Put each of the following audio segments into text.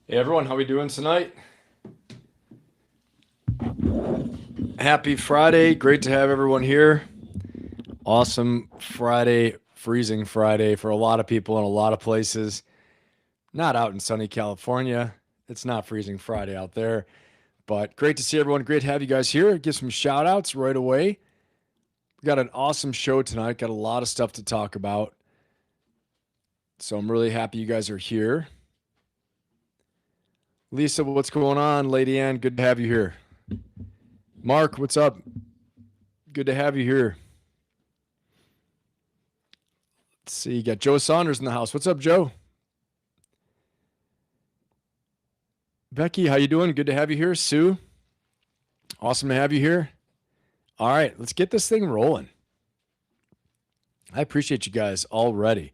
Hey everyone, how we doing tonight? Happy Friday. Great to have everyone here. Awesome Friday, freezing Friday for a lot of people in a lot of places. Not out in sunny California. It's not freezing Friday out there, but great to see everyone. Great to have you guys here. Give some shout outs right away. We got an awesome show tonight. Got a lot of stuff to talk about. So I'm really happy you guys are here. Lisa, what's going on? Lady Ann, good to have you here. Mark, what's up? Good to have you here. Let's see, you got Joe Saunders in the house. What's up, Joe? Becky, how you doing? Good to have you here. Sue, awesome to have you here. All right, let's get this thing rolling. I appreciate you guys already.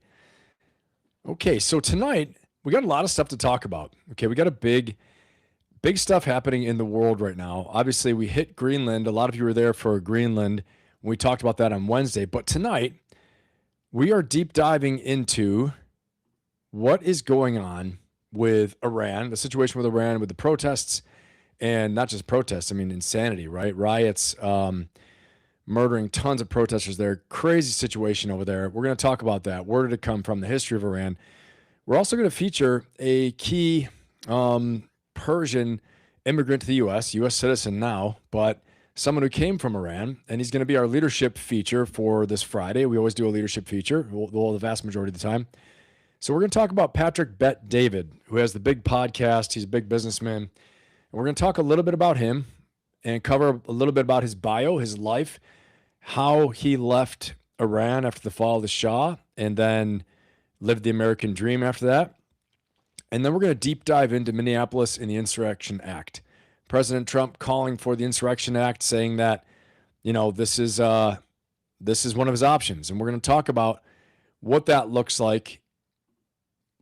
Okay, so tonight we got a lot of stuff to talk about. Okay, we got a big stuff happening in the world right now. Obviously, we hit Greenland. A lot of you were there for Greenland. We talked about that on Wednesday. But tonight, we are deep diving into what is going on with Iran, the situation with Iran, with the protests, and not just protests, I mean, insanity, right? Riots, murdering tons of protesters there. Crazy situation over there. We're going to talk about that. Where did it come from? The history of Iran. We're also going to feature a key Persian immigrant to the U.S. citizen now, but someone who came from Iran, and he's going to be our leadership feature for this Friday. We always do a leadership feature, well, the vast majority of the time. So we're going to talk about Patrick Bet David, who has the big podcast. He's a big businessman. And we're going to talk a little bit about him and cover a little bit about his bio, his life, how he left Iran after the fall of the Shah, and then lived the American dream after that. And then we're going to deep dive into Minneapolis and the Insurrection Act. President Trump calling for the Insurrection Act, saying that, this is one of his options. And we're going to talk about what that looks like,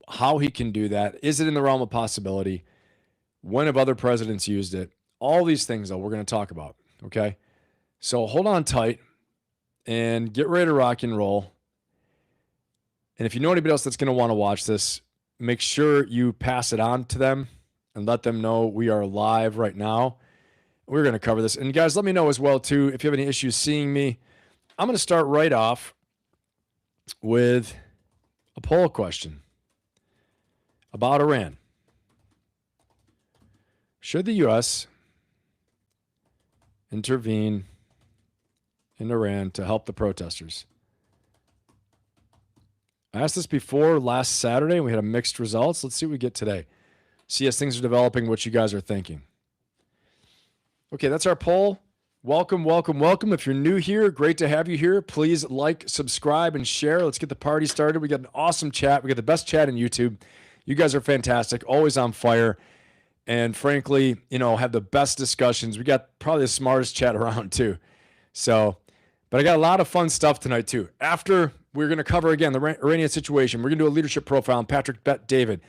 how he can do that. Is it in the realm of possibility? When have other presidents used it? All these things, though, we're going to talk about, okay? So hold on tight and get ready to rock and roll. And if you know anybody else that's going to want to watch this, make sure you pass it on to them and let them know we are live right now. We're going to cover this. And guys, let me know as well, too, if you have any issues seeing me. I'm going to start right off with a poll question about Iran. Should the U.S. intervene in Iran to help the protesters? I asked this before last Saturday, and we had a mixed results. Let's see what we get today. See as things are developing, what you guys are thinking. Okay, that's our poll. Welcome, welcome, welcome. If you're new here, great to have you here. Please like, subscribe, and share. Let's get the party started. We got an awesome chat. We got the best chat on YouTube. You guys are fantastic, always on fire. And frankly, have the best discussions. We got probably the smartest chat around too. So, but I got a lot of fun stuff tonight too. After we're going to cover again the Iranian situation, we're going to do a leadership profile on Patrick Bet David.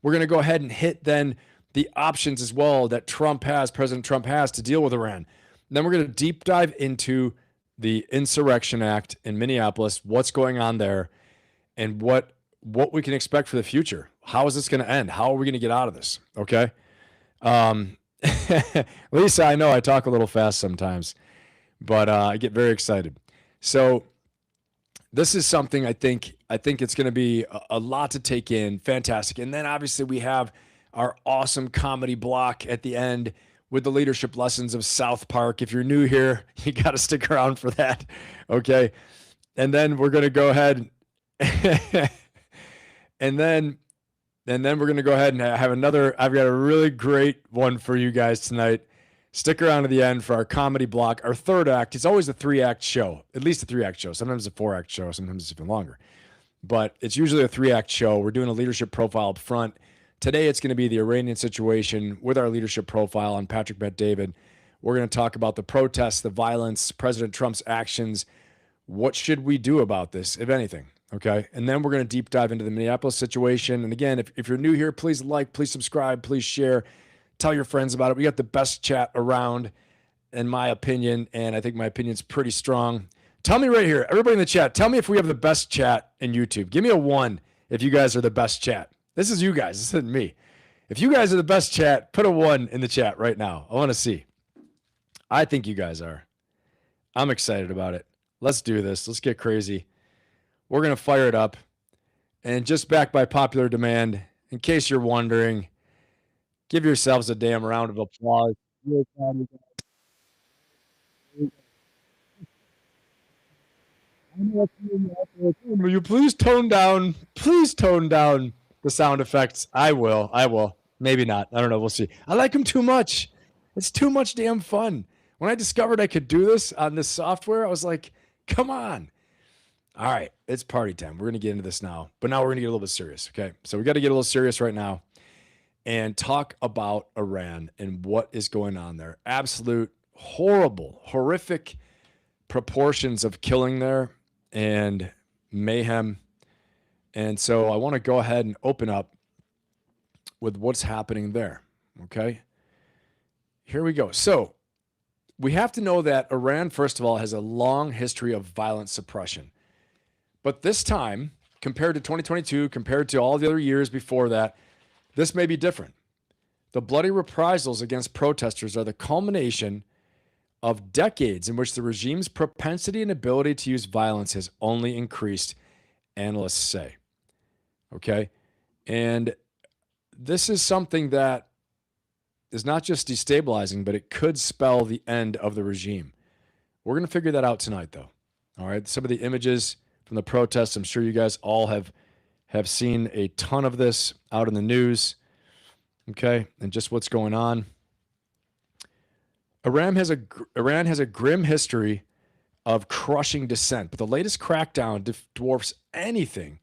We're going to go ahead and hit then the options as well that President Trump has to deal with Iran. And then we're going to deep dive into the Insurrection Act in Minneapolis, what's going on there, and what we can expect for the future. How is this going to end? How are we going to get out of this? Okay. Lisa, I know I talk a little fast sometimes, but I get very excited. So this is something I think it's going to be a lot to take in. Fantastic. And then obviously we have our awesome comedy block at the end with the leadership lessons of South Park. If you're new here, you got to stick around for that. Okay. And then we're going to go ahead and then we're going to go ahead and have another. I've got a really great one for you guys tonight. Stick around to the end for our comedy block. Our third act, it's always a 3-act show, at least a 3-act show. Sometimes a 4-act show, sometimes it's even longer. But it's usually a 3-act show. We're doing a leadership profile up front. Today, it's going to be the Iranian situation with our leadership profile on Patrick Bet David. We're going to talk about the protests, the violence, President Trump's actions. What should we do about this, if anything? Okay. And then we're going to deep dive into the Minneapolis situation. And again, if you're new here, please like, please subscribe, please share, tell your friends about it. We got the best chat around, in my opinion. And I think my opinion's pretty strong. Tell me right here, everybody in the chat, tell me if we have the best chat in YouTube. Give me a 1 if you guys are the best chat. This is you guys. This isn't me. If you guys are the best chat, put a 1 in the chat right now. I want to see. I think you guys are. I'm excited about it. Let's do this. Let's get crazy. We're going to fire it up. And just back by popular demand, in case you're wondering, give yourselves a damn round of applause. Will you please tone down the sound effects? I will. Maybe not. I don't know. We'll see. I like them too much. It's too much damn fun. When I discovered I could do this on this software, I was like, come on. All right, it's party time. We're going to get into this now. But now we're going to get a little bit serious, okay? So we got to get a little serious right now and talk about Iran and what is going on there. Absolute horrible, horrific proportions of killing there and mayhem. And so I want to go ahead and open up with what's happening there, okay? Here we go. So we have to know that Iran, first of all, has a long history of violent suppression. But this time, compared to 2022, compared to all the other years before that, this may be different. The bloody reprisals against protesters are the culmination of decades in which the regime's propensity and ability to use violence has only increased, analysts say. Okay? And this is something that is not just destabilizing, but it could spell the end of the regime. We're going to figure that out tonight, though. All right? Some of the images from the protests, I'm sure you guys all have seen a ton of this out in the news, okay, and just what's going on. Iran has a grim history of crushing dissent, but the latest crackdown dwarfs anything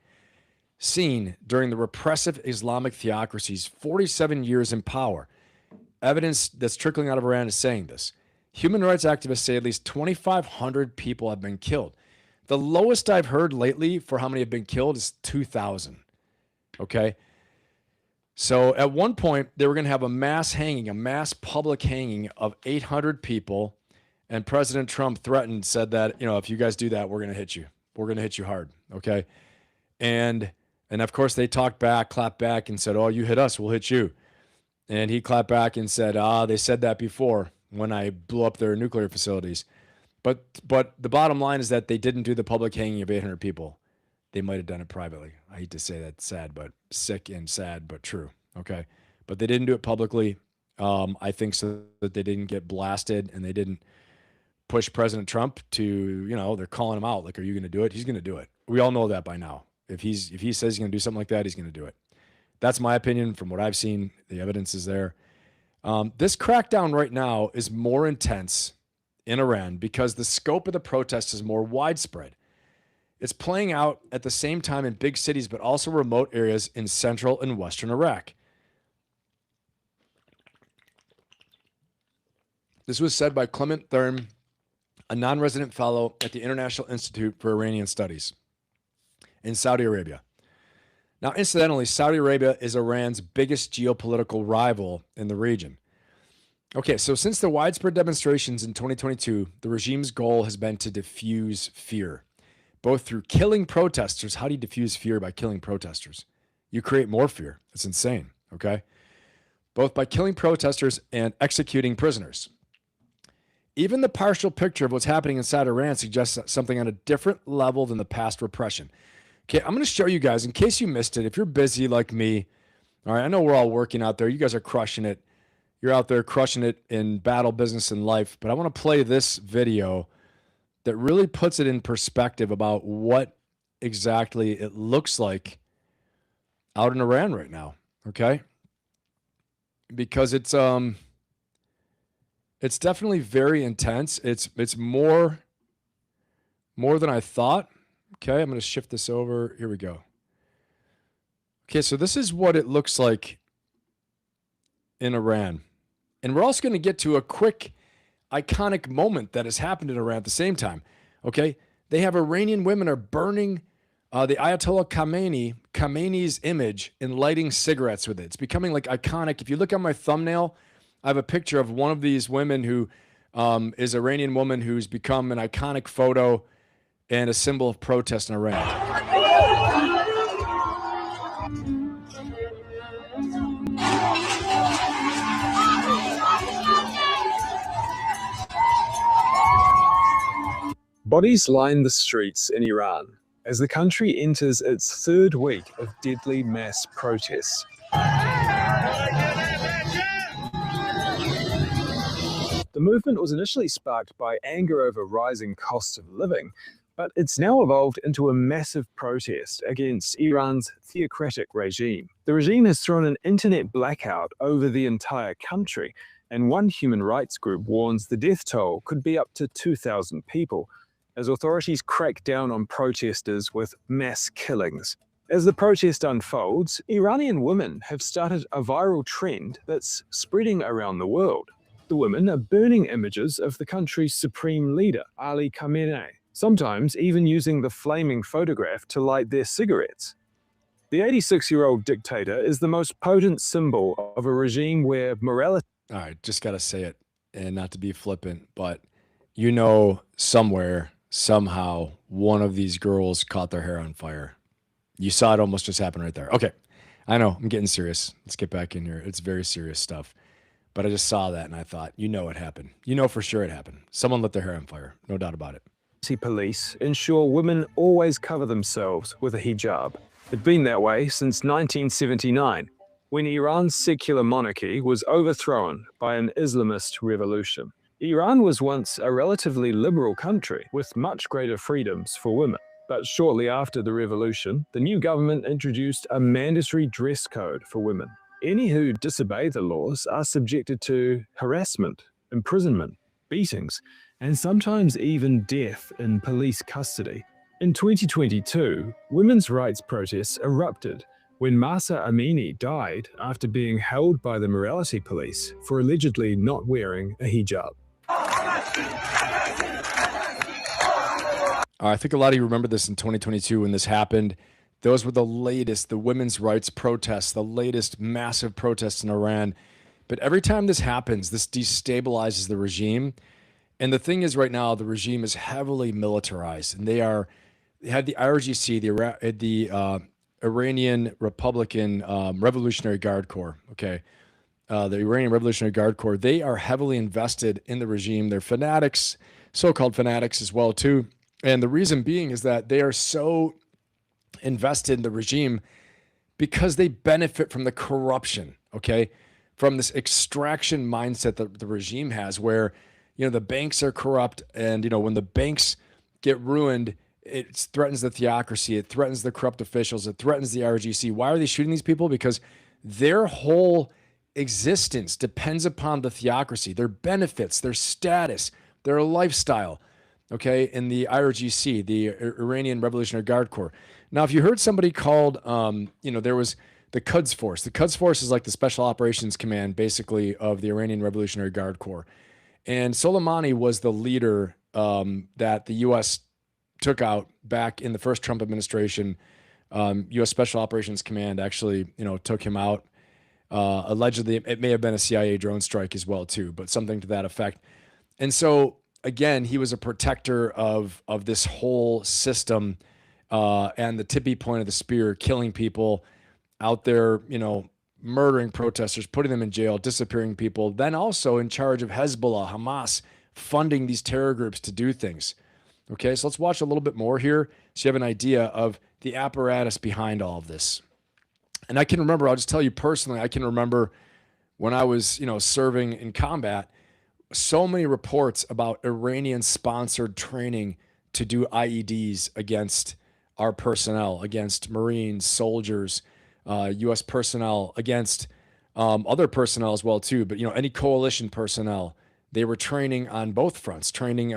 seen during the repressive Islamic theocracy's 47 years in power. Evidence that's trickling out of Iran is saying this. Human rights activists say at least 2,500 people have been killed. The lowest I've heard lately for how many have been killed is 2,000. Okay? So at one point, they were going to have a mass public hanging of 800 people. And President Trump said that, if you guys do that, we're going to hit you. We're going to hit you hard. Okay? And of course, they talked back, clapped back, and said, oh, you hit us, we'll hit you. And he clapped back and said, they said that before when I blew up their nuclear facilities. But the bottom line is that they didn't do the public hanging of 800 people. They might have done it privately. I hate to say that, sad, but sick and sad, but true. Okay. But they didn't do it publicly. I think so that they didn't get blasted and they didn't push President Trump to, they're calling him out. Like, are you going to do it? He's going to do it. We all know that by now. If he says he's going to do something like that, he's going to do it. That's my opinion from what I've seen. The evidence is there. This crackdown right now is more intense in Iran because the scope of the protests is more widespread. It's playing out at the same time in big cities, but also remote areas in central and western Iraq. This was said by Clement Thurm, a non-resident fellow at the International Institute for Iranian Studies in Saudi Arabia. Now, incidentally, Saudi Arabia is Iran's biggest geopolitical rival in the region. Okay, so since the widespread demonstrations in 2022, the regime's goal has been to diffuse fear, both through killing protesters. How do you diffuse fear by killing protesters? You create more fear. It's insane, okay? Both by killing protesters and executing prisoners. Even the partial picture of what's happening inside Iran suggests something on a different level than the past repression. Okay, I'm going to show you guys, in case you missed it, if you're busy like me, all right, I know we're all working out there. You guys are crushing it. You're out there crushing it in battle, business, and life. But I want to play this video that really puts it in perspective about what exactly it looks like out in Iran right now, okay? Because it's definitely very intense. It's more than I thought. Okay, I'm going to shift this over. Here we go. Okay, so this is what it looks like in Iran. And we're also going to get to a quick, iconic moment that has happened in Iran at the same time. Okay, they have Iranian women are burning the Ayatollah Khamenei's image and lighting cigarettes with it. It's becoming like iconic. If you look at my thumbnail, I have a picture of one of these women who is an Iranian woman who's become an iconic photo and a symbol of protest in Iran. Bodies line the streets in Iran as the country enters its third week of deadly mass protests. The movement was initially sparked by anger over rising costs of living, but it's now evolved into a massive protest against Iran's theocratic regime. The regime has thrown an internet blackout over the entire country, and one human rights group warns the death toll could be up to 2,000 people, as authorities crack down on protesters with mass killings. As the protest unfolds, Iranian women have started a viral trend that's spreading around the world. The women are burning images of the country's supreme leader, Ali Khamenei, sometimes even using the flaming photograph to light their cigarettes. The 86-year-old dictator is the most potent symbol of a regime where morality... All right, just got to say it, and not to be flippant, but you know somewhere, somehow, one of these girls caught their hair on fire. You saw it almost just happen right there. Okay, I know, I'm getting serious. Let's get back in here. It's very serious stuff. But I just saw that and I thought, you know it happened. You know for sure it happened. Someone lit their hair on fire. No doubt about it. Police ensure women always cover themselves with a hijab. It's been that way since 1979, when Iran's secular monarchy was overthrown by an Islamist revolution. Iran was once a relatively liberal country with much greater freedoms for women. But shortly after the revolution, the new government introduced a mandatory dress code for women. Any who disobey the laws are subjected to harassment, imprisonment, beatings, and sometimes even death in police custody. In 2022, women's rights protests erupted when Mahsa Amini died after being held by the morality police for allegedly not wearing a hijab. I think a lot of you remember this in 2022 when this happened. Those were the latest, the women's rights protests, the latest massive protests in Iran. But every time this happens, this destabilizes the regime. And the thing is right now, the regime is heavily militarized. And they had the IRGC, the Iranian Republican Revolutionary Guard Corps, okay? The Iranian Revolutionary Guard Corps, they are heavily invested in the regime. They're fanatics, so-called fanatics as well, too. And the reason being is that they are so invested in the regime because they benefit from the corruption, okay? From this extraction mindset that the regime has where, you know, the banks are corrupt and, you know, when the banks get ruined, it threatens the theocracy, it threatens the corrupt officials, it threatens the RGC. Why are they shooting these people? Because their whole existence depends upon the theocracy, their benefits, their status, their lifestyle, okay, in the IRGC, the Iranian Revolutionary Guard Corps. Now, if you heard somebody called, you know, there was the Quds Force. The Quds Force is like the Special Operations Command, basically, of the Iranian Revolutionary Guard Corps. And Soleimani was the leader that the U.S. took out back in the first Trump administration. U.S. Special Operations Command actually, you know, took him out. Allegedly, it may have been a CIA drone strike as well, too, but something to that effect. And so, again, he was a protector of this whole system and the tippy point of the spear, killing people out there, you know, murdering protesters, putting them in jail, disappearing people, then also in charge of Hezbollah, Hamas, funding these terror groups to do things. Okay, so let's watch a little bit more here so you have an idea of the apparatus behind all of this. And I can remember, I'll just tell you personally, I can remember when I was, you know, serving in combat, so many reports about Iranian-sponsored training to do IEDs against our personnel, against Marines, soldiers, U.S. personnel, against other personnel as well too. But you know, any coalition personnel, they were training on both fronts, training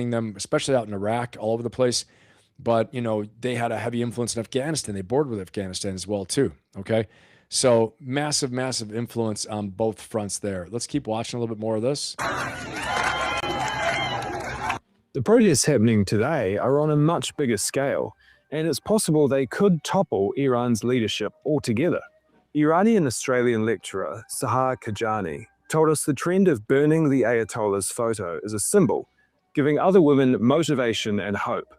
them, especially out in Iraq, all over the place. But you know, they had a heavy influence in Afghanistan. They bordered with Afghanistan as well too. Okay, so massive, massive influence on both fronts there. Let's keep watching a little bit more of this. The protests happening today are on a much bigger scale, and it's possible they could topple Iran's leadership altogether. Iranian Australian lecturer Sahar Kajani told us the trend of burning the Ayatollah's photo is a symbol, giving other women motivation and hope.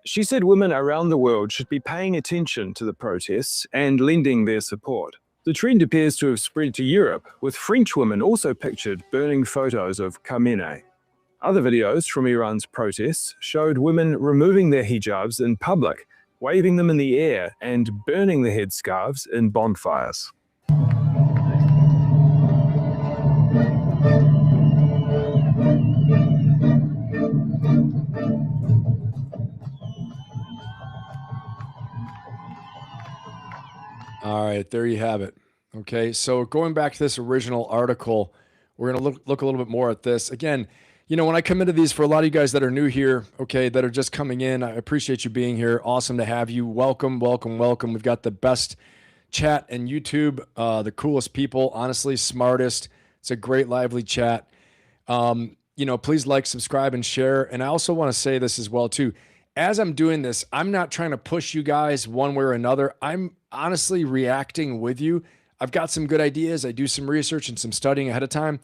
She said women around the world should be paying attention to the protests and lending their support. The trend appears to have spread to Europe, with French women also pictured burning photos of Khamenei. Other videos from Iran's protests showed women removing their hijabs in public, waving them in the air, and burning the headscarves in bonfires. All right, there you have it. Okay, so going back to this original article, we're going to look a little bit more at this. Again, you know, when I come into these, for a lot of you guys that are new here, okay, that are just coming in, I appreciate you being here. Awesome to have you. Welcome, welcome, welcome. We've got the best chat and YouTube, the coolest people, honestly, smartest. It's a great, lively chat. You know, please like, subscribe, and share. And I also want to say this as well, too. As I'm doing this, I'm not trying to push you guys one way or another. I'm honestly reacting with you. I've got some good ideas. I do some research and some studying ahead of time.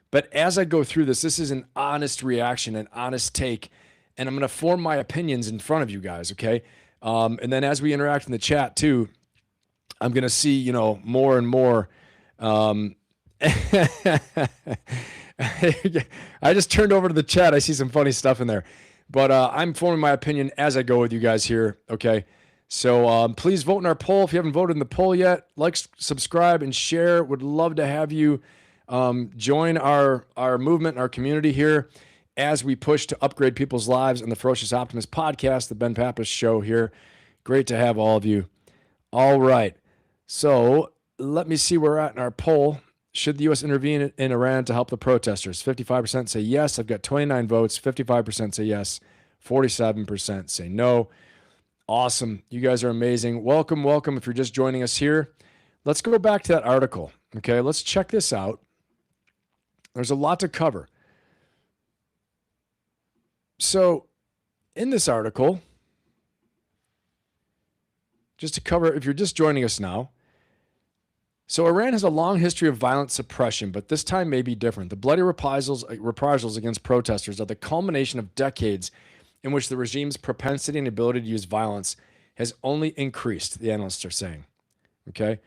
But as I go through this is an honest reaction, an honest take. And I'm going to form my opinions in front of you guys, okay? And then as we interact in the chat, too, I'm going to see, you know, more and more. I just turned over to the chat. I see some funny stuff in there. But I'm forming my opinion as I go with you guys here, okay? So please vote in our poll. If you haven't voted in the poll yet, like, subscribe, and share. Would love to have you join our movement, our community here as we push to upgrade people's lives on the Ferocious Optimist podcast, the Ben Pappas show here. Great to have all of you. All right. So let me see where we're at in our poll. Should the U.S. intervene in Iran to help the protesters? 55% say yes. I've got 29 votes. 55% say yes. 47% say no. Awesome. You guys are amazing. Welcome, welcome. If you're just joining us here, let's go back to that article. Okay, let's check this out. There's a lot to cover. So in this article, just to cover, if you're just joining us now, so Iran has a long history of violent suppression, but this time may be different. The bloody reprisals against protesters are the culmination of decades in which the regime's propensity and ability to use violence has only increased, the analysts are saying. Okay?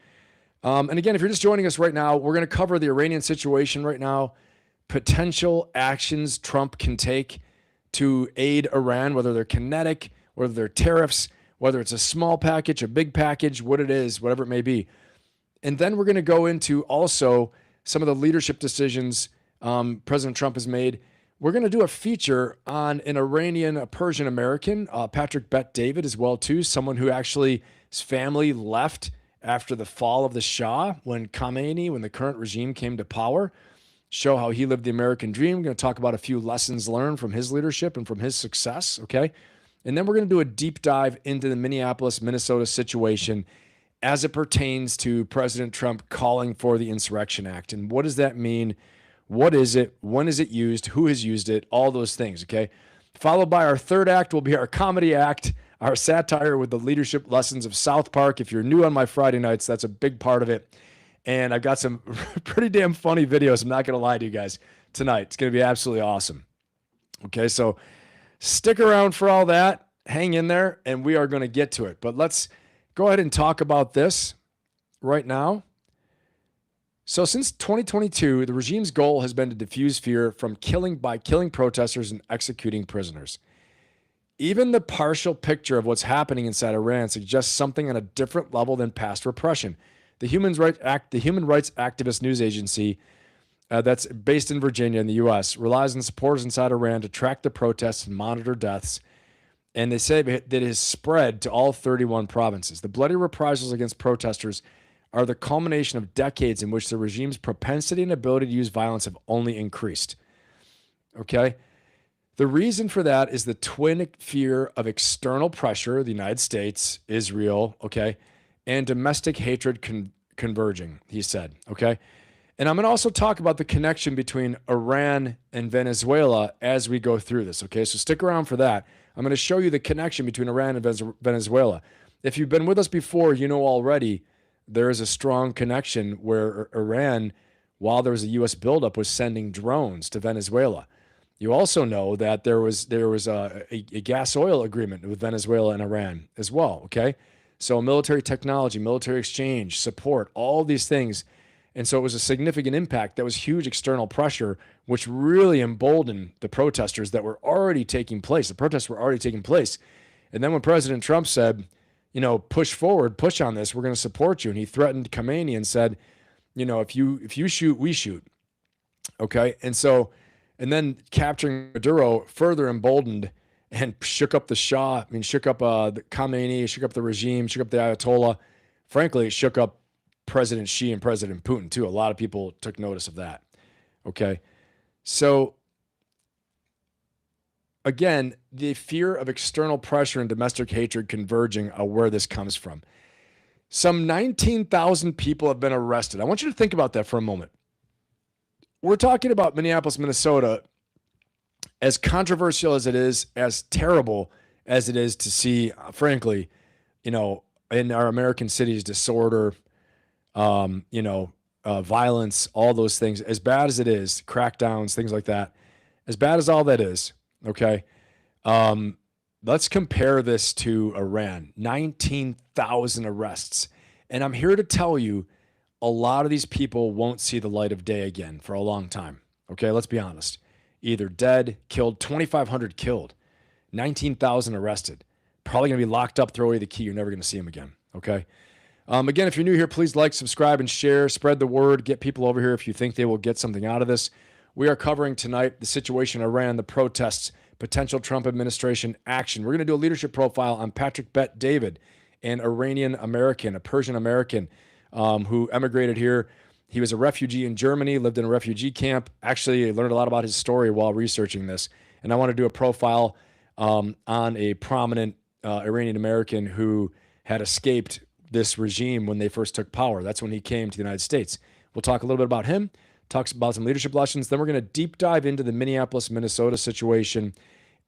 And again, if you're just joining us right now, we're going to cover the Iranian situation right now, potential actions Trump can take to aid Iran, whether they're kinetic, whether they're tariffs, whether it's a small package, a big package, what it is, whatever it may be. And then we're going to go into also some of the leadership decisions President Trump has made. We're going to do a feature on an Iranian, a Persian-American, Patrick Bet-David as well, too, someone who actually, his family left after the fall of the Shah when the current regime came to power, show how he lived the American dream. We're going to talk about a few lessons learned from his leadership and from his success, okay? And then we're going to do a deep dive into the Minneapolis, Minnesota situation as it pertains to President Trump calling for the Insurrection Act. And what does that mean? What is it? When is it used? Who has used it? All those things, okay? Followed by our third act will be our comedy act, our satire with the leadership lessons of South Park. If you're new on my Friday nights, that's a big part of it. And I've got some pretty damn funny videos, I'm not going to lie to you guys, tonight. It's going to be absolutely awesome. Okay, so stick around for all that. Hang in there, and we are going to get to it. But let's go ahead and talk about this right now. So since 2022, the regime's goal has been to diffuse fear from killing protesters and executing prisoners. Even the partial picture of what's happening inside Iran suggests something on a different level than past repression. The Human Rights Activist News Agency that's based in Virginia in the U.S. relies on supporters inside Iran to track the protests and monitor deaths. And they say that it has spread to all 31 provinces. The bloody reprisals against protesters are the culmination of decades in which the regime's propensity and ability to use violence have only increased. Okay? The reason for that is the twin fear of external pressure, the United States, Israel, okay, and domestic hatred converging, he said, okay? And I'm going to also talk about the connection between Iran and Venezuela as we go through this, okay? So stick around for that. I'm going to show you the connection between Iran and Venezuela. If you've been with us before, you know already there is a strong connection where Iran, while there was a U.S. buildup, was sending drones to Venezuela. You also know that there was a gas oil agreement with Venezuela and Iran as well. Okay, so military technology, military exchange, support, all these things, and so it was a significant impact. That was huge external pressure, which really emboldened the protesters that were already taking place. The protests were already taking place, and then when President Trump said, push forward, push on this, we're going to support you, and he threatened Khamenei and said, if you shoot, we shoot. Okay, and then capturing Maduro further emboldened and shook up the Shah. Shook up the Khamenei, shook up the regime, shook up the Ayatollah. Frankly, it shook up President Xi and President Putin too. A lot of people took notice of that. Okay, so again, the fear of external pressure and domestic hatred converging are where this comes from. Some 19,000 people have been arrested. I want you to think about that for a moment. We're talking about Minneapolis, Minnesota, as controversial as it is, as terrible as it is to see, frankly, in our American cities, disorder, violence, all those things, as bad as it is, crackdowns, things like that, as bad as all that is, okay, let's compare this to Iran. 19,000 arrests. And I'm here to tell you, a lot of these people won't see the light of day again for a long time. Okay, let's be honest. Either dead, killed, 2,500 killed, 19,000 arrested. Probably going to be locked up, throw away the key. You're never going to see them again. Okay. Again, if you're new here, please like, subscribe, and share. Spread the word. Get people over here if you think they will get something out of this. We are covering tonight the situation in Iran, the protests, potential Trump administration action. We're going to do a leadership profile on Patrick Bet David, an Iranian-American, a Persian-American, who emigrated here. He was a refugee in Germany, lived in a refugee camp. Actually, I learned a lot about his story while researching this. And I want to do a profile on a prominent Iranian-American who had escaped this regime when they first took power. That's when he came to the United States. We'll talk a little bit about him, talk about some leadership lessons. Then we're going to deep dive into the Minneapolis, Minnesota situation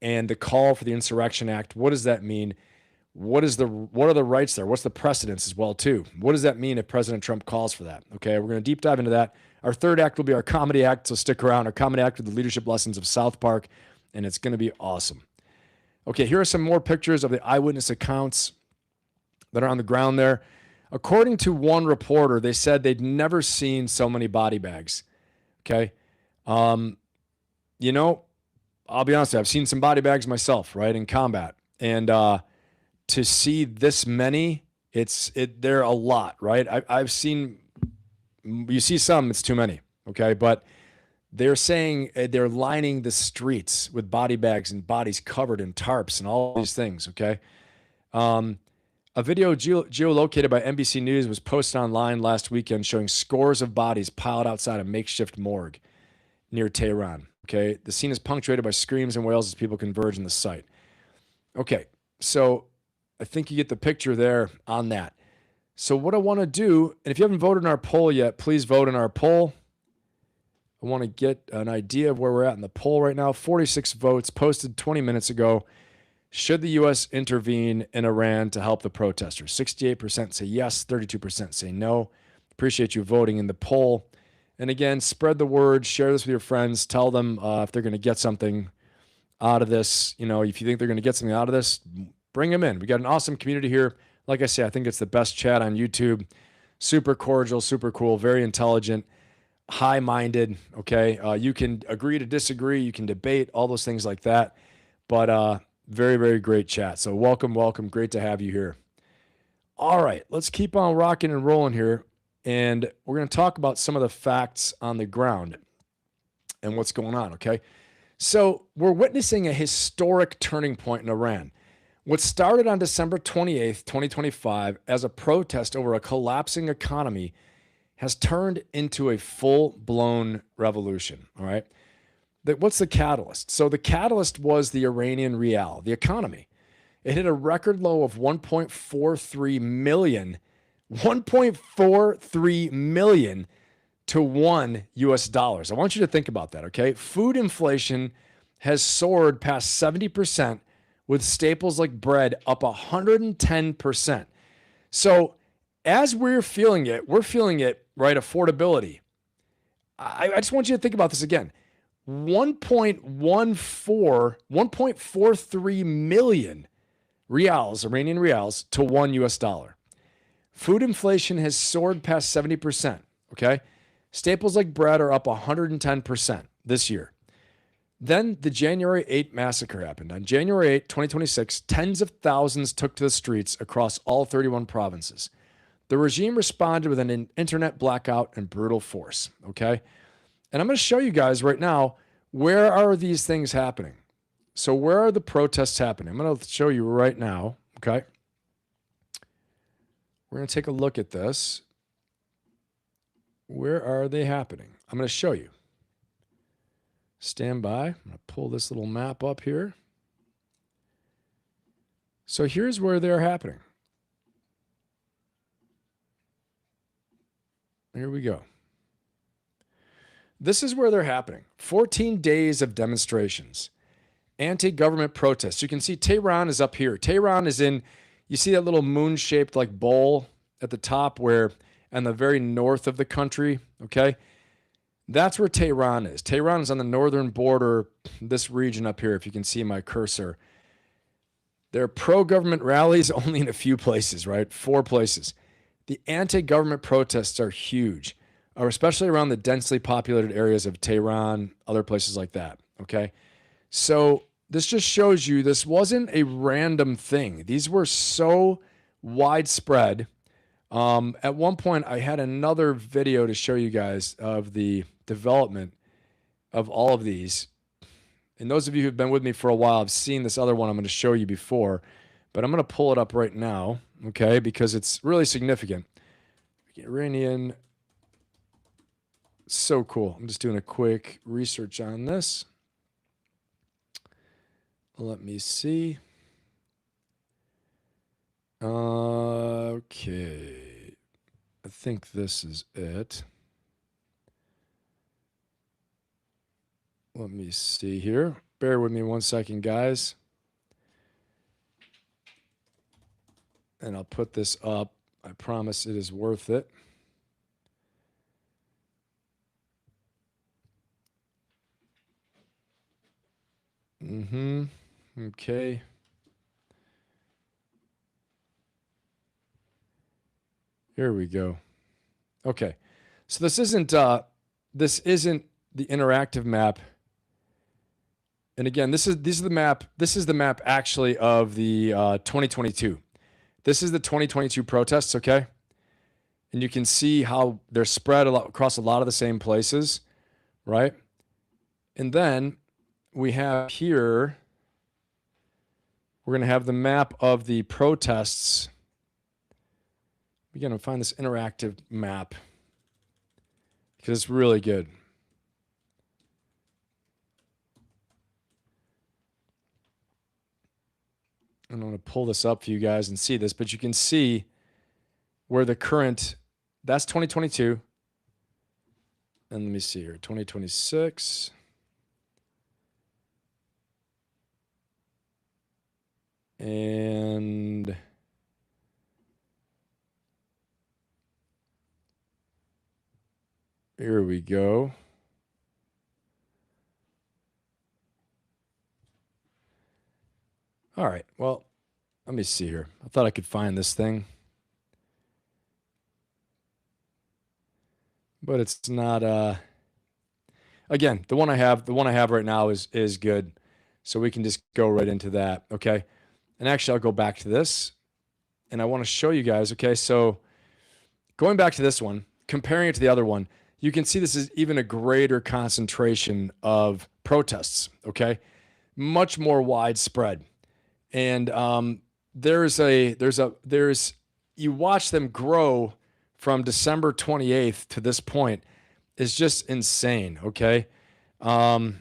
and the call for the Insurrection Act. What does that mean? What are the rights there? What's the precedence as well, too? What does that mean if President Trump calls for that? Okay, we're going to deep dive into that. Our third act will be our comedy act, so stick around. Our comedy act with the leadership lessons of South Park, and it's going to be awesome. Okay, here are some more pictures of the eyewitness accounts that are on the ground there. According to one reporter, they said they'd never seen so many body bags. Okay, I'll be honest, I've seen some body bags myself, right, in combat, and to see this many, they're a lot, right? I've seen, you see some, it's too many, okay? But they're saying they're lining the streets with body bags and bodies covered in tarps and all these things, okay? A video geolocated by NBC News was posted online last weekend showing scores of bodies piled outside a makeshift morgue near Tehran, okay? The scene is punctuated by screams and wails as people converge on the site. Okay, so I think you get the picture there on that. So what I want to do, and if you haven't voted in our poll yet, please vote in our poll. I want to get an idea of where we're at in the poll right now. 46 votes posted 20 minutes ago. Should the U.S. intervene in Iran to help the protesters? 68% say yes, 32% say no. Appreciate you voting in the poll. And again, spread the word, share this with your friends, tell them if they're going to get something out of this. If you think they're going to get something out of this, bring them in. We got an awesome community here. Like I say, I think it's the best chat on YouTube. Super cordial, super cool, very intelligent, high-minded, okay? You can agree to disagree. You can debate, all those things like that. But very, very great chat. So welcome, welcome. Great to have you here. All right, let's keep on rocking and rolling here. And we're going to talk about some of the facts on the ground and what's going on, okay? So we're witnessing a historic turning point in Iran. What started on December 28th, 2025 as a protest over a collapsing economy has turned into a full-blown revolution, all right? What's the catalyst? So the catalyst was the Iranian rial, the economy. It hit a record low of 1.43 million to $1 US. I want you to think about that, okay? Food inflation has soared past 70%, with staples like bread up 110%. So as we're feeling it, right? Affordability. I just want you to think about this again. 1.43 million rials, Iranian rials, to $1 US. Food inflation has soared past 70%. Okay. Staples like bread are up 110% this year. Then the January 8th massacre happened. On January 8th, 2026, tens of thousands took to the streets across all 31 provinces. The regime responded with an internet blackout and brutal force. Okay. And I'm going to show you guys right now, where are these things happening? So where are the protests happening? I'm going to show you right now. Okay. We're going to take a look at this. Where are they happening? I'm going to show you. Stand by. I'm going to pull this little map up here. So here's where they're happening. Here we go. This is where they're happening. 14 days of demonstrations, anti-government protests. You can see Tehran is up here. Tehran is in, you see that little moon-shaped like bowl at the top where, and the very north of the country, okay? That's where Tehran is. Tehran is on the northern border, this region up here, if you can see my cursor. There are pro-government rallies only in a few places, right? 4 places. The anti-government protests are huge, or especially around the densely populated areas of Tehran, other places like that, okay? So this just shows you this wasn't a random thing. These were so widespread. At one point, I had another video to show you guys of the development of all of these. And those of you who've been with me for a while have seen this other one I'm going to show you before, but I'm going to pull it up right now, okay, because it's really significant. Iranian, so cool. I'm just doing a quick research on this. Let me see. Okay. I think this is it. Let me see here. Bear with me one second, guys. And I'll put this up. I promise it is worth it. Okay. Here we go. Okay. So this isn't the interactive map. And again, this is the map. This is the map actually of the 2022. This is the 2022 protests, okay? And you can see how they're spread across a lot of the same places, right? And then we have here, we're going to have the map of the protests. We're going to find this interactive map because it's really good. I'm going to pull this up for you guys and see this, but you can see where the current, that's 2022. And let me see here, 2026. And here we go. All right, well, let me see here. I thought I could find this thing, but it's not, again, the one I have right now is good. So we can just go right into that, okay? And actually, I'll go back to this, and I want to show you guys, okay? So going back to this one, comparing it to the other one, you can see this is even a greater concentration of protests, okay? Much more widespread. And you watch them grow from December 28th to this point is just insane, okay? And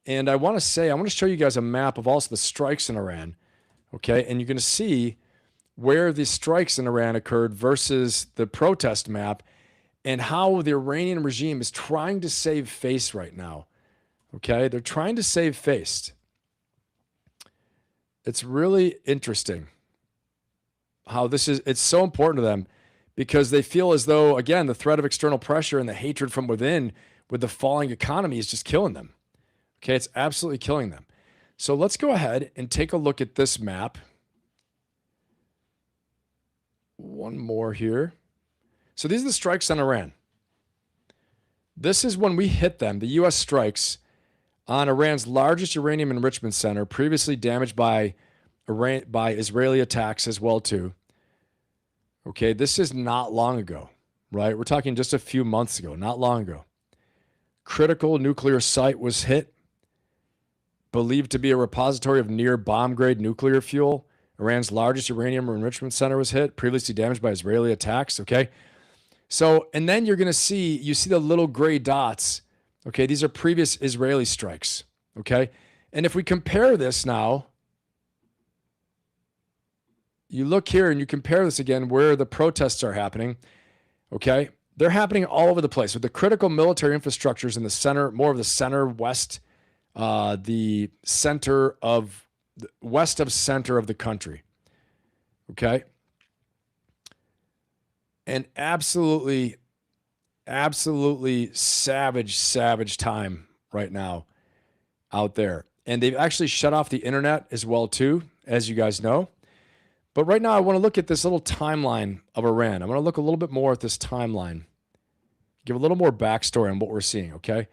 I want to show you guys a map of also the strikes in Iran, okay? And you're going to see where the strikes in Iran occurred versus the protest map and how the Iranian regime is trying to save face right now, okay? They're trying to save face. It's really interesting how it's so important to them because they feel as though, again, the threat of external pressure and the hatred from within with the falling economy is just killing them. Okay, it's absolutely killing them. So let's go ahead and take a look at this map. One more here. So these are the strikes on Iran. This is when we hit them, the U.S. strikes on Iran's largest uranium enrichment center, previously damaged by Israeli attacks as well too. Okay, this is not long ago, right? We're talking just a few months ago, not long ago. Critical nuclear site was hit, believed to be a repository of near bomb-grade nuclear fuel. Iran's largest uranium enrichment center was hit, previously damaged by Israeli attacks, okay? So, and then you're going to see, you see the little gray dots, okay? These are previous Israeli strikes, okay? And if we compare this now, you look here and you compare this again where the protests are happening, okay? They're happening all over the place with the critical military infrastructures in the center, more of the center west, the center of west of center of the country. Okay. And absolutely savage time right now out there. And they've actually shut off the internet as well too, as you guys know. But right now I want to look at this little timeline of Iran. I want to look a little bit more at this timeline, give a little more backstory on what we're seeing. Okay.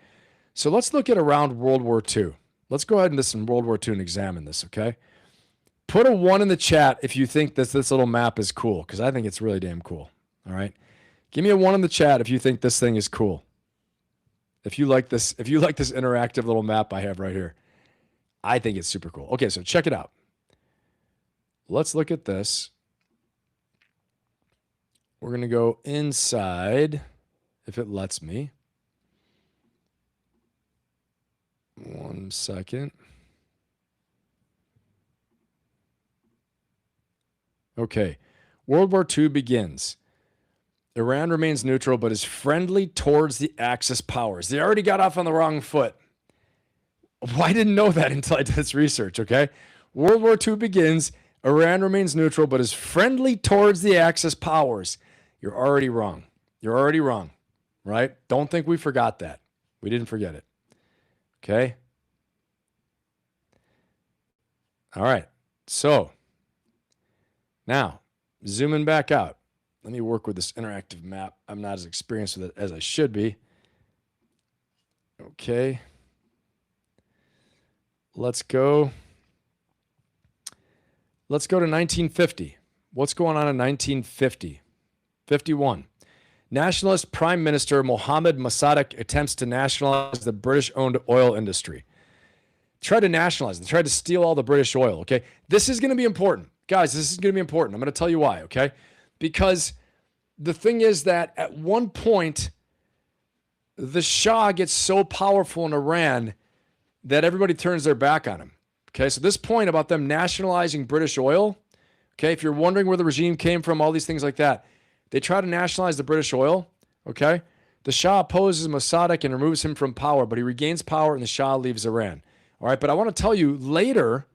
So let's look at around World War II. Let's go ahead and listen to World War II and examine this, okay? Put a 1 in the chat if you think this little map is cool, because I think it's really damn cool, all right? Give me a 1 in the chat if you think this thing is cool. If you like this interactive little map I have right here. I think it's super cool. Okay, so check it out. Let's look at this. We're going to go inside, if it lets me. 1 second. Okay. World War II begins. Iran remains neutral, but is friendly towards the Axis powers. They already got off on the wrong foot. Well, I didn't know that until I did this research, okay? World War II begins. Iran remains neutral, but is friendly towards the Axis powers. You're already wrong. You're already wrong, right? Don't think we forgot that. We didn't forget it. Okay. All right. So now zooming back out. Let me work with this interactive map. I'm not as experienced with it as I should be. Okay. Let's go. Let's go to 1950. What's going on in 1950? 51. Nationalist Prime Minister Mohammad Mossadegh attempts to nationalize the British-owned oil industry. Tried to nationalize it. Tried to steal all the British oil, okay? This is going to be important. Guys, this is going to be important. I'm going to tell you why, okay? Because the thing is that at one point, the Shah gets so powerful in Iran that everybody turns their back on him, okay? So this point about them nationalizing British oil, okay, if you're wondering where the regime came from, all these things like that, they try to nationalize the British oil, okay? The Shah opposes Mossadegh and removes him from power, but he regains power and the Shah leaves Iran. All right, but I want to tell you later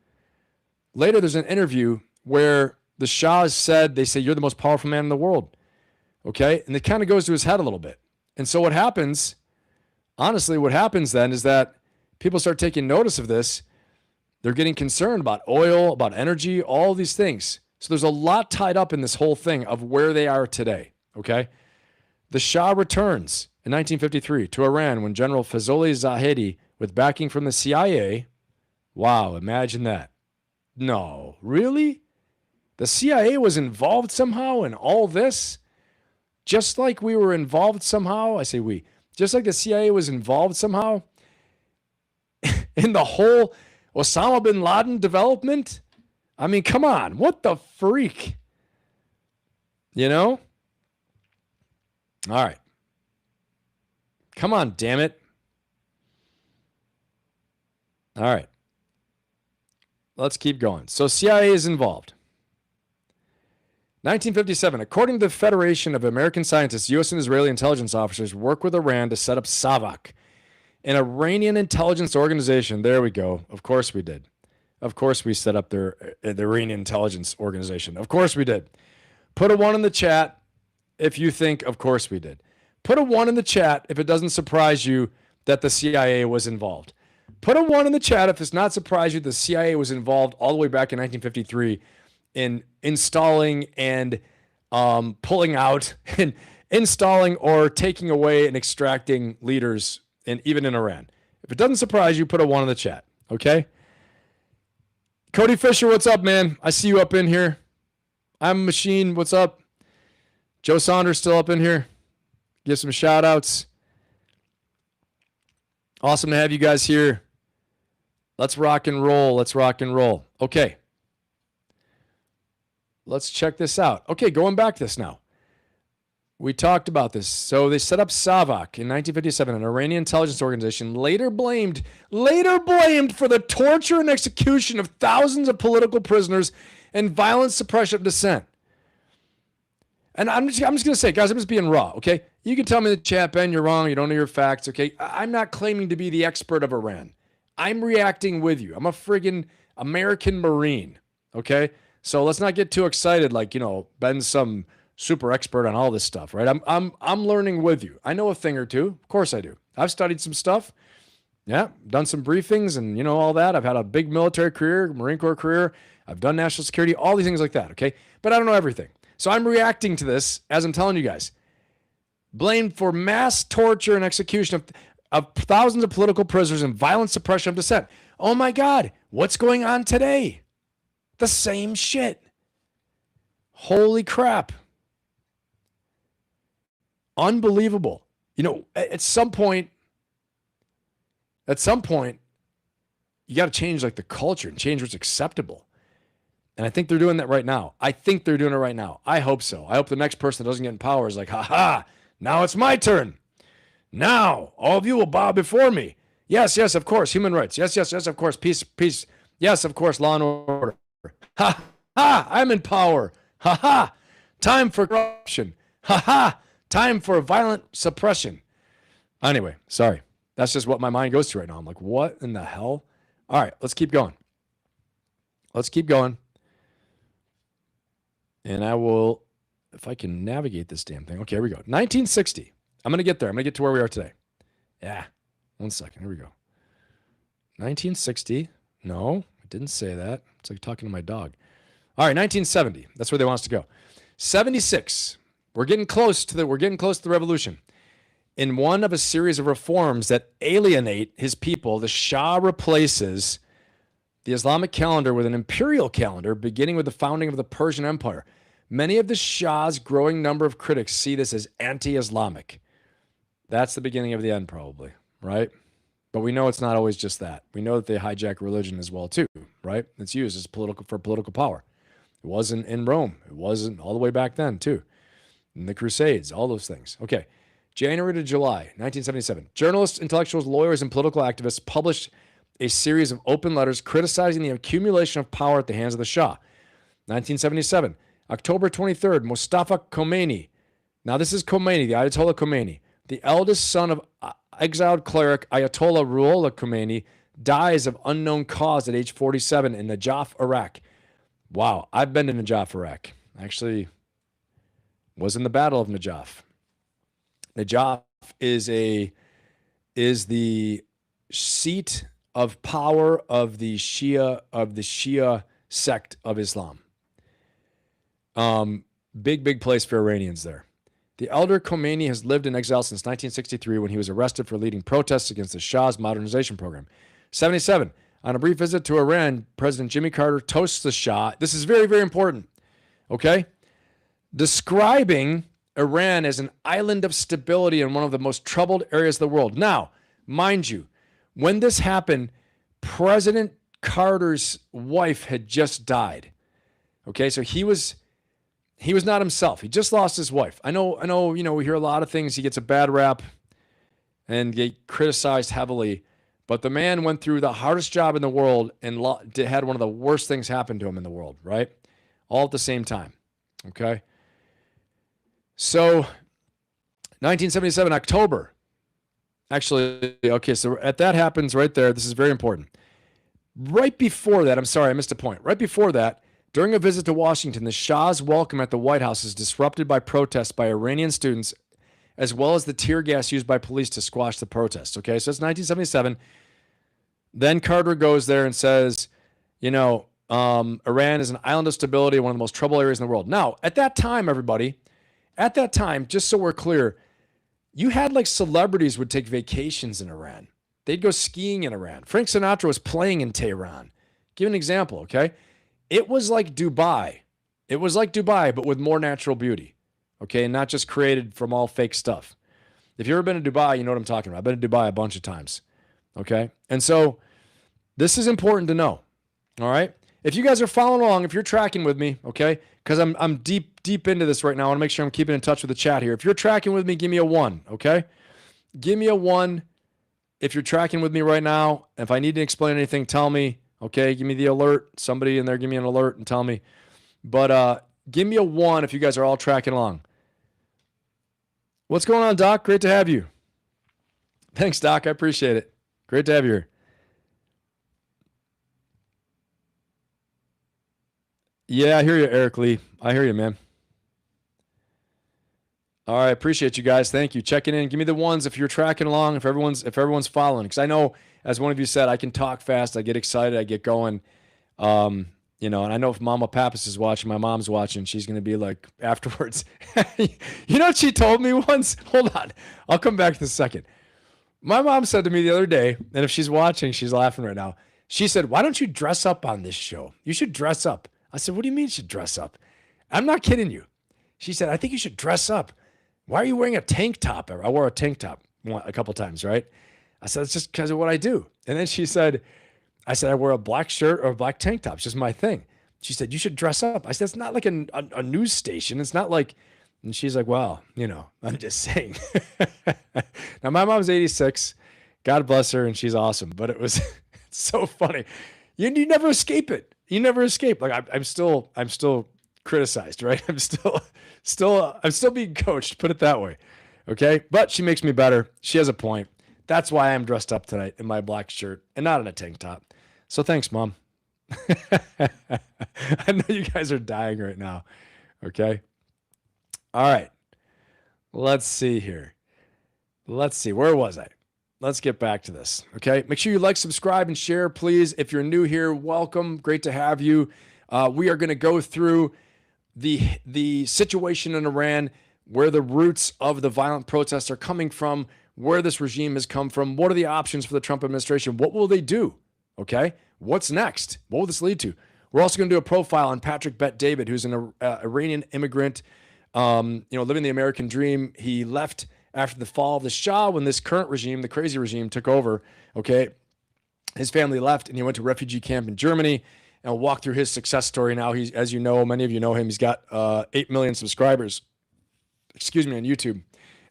there's an interview where the Shah said, they say, you're the most powerful man in the world, okay? And it kind of goes to his head a little bit. And so what happens, honestly, what happens then is that people start taking notice of this. They're getting concerned about oil, about energy, all these things. So there's a lot tied up in this whole thing of where they are today, okay? The Shah returns in 1953 to Iran when General Fazoli Zahedi, with backing from the CIA, wow, imagine that. No, really? The CIA was involved somehow in all this? Just like we were involved somehow, I say we, just like the CIA was involved somehow in the whole Osama bin Laden development? I mean, come on, what the freak? You know? All right. Come on, damn it. All right. Let's keep going. So CIA is involved. 1957, according to the Federation of American Scientists, U.S. and Israeli intelligence officers work with Iran to set up SAVAK, an Iranian intelligence organization. There we go. Of course we did. Of course we set up the Iranian intelligence organization. Of course we did. Put a 1 in the chat if you think, of course we did. Put a 1 in the chat if it doesn't surprise you that the CIA was involved. Put a 1 in the chat if this not surprised you. The CIA was involved all the way back in 1953 in installing and pulling out and installing or taking away and extracting leaders, and even in Iran. If it doesn't surprise you, put a 1 in the chat. Okay. Cody Fisher, what's up, man? I see you up in here. I'm a Machine. What's up? Joe Saunders still up in here. Give some shout outs. Awesome to have you guys here. Let's rock and roll. Let's rock and roll. Okay. Let's check this out. Okay, going back to this now. We talked about this. So they set up SAVAK in 1957, an Iranian intelligence organization later blamed for the torture and execution of thousands of political prisoners and violent suppression of dissent. And I'm just going to say, guys, I'm just being raw, okay? You can tell me in the chat, Ben, you're wrong. You don't know your facts, okay? I'm not claiming to be the expert of Iran. I'm reacting with you. I'm a friggin' American Marine, okay? So let's not get too excited like, Ben's some super expert on all this stuff, right? I'm learning with you. I know a thing or two. Of course I do. I've studied some stuff. Yeah, done some briefings and all that. I've had a big military career, Marine Corps career. I've done national security, all these things like that, okay? But I don't know everything. So I'm reacting to this as I'm telling you guys. Blamed for mass torture and execution of thousands of political prisoners and violent suppression of dissent. Oh my God, what's going on today? The same shit. Holy crap. Unbelievable. At some point, you got to change like the culture and change what's acceptable. And I think they're doing that right now. I think they're doing it right now. I hope so. I hope the next person that doesn't get in power is like, ha, now it's my turn. Now, all of you will bow before me. Yes, of course, human rights. Yes, of course, peace. Yes, of course, law and order. Ha, I'm in power. Ha, time for corruption. Ha, time for violent suppression. Anyway, sorry. That's just what my mind goes to right now. I'm like, what in the hell? All right, let's keep going. And I will, if I can navigate this damn thing. Okay, here we go. 1960. I'm going to get there. I'm going to get to where we are today. Yeah. 1 second. Here we go. 1960. No, I didn't say that. It's like talking to my dog. All right, 1970. That's where they want us to go. 76. We're getting close to the revolution. In one of a series of reforms that alienate his people, the Shah replaces the Islamic calendar with an imperial calendar, beginning with the founding of the Persian Empire. Many of the Shah's growing number of critics see this as anti-Islamic. That's the beginning of the end, probably, right? But we know it's not always just that. We know that they hijack religion as well, too, right? It's used as for political power. It wasn't in Rome. It wasn't all the way back then, too. In the Crusades, all those things. Okay, January to July, 1977. Journalists, intellectuals, lawyers, and political activists published a series of open letters criticizing the accumulation of power at the hands of the Shah. 1977, October 23rd, Mustafa Khomeini. Now, this is Khomeini, the Ayatollah Khomeini, the eldest son of exiled cleric Ayatollah Ruhollah Khomeini, dies of unknown cause at age 47 in Najaf, Iraq. Wow, I've been to Najaf, Iraq. Actually, was in the Battle of Najaf. Najaf is the seat of power of the Shia sect of Islam. Big place for Iranians there. The elder Khomeini has lived in exile since 1963 when he was arrested for leading protests against the Shah's modernization program. 77. On a brief visit to Iran, President Jimmy Carter toasts the Shah. This is very, very important. Okay? Describing Iran as an island of stability in one of the most troubled areas of the world. Now, mind you, when this happened, President Carter's wife had just died. Okay, so he was not himself. He just lost his wife. I know, we hear a lot of things. He gets a bad rap and get criticized heavily, but the man went through the hardest job in the world and had one of the worst things happen to him in the world, right? All at the same time. Okay. So 1977, October. Actually, okay, so that happens right there. This is very important. Right before that, I'm sorry, I missed a point. Right before that, during a visit to Washington, the Shah's welcome at the White House is disrupted by protests by Iranian students, as well as the tear gas used by police to squash the protests. Okay, so it's 1977. Then Carter goes there and says, Iran is an island of stability, one of the most troubled areas in the world. Now, at that time, everybody, just so we're clear, you had like celebrities would take vacations in Iran. They'd go skiing in Iran. Frank Sinatra was playing in Tehran. Give an example, okay? It was like Dubai. It was like Dubai, but with more natural beauty, okay? And not just created from all fake stuff. If you've ever been to Dubai, you know what I'm talking about. I've been to Dubai a bunch of times, okay? And so this is important to know, all right? If you guys are following along, if you're tracking with me, okay? Because I'm deep into this right now. I want to make sure I'm keeping in touch with the chat here. If you're tracking with me, give me a 1, okay? Give me a 1 if you're tracking with me right now. If I need to explain anything, tell me, okay? Give me the alert. Somebody in there, give me an alert and tell me. But give me a 1 if you guys are all tracking along. What's going on, Doc? Great to have you. Thanks, Doc. I appreciate it. Great to have you here. Yeah, I hear you, Eric Lee. I hear you, man. All right, appreciate you guys. Thank you. Checking in. Give me the 1s if you're tracking along, if everyone's following. Because I know, as one of you said, I can talk fast. I get excited. I get going. And I know if Mama Pappas is watching, my mom's watching, she's going to be like, afterwards, you know what she told me once? Hold on. I'll come back to this second. My mom said to me the other day, and if she's watching, she's laughing right now. She said, why don't you dress up on this show? You should dress up. I said, what do you mean you should dress up? I'm not kidding you. She said, I think you should dress up. Why are you wearing a tank top? I wore a tank top a couple times, right? I said, it's just because of what I do. And then I said, I wear a black shirt or a black tank top. It's just my thing. She said, you should dress up. I said, it's not like a news station. It's not like, and she's like, well, I'm just saying. Now, my mom's 86. God bless her, and she's awesome. But it was it's so funny. You never escape it. You never escape. Like I'm still criticized, right? I'm still being coached, put it that way. Okay? But she makes me better. She has a point. That's why I'm dressed up tonight in my black shirt and not in a tank top. So thanks, Mom. I know you guys are dying right now. Okay? All right. Let's see here. Let's see. Where was I? Let's get back to this. Okay. Make sure you like, subscribe, and share, please. If you're new here, welcome. Great to have you. We are going to go through the situation in Iran, where the roots of the violent protests are coming from, where this regime has come from. What are the options for the Trump administration? What will they do? Okay. What's next? What will this lead to? We're also going to do a profile on Patrick Bet-David, who's an Iranian immigrant, living the American dream. He left after the fall of the Shah when this current regime, the crazy regime, took over. Okay. His family left and he went to a refugee camp in Germany, and we'll walk through his success story now. He's, as you know, many of you know him. He's got 8 million subscribers, on YouTube.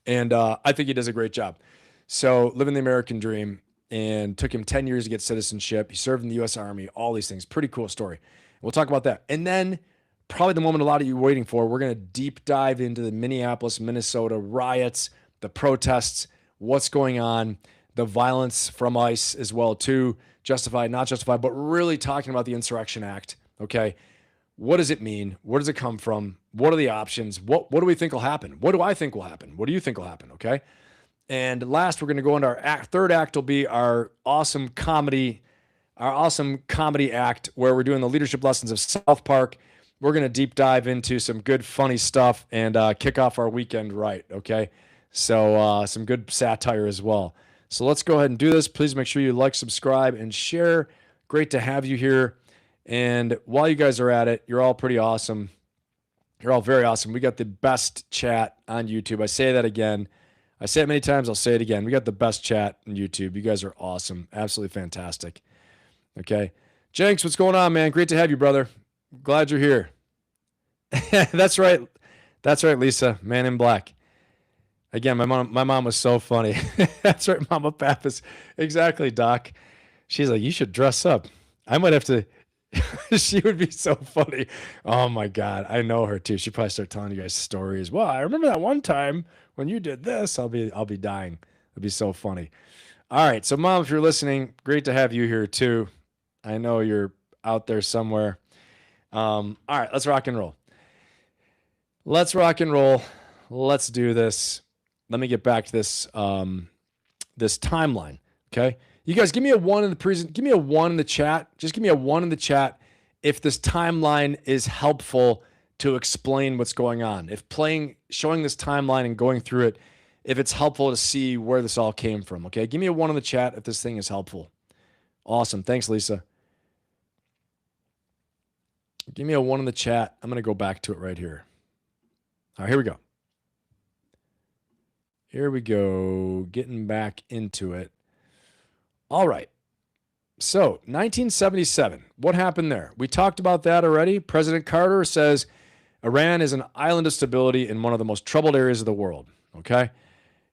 And I think he does a great job. So living the American dream, and took him 10 years to get citizenship. He served in the U.S. Army, all these things. Pretty cool story. We'll talk about that. And then probably the moment a lot of you are waiting for, we're going to deep dive into the Minneapolis, Minnesota riots, the protests, what's going on, the violence from ICE as well too, justified, not justified, but really talking about the Insurrection Act. Okay. What does it mean? Where does it come from? What are the options? What do we think will happen? What do I think will happen? What do you think will happen? Okay. And last, we're going to go into our third act will be our awesome comedy act, where we're doing the leadership lessons of South Park. We're going to deep dive into some good, funny stuff and kick off our weekend right. Okay. So some good satire as well. So let's go ahead and do this. Please make sure you like, subscribe, and share. Great to have you here. And while you guys are at it, you're all pretty awesome. You're all very awesome. We got the best chat on YouTube. I say that again. I say it many times. I'll say it again. We got the best chat on YouTube. You guys are awesome. Absolutely fantastic. Okay. Jenks, what's going on, man? Great to have you, brother. Glad you're here. That's right. That's right, Lisa. Man in Black. Again, my mom was so funny. That's right, Mama Pappas. Exactly, Doc. She's like, you should dress up. I might have to. She would be so funny. Oh my God. I know her too. She'd probably start telling you guys stories. Well, I remember that one time when you did this. I'll be dying. It'd be so funny. All right. So Mom, if you're listening, great to have you here too. I know you're out there somewhere. All right, let's rock and roll. Let's rock and roll. Let's do this. Let me get back to this, this timeline. Okay. You guys, give me a one in the present. Give me a one in the chat. Just give me a one in the chat if this timeline is helpful to explain what's going on. If showing this timeline and going through it, if it's helpful to see where this all came from. Okay, give me a one in the chat if this thing is helpful. Awesome. Thanks, Lisa. Give me a one in the chat. I'm going to go back to it right here. All right, here we go. Here we go. Getting back into it. All right. So 1977, what happened there? We talked about that already. President Carter says Iran is an island of stability in one of the most troubled areas of the world. Okay.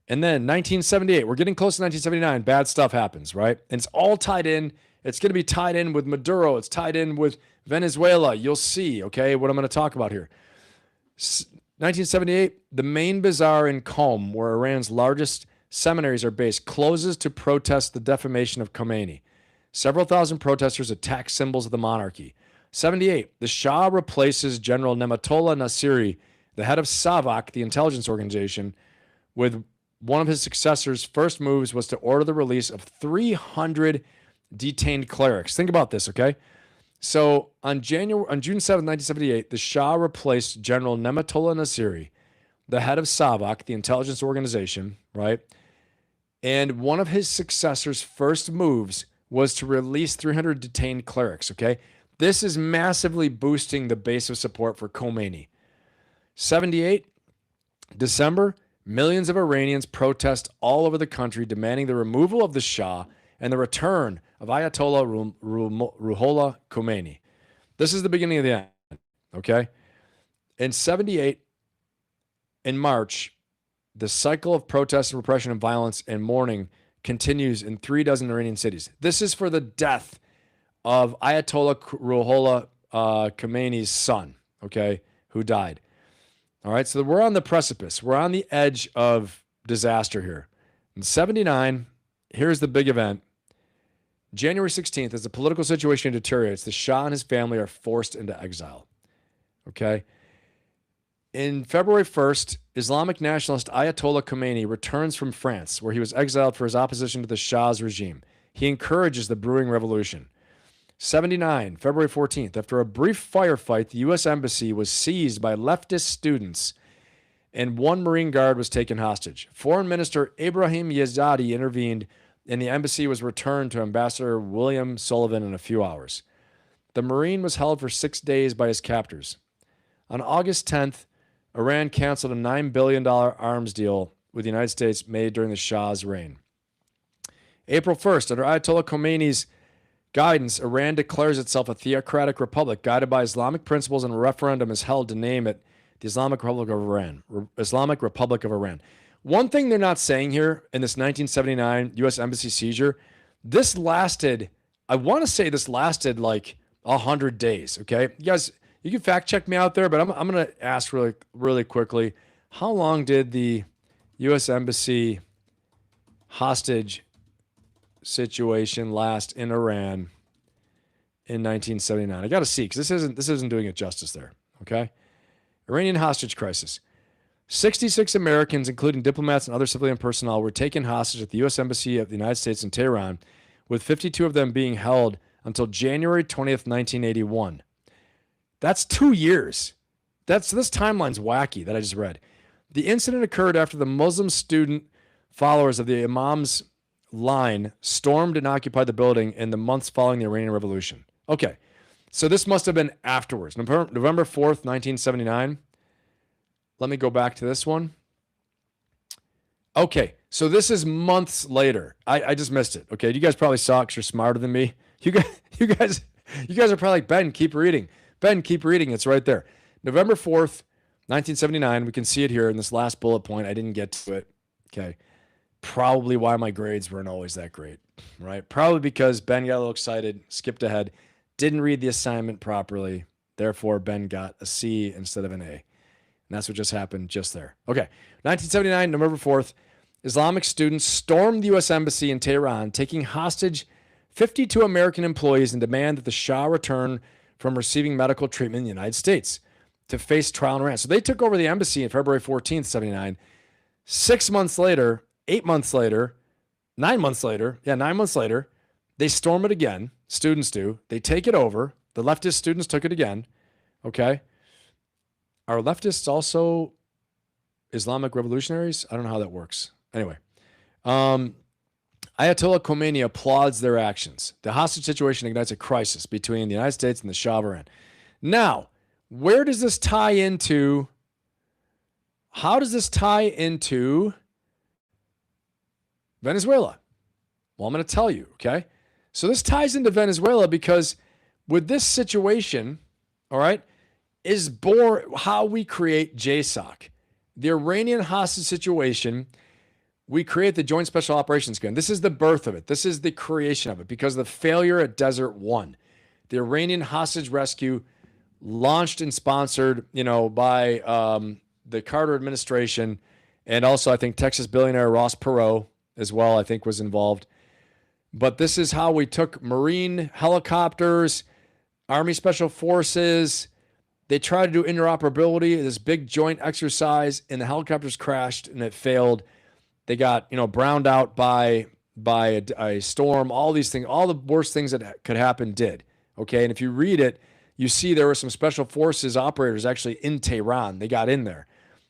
And then 1978, we're getting close to 1979. Bad stuff happens, right? And it's all tied in. It's going to be tied in with Maduro. It's tied in with Venezuela. You'll see, okay, what I'm going to talk about here. 1978, the main bazaar in Qom, where Iran's largest seminaries are based, closes to protest the defamation of Khomeini. Several thousand protesters attack symbols of the monarchy. 78, the Shah replaces General Nematollah Nasiri, the head of SAVAK, the intelligence organization, with one of his successors' first moves was to order the release of 300 detained clerics. Think about this, okay? So on June 7, 1978, the Shah replaced General Nematollah Nasiri, the head of SAVAK, the intelligence organization, right? And one of his successors' first moves was to release 300 detained clerics, okay? This is massively boosting the base of support for Khomeini. 78, December, millions of Iranians protest all over the country demanding the removal of the Shah and the return of Ayatollah Ruhollah Khomeini. This is the beginning of the end, okay? In 78, in March, the cycle of protests and repression and violence and mourning continues in 36 Iranian cities. This is for the death of Ayatollah Ruhollah Khomeini's son, okay, who died. All right, so we're on the precipice. We're on the edge of disaster here. In 79, here's the big event. January 16th, as the political situation deteriorates, the Shah and his family are forced into exile. Okay? In February 1st, Islamic nationalist Ayatollah Khomeini returns from France, where he was exiled for his opposition to the Shah's regime. He encourages the brewing revolution. 79, February 14th, after a brief firefight, the U.S. Embassy was seized by leftist students and one Marine guard was taken hostage. Foreign Minister Ibrahim Yazadi intervened and the embassy was returned to Ambassador William Sullivan in a few hours. The Marine was held for 6 days by his captors. On August 10th, Iran canceled a $9 billion arms deal with the United States made during the Shah's reign. April 1st, under Ayatollah Khomeini's guidance, Iran declares itself a theocratic republic guided by Islamic principles, and a referendum is held to name it the Islamic Republic of Iran. Islamic Republic of Iran. One thing they're not saying here in this 1979 U.S. Embassy seizure, this lasted, I want to say this lasted like 100 days, okay? You guys, you can fact check me out there, but I'm going to ask really quickly, how long did the U.S. Embassy hostage situation last in Iran in 1979? I got to see, because this isn't doing it justice there, okay? Iranian hostage crisis. 66 Americans, including diplomats and other civilian personnel, were taken hostage at the U.S. Embassy of the United States in Tehran, with 52 of them being held until January 20th, 1981. That's 2 years. This timeline's wacky that I just read. The incident occurred after the Muslim student followers of the Imam's line stormed and occupied the building in the months following the Iranian Revolution. Okay, so this must have been afterwards. November 4th, 1979. Let me go back to this one. Okay, so this is months later. I just missed it. Okay, you guys probably saw it because you're smarter than me. You guys are probably like, Ben, keep reading. Ben, keep reading. It's right there. November 4th, 1979. We can see it here in this last bullet point. I didn't get to it. Okay. Probably why my grades weren't always that great, right? Probably because Ben got a little excited, skipped ahead, didn't read the assignment properly. Therefore, Ben got a C instead of an A. And that's what just happened just there. Okay. 1979, November 4th, Islamic students stormed the U.S. Embassy in Tehran, taking hostage 52 American employees and demand that the Shah return from receiving medical treatment in the United States to face trial in Iran. So they took over the embassy on February 14th, 79. 8 months later, 9 months later, 9 months later, they storm it again. Students do. They take it over. The leftist students took it again. Okay. Are leftists also Islamic revolutionaries? I don't know how that works. Anyway, Ayatollah Khomeini applauds their actions. The hostage situation ignites a crisis between the United States and the Shah of Iran. Now, where does this tie into? How does this tie into Venezuela? Well, I'm going to tell you, okay? So this ties into Venezuela because with this situation, all right, is born how we create JSOC. The Iranian hostage situation, we create the Joint Special Operations Command. This is the birth of it. This is the creation of it because of the failure at Desert One. The Iranian hostage rescue launched and sponsored, by the Carter administration, and also I think Texas billionaire Ross Perot as well, I think was involved. But this is how we took Marine helicopters, Army Special Forces. They tried to do interoperability, this big joint exercise, and the helicopters crashed and it failed. They got, browned out by a storm. All these things, all the worst things that could happen did. Okay, and if you read it, you see there were some special forces operators actually in Tehran. They got in there,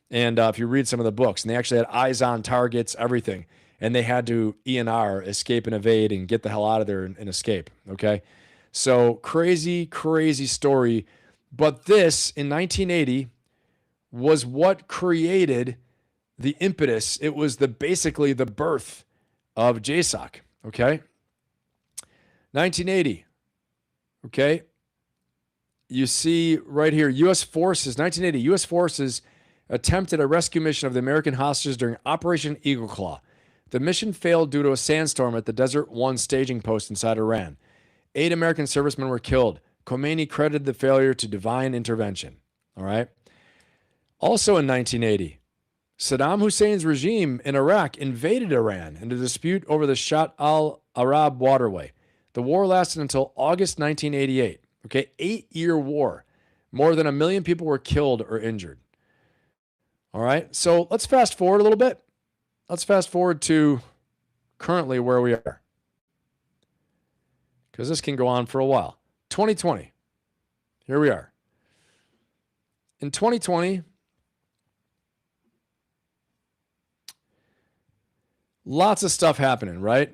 and if you read some of the books, and they actually had eyes on targets, everything, and they had to ENR, escape and evade, and get the hell out of there and escape. Okay, so crazy, crazy story. But this in 1980 was what created the impetus. It was basically the birth of JSOC. Okay, 1980. Okay, you see right here, U.S. forces, 1980, U.S. forces attempted a rescue mission of the American hostages during Operation Eagle Claw. The mission failed due to a sandstorm at the Desert One staging post inside Iran. 8 American servicemen were killed. Khomeini credited the failure to divine intervention. All right. Also in 1980, Saddam Hussein's regime in Iraq invaded Iran in a dispute over the Shatt al-Arab waterway. The war lasted until August 1988. Okay, 8-year war. More than 1 million people were killed or injured. All right, so let's fast forward a little bit. Let's fast forward to currently where we are, because this can go on for a while. 2020. Here we are. In 2020, lots of stuff happening, right?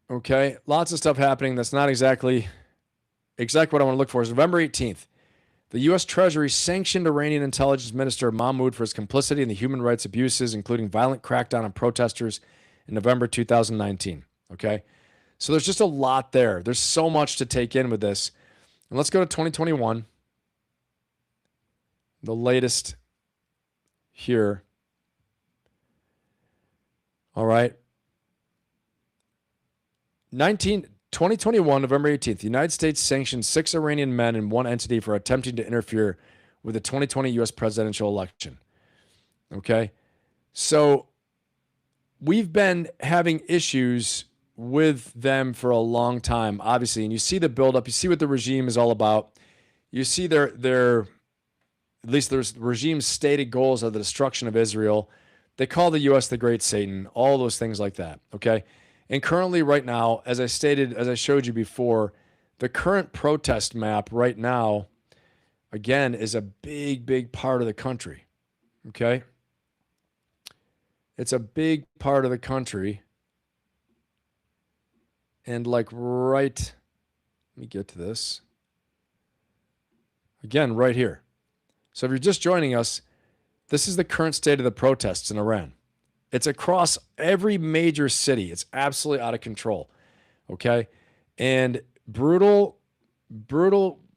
Okay, lots of stuff happening that's not exactly what I want to look for. Is November 18th. The U.S. Treasury sanctioned Iranian intelligence minister Mahmoud for his complicity in the human rights abuses, including violent crackdown on protesters in November 2019. Okay, so there's just a lot there. There's so much to take in with this. And let's go to 2021. The latest here. All right. 2021, November 18th, the United States sanctioned 6 Iranian men and 1 entity for attempting to interfere with the 2020 U.S. presidential election. Okay. So we've been having issues with them for a long time, obviously. And you see the buildup. You see what the regime is all about. You see their at least the regime's stated goals are the destruction of Israel. They call the U.S. the Great Satan, all those things like that. Okay. And currently right now, as I showed you before, the current protest map right now, again, is a big, big part of the country. Okay. It's a big part of the country. And let me get to this. Again, right here. So if you're just joining us, this is the current state of the protests in Iran. It's across every major city. It's absolutely out of control. Okay. And brutal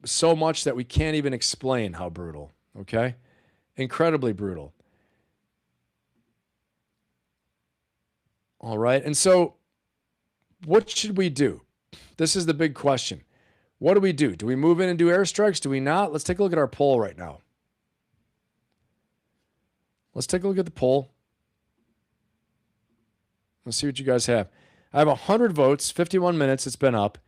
so much that we can't even explain how brutal. Okay. Incredibly brutal. All right. And so what should we do? This is the big question. What do we do? Do we move in and do airstrikes? Do we not? Let's take a look at our poll right now. Let's take a look at the poll. Let's see what you guys have. I have 100 votes, 51 minutes. It's been up.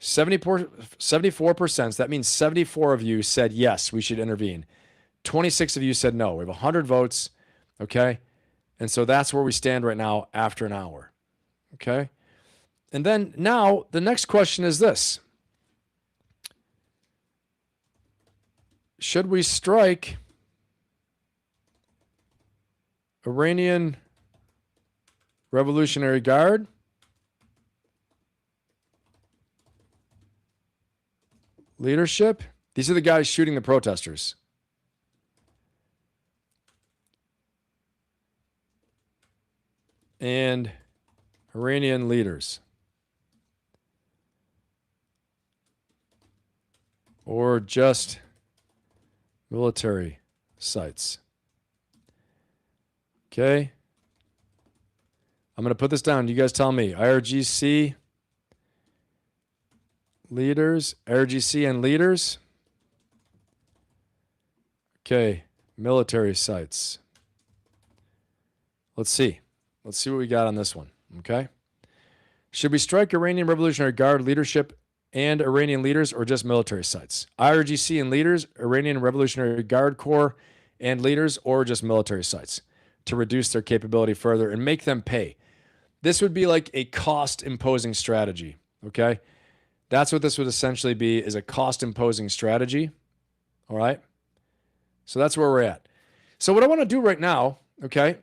74%. So that means 74 of you said, yes, we should intervene. 26 of you said no. We have 100 votes. Okay. And so that's where we stand right now after an hour. Okay. And then now the next question is this. Should we strike Iranian Revolutionary Guard leadership? These are the guys shooting the protesters. And Iranian leaders. Or just military sites. Okay. I'm going to put this down. You guys tell me. IRGC leaders. IRGC and leaders. Okay. Military sites. Let's see. Let's see what we got on this one. Okay. Should we strike Iranian Revolutionary Guard leadership and Iranian leaders, or just military sites? IRGC and leaders, Iranian Revolutionary Guard Corps and leaders, or just military sites to reduce their capability further and make them pay. This would be like a cost-imposing strategy, okay? That's what this would essentially be, is a cost-imposing strategy, all right? So that's where we're at. So what I want to do right now, okay,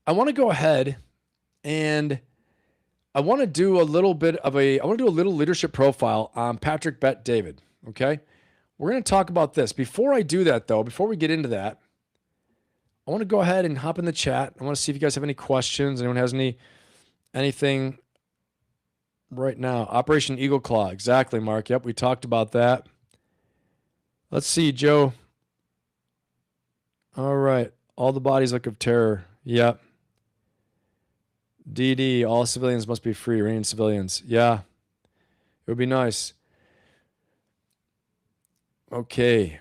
I want to go ahead and I want to do a little leadership profile on Patrick Bet David, okay? We're going to talk about this. Before I do that, though, before we get into that, I want to go ahead and hop in the chat. I want to see if you guys have any questions. Anyone has anything right now? Operation Eagle Claw. Exactly, Mark. Yep, we talked about that. Let's see, Joe. All right. All the bodies look of terror. Yep. DD, all civilians must be free. Iranian civilians. Yeah. It would be nice. Okay.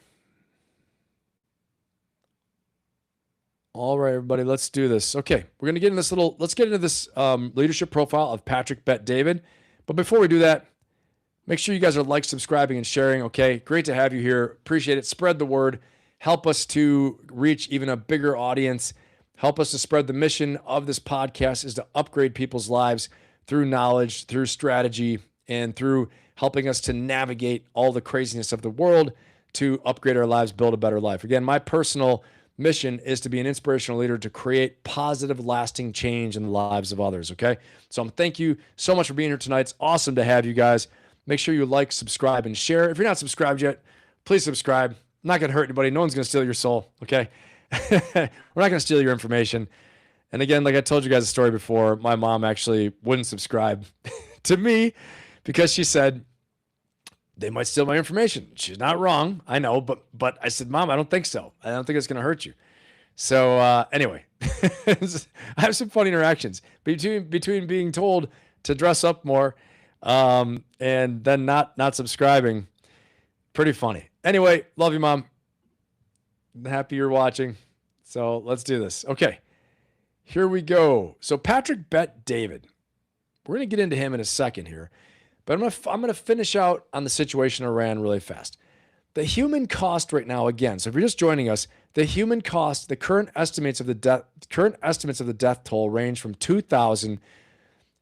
All right, everybody, let's do this. Okay, we're going to get into let's get into this leadership profile of Patrick Bet David. But before we do that, make sure you guys are subscribing, and sharing, okay? Great to have you here. Appreciate it. Spread the word. Help us to reach even a bigger audience. Help us to spread the mission of this podcast is to upgrade people's lives through knowledge, through strategy, and through helping us to navigate all the craziness of the world to upgrade our lives, build a better life. Again, my personal mission is to be an inspirational leader to create positive, lasting change in the lives of others, okay? So thank you so much for being here tonight. It's awesome to have you guys. Make sure you like, subscribe, and share. If you're not subscribed yet, please subscribe. Not going to hurt anybody. No one's going to steal your soul, okay? We're not going to steal your information. And again, like I told you guys a story before, my mom actually wouldn't subscribe to me because she said, they might steal my information. She's not wrong. I know, but I said, Mom, I don't think so. I don't think it's going to hurt you. So anyway, I have some fun interactions between being told to dress up more and then not subscribing. Pretty funny. Anyway, love you, Mom. Happy you're watching. So let's do this. Okay, here we go. So Patrick Bet David. We're going to get into him in a second here. But I'm going to finish out on the situation in Iran really fast. The human cost right now, again, so if you're just joining us, the human cost, the current estimates of the death toll range from 2,000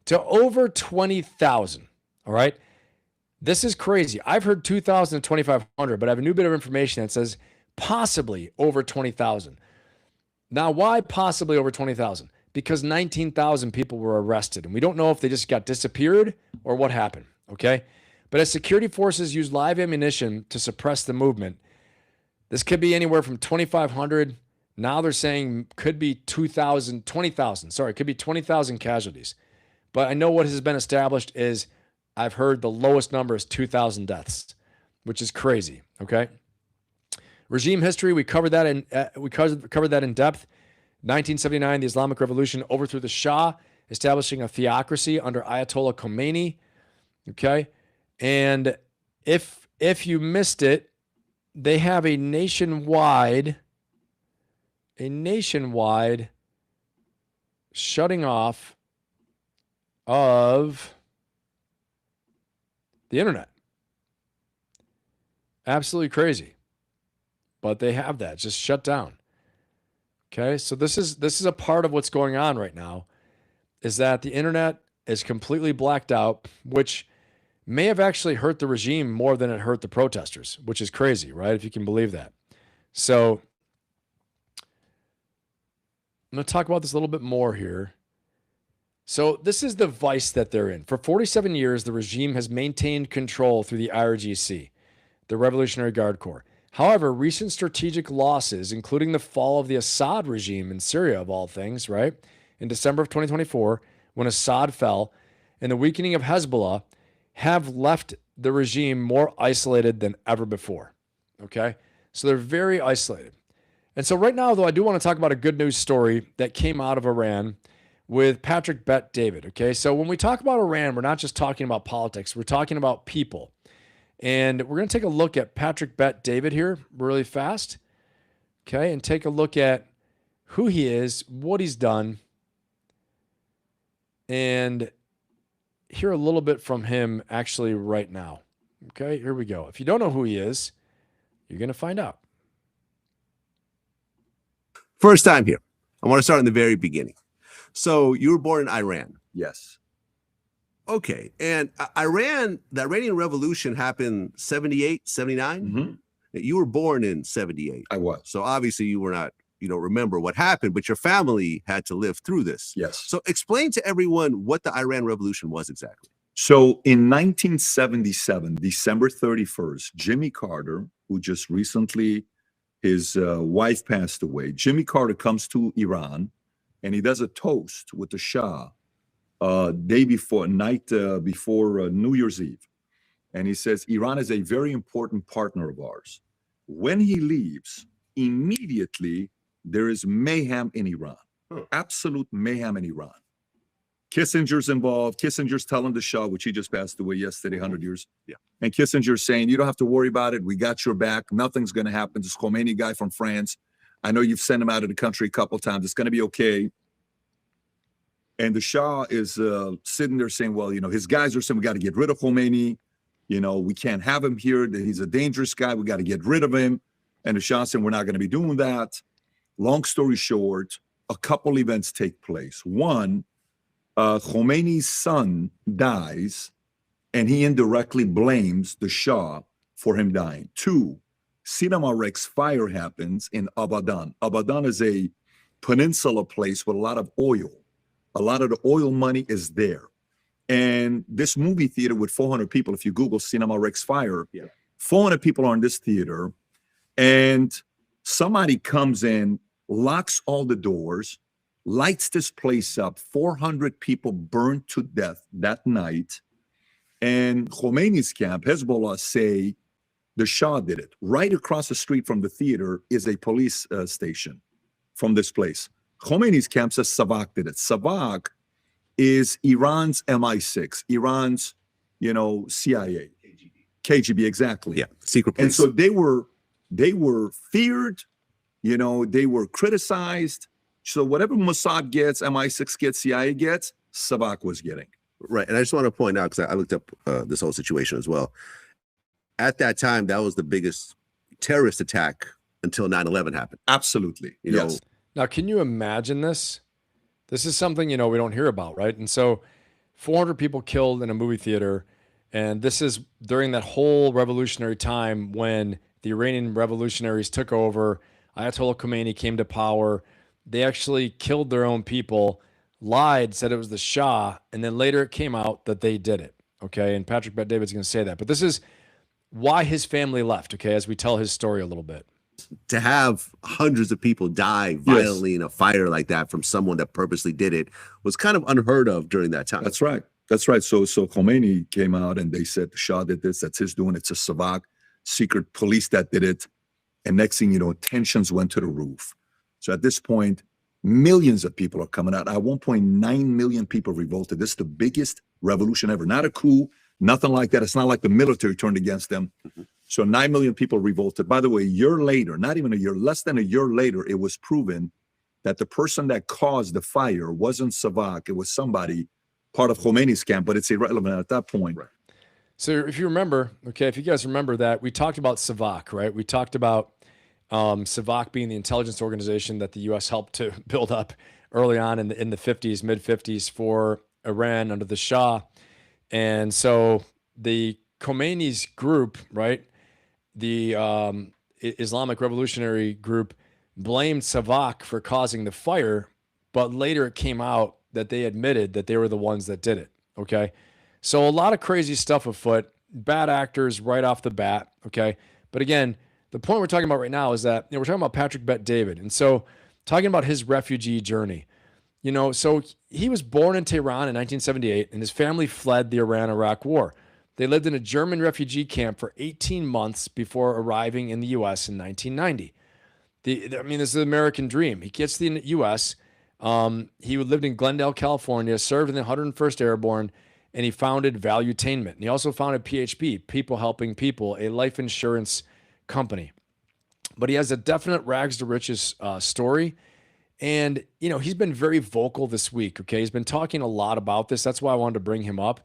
to over 20,000. All right? This is crazy. I've heard 2,000 to 2,500, but I have a new bit of information that says possibly over 20,000. Now, why possibly over 20,000? Because 19,000 people were arrested, and we don't know if they just got disappeared or what happened, okay? But as security forces use live ammunition to suppress the movement, this could be anywhere from 2,500. Now they're saying could be 2,000, 20,000. Sorry, it could be 20,000 casualties. But I know what has been established is I've heard the lowest number is 2,000 deaths, which is crazy, okay? Regime history, we covered that in depth. 1979, the Islamic Revolution overthrew the Shah, establishing a theocracy under Ayatollah Khomeini. Okay, and if you missed it, they have a nationwide shutting off of the internet. Absolutely crazy, but they have that just shut down. Okay, so this is a part of what's going on right now, is that the internet is completely blacked out, which may have actually hurt the regime more than it hurt the protesters, which is crazy, right? If you can believe that. So I'm going to talk about this a little bit more here. So this is the vice that they're in. For 47 years, the regime has maintained control through the IRGC, the Revolutionary Guard Corps. However, recent strategic losses, including the fall of the Assad regime in Syria, of all things, right, in December of 2024, when Assad fell, and the weakening of Hezbollah, have left the regime more isolated than ever before. Okay? So they're very isolated. And so right now, though, I do want to talk about a good news story that came out of Iran with Patrick Bet David. Okay? So when we talk about Iran, we're not just talking about politics, we're talking about people. And we're going to take a look at Patrick Bet David here really fast. Okay? And take a look at who he is, what he's done, and hear a little bit from him actually right now. Okay, here we go. If you don't know who he is, you're going to find out. First time here. I want to start in the very beginning. So you were born in Iran. Yes. Okay. And Iran, the Iranian Revolution happened 78, 79. Mm-hmm. You were born in 78. I was. So obviously you were not, you don't remember what happened, but your family had to live through this. Yes. So explain to everyone what the Iran Revolution was exactly. So in 1977, December 31st, Jimmy Carter, who just recently, his wife passed away, Jimmy Carter comes to Iran and he does a toast with the Shah night before New Year's Eve. And he says, Iran is a very important partner of ours. When he leaves, immediately there is mayhem in Iran, absolute mayhem in Iran. Kissinger's involved. Kissinger's telling the Shah, which he just passed away yesterday, 100 years. Yeah. And Kissinger's saying, you don't have to worry about it. We got your back. Nothing's going to happen. This Khomeini guy from France, I know you've sent him out of the country a couple times. It's going to be okay. And the Shah is sitting there saying, well, you know, his guys are saying, we got to get rid of Khomeini. You know, we can't have him here. He's a dangerous guy. We got to get rid of him. And the Shah said, we're not going to be doing that. Long story short, a couple events take place. One, Khomeini's son dies, and he indirectly blames the Shah for him dying. Two, Cinema Rex fire happens in Abadan. Abadan is a peninsula place with a lot of oil. A lot of the oil money is there. And this movie theater with 400 people, if you Google Cinema Rex fire, 400 people are in this theater, and somebody comes in, locks all the doors, lights this place up. 400 people burned to death that night. And Khomeini's camp, Hezbollah, say the Shah did it. Right across the street from the theater is a police station from this place. Khomeini's camp says Savak did it. Savak is Iran's MI6, Iran's, you know, CIA. KGB, exactly. Yeah, secret police. And so they were feared, you know, they were criticized. So whatever Mossad gets, MI6 gets, CIA gets, Savak was getting. Right. And I just want to point out, because I looked up this whole situation as well. At that time, that was the biggest terrorist attack until 9/11 happened. Absolutely. You know, Yes. Now, can you imagine this? This is something, you know, we don't hear about, right? And so 400 people killed in a movie theater. And this is during that whole revolutionary time when the Iranian revolutionaries took over. Ayatollah Khomeini came to power. They actually killed their own people, lied, said it was the Shah, and then later it came out that they did it. Okay. And Patrick Bet David's going to say that. But this is why his family left, okay, as we tell his story a little bit. to have hundreds of people die violently in a fire like that from someone that purposely did it was kind of unheard of during that time. That's right. That's right. So Khomeini came out and they said the Shah did this. That's his doing. It's a Savak secret police that did it. And next thing you know, tensions went to the roof. So at this point, millions of people are coming out. At 1.9 million people revolted. This is the biggest revolution ever. Not a coup, nothing like that. It's not like the military turned against them. So 9 million people revolted. By the way, a year later, not even a year, less than a year later, it was proven that the person that caused the fire wasn't Savak. It was somebody part of Khomeini's camp, but it's irrelevant at that point. Right. So if you remember, okay, if you guys remember that, we talked about Savak, right? We talked about Savak being the intelligence organization that the U.S. helped to build up early on in the 50s, mid 50s for Iran under the Shah. And so the Khomeini's group, right, the Islamic Revolutionary Group, blamed Savak for causing the fire, but later it came out that they admitted that they were the ones that did it. Okay. So a lot of crazy stuff afoot, bad actors right off the bat. Okay. But again, the point we're talking about right now is that we're talking about Patrick Bet David. And so talking about his refugee journey, so he was born in Tehran in 1978 and his family fled the Iran-Iraq war. They lived in a German refugee camp for 18 months before arriving in the U.S. in 1990. This is the American dream. He gets to the U.S. He lived in Glendale, California, served in the 101st Airborne, and he founded Valuetainment. And he also founded PHP, People Helping People, a life insurance company. But he has a definite rags to riches story. And, he's been very vocal this week, okay? He's been talking a lot about this. That's why I wanted to bring him up.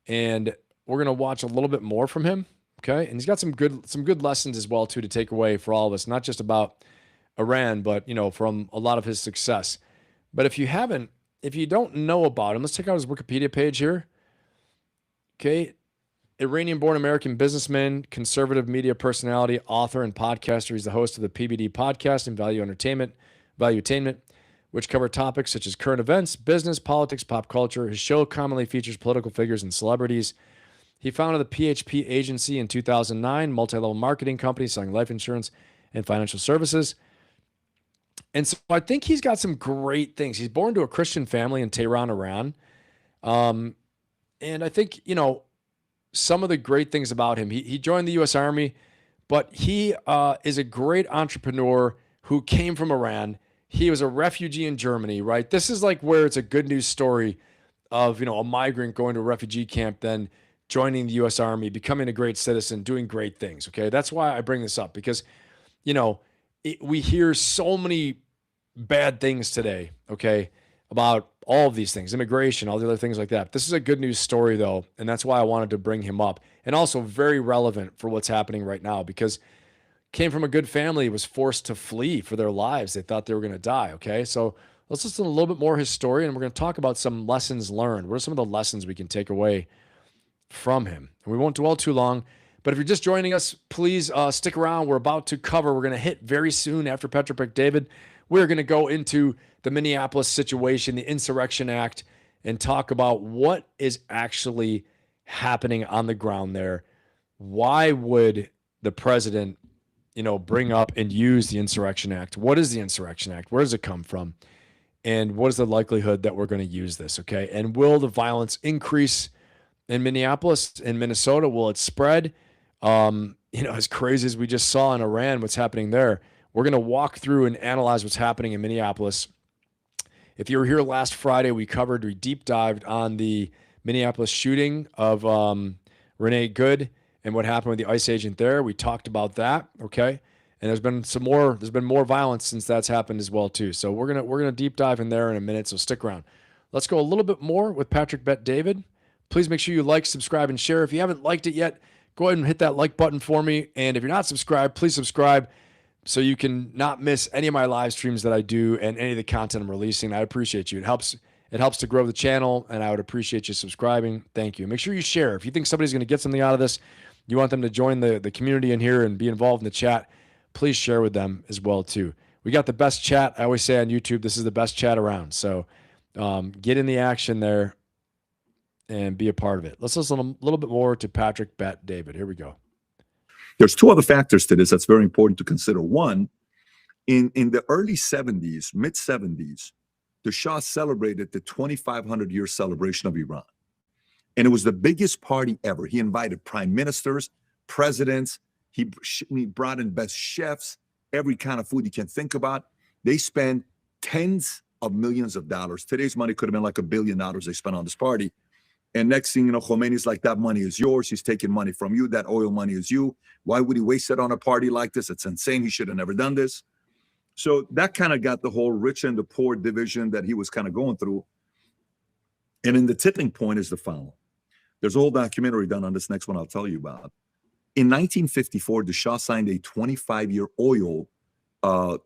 And we're going to watch a little bit more from him, okay? And he's got some good lessons as well, too, to take away for all of us, not just about Iran, but, from a lot of his success. But if you don't know about him, let's check out his Wikipedia page here. Okay. Iranian-born American businessman, conservative media personality, author, and podcaster. He's the host of the PBD podcast and Valuetainment, which cover topics such as current events, business, politics, pop culture. His show commonly features political figures and celebrities. He founded the PHP agency in 2009, multi-level marketing company selling life insurance and financial services. And so I think he's got some great things. He's born to a Christian family in Tehran, Iran. And I think, some of the great things about him, he joined the U.S. Army, but he is a great entrepreneur who came from Iran. He was a refugee in Germany, right? This is like where it's a good news story of, a migrant going to a refugee camp, then joining the U.S. Army, becoming a great citizen, doing great things, okay? That's why I bring this up because, we hear so many bad things today, okay, about all of these things, immigration, all the other things like that. This is a good news story, though, and that's why I wanted to bring him up, and also very relevant for what's happening right now because came from a good family, was forced to flee for their lives. They thought they were going to die, okay? So let's listen a little bit more of his story, and we're going to talk about some lessons learned. What are some of the lessons we can take away from him? And we won't dwell too long, but if you're just joining us, please stick around. We're about to cover, we're going to hit very soon after Patrick Bet David. We're going to go into the Minneapolis situation, the Insurrection Act, and talk about what is actually happening on the ground there. Why would the president, bring up and use the Insurrection Act? What is the Insurrection Act? Where does it come from? And what is the likelihood that we're going to use this, okay? And will the violence increase in Minneapolis and Minnesota? Will it spread? As crazy as we just saw in Iran, what's happening there. We're going to walk through and analyze what's happening in Minneapolis. If you were here last Friday, we deep dived on the Minneapolis shooting of Renee Good and what happened with the ICE agent there. We talked about that, okay? And there's been more violence since that's happened as well too. So we're gonna deep dive in there in a minute. So stick around. Let's go a little bit more with Patrick Bet David. Please make sure you like, subscribe, and share. If you haven't liked it yet, go ahead and hit that like button for me. And if you're not subscribed, please subscribe so you can not miss any of my live streams that I do and any of the content I'm releasing. I appreciate you. It helps to grow the channel, and I would appreciate you subscribing. Thank you. Make sure you share. If you think somebody's going to get something out of this, you want them to join the community in here and be involved in the chat, please share with them as well too. We got the best chat. I always say on YouTube, this is the best chat around. So get in the action there and be a part of it. Let's listen a little bit more to Patrick Bet David. Here we go. There's two other factors to this that's very important to consider. One, in the early 70s, mid 70s, the Shah celebrated the 2,500-year celebration of Iran. And it was the biggest party ever. He invited prime ministers, presidents. He brought in best chefs, every kind of food you can think about. They spent tens of millions of dollars. Today's money could have been like $1 billion they spent on this party. And next thing you know, Khomeini's like, that money is yours. He's taking money from you. That oil money is you. Why would he waste it on a party like this? It's insane. He should have never done this. So that kind of got the whole rich and the poor division that he was kind of going through. And in the tipping point is the following. There's a whole documentary done on this next one I'll tell you about. In 1954, the Shah signed a 25-year oil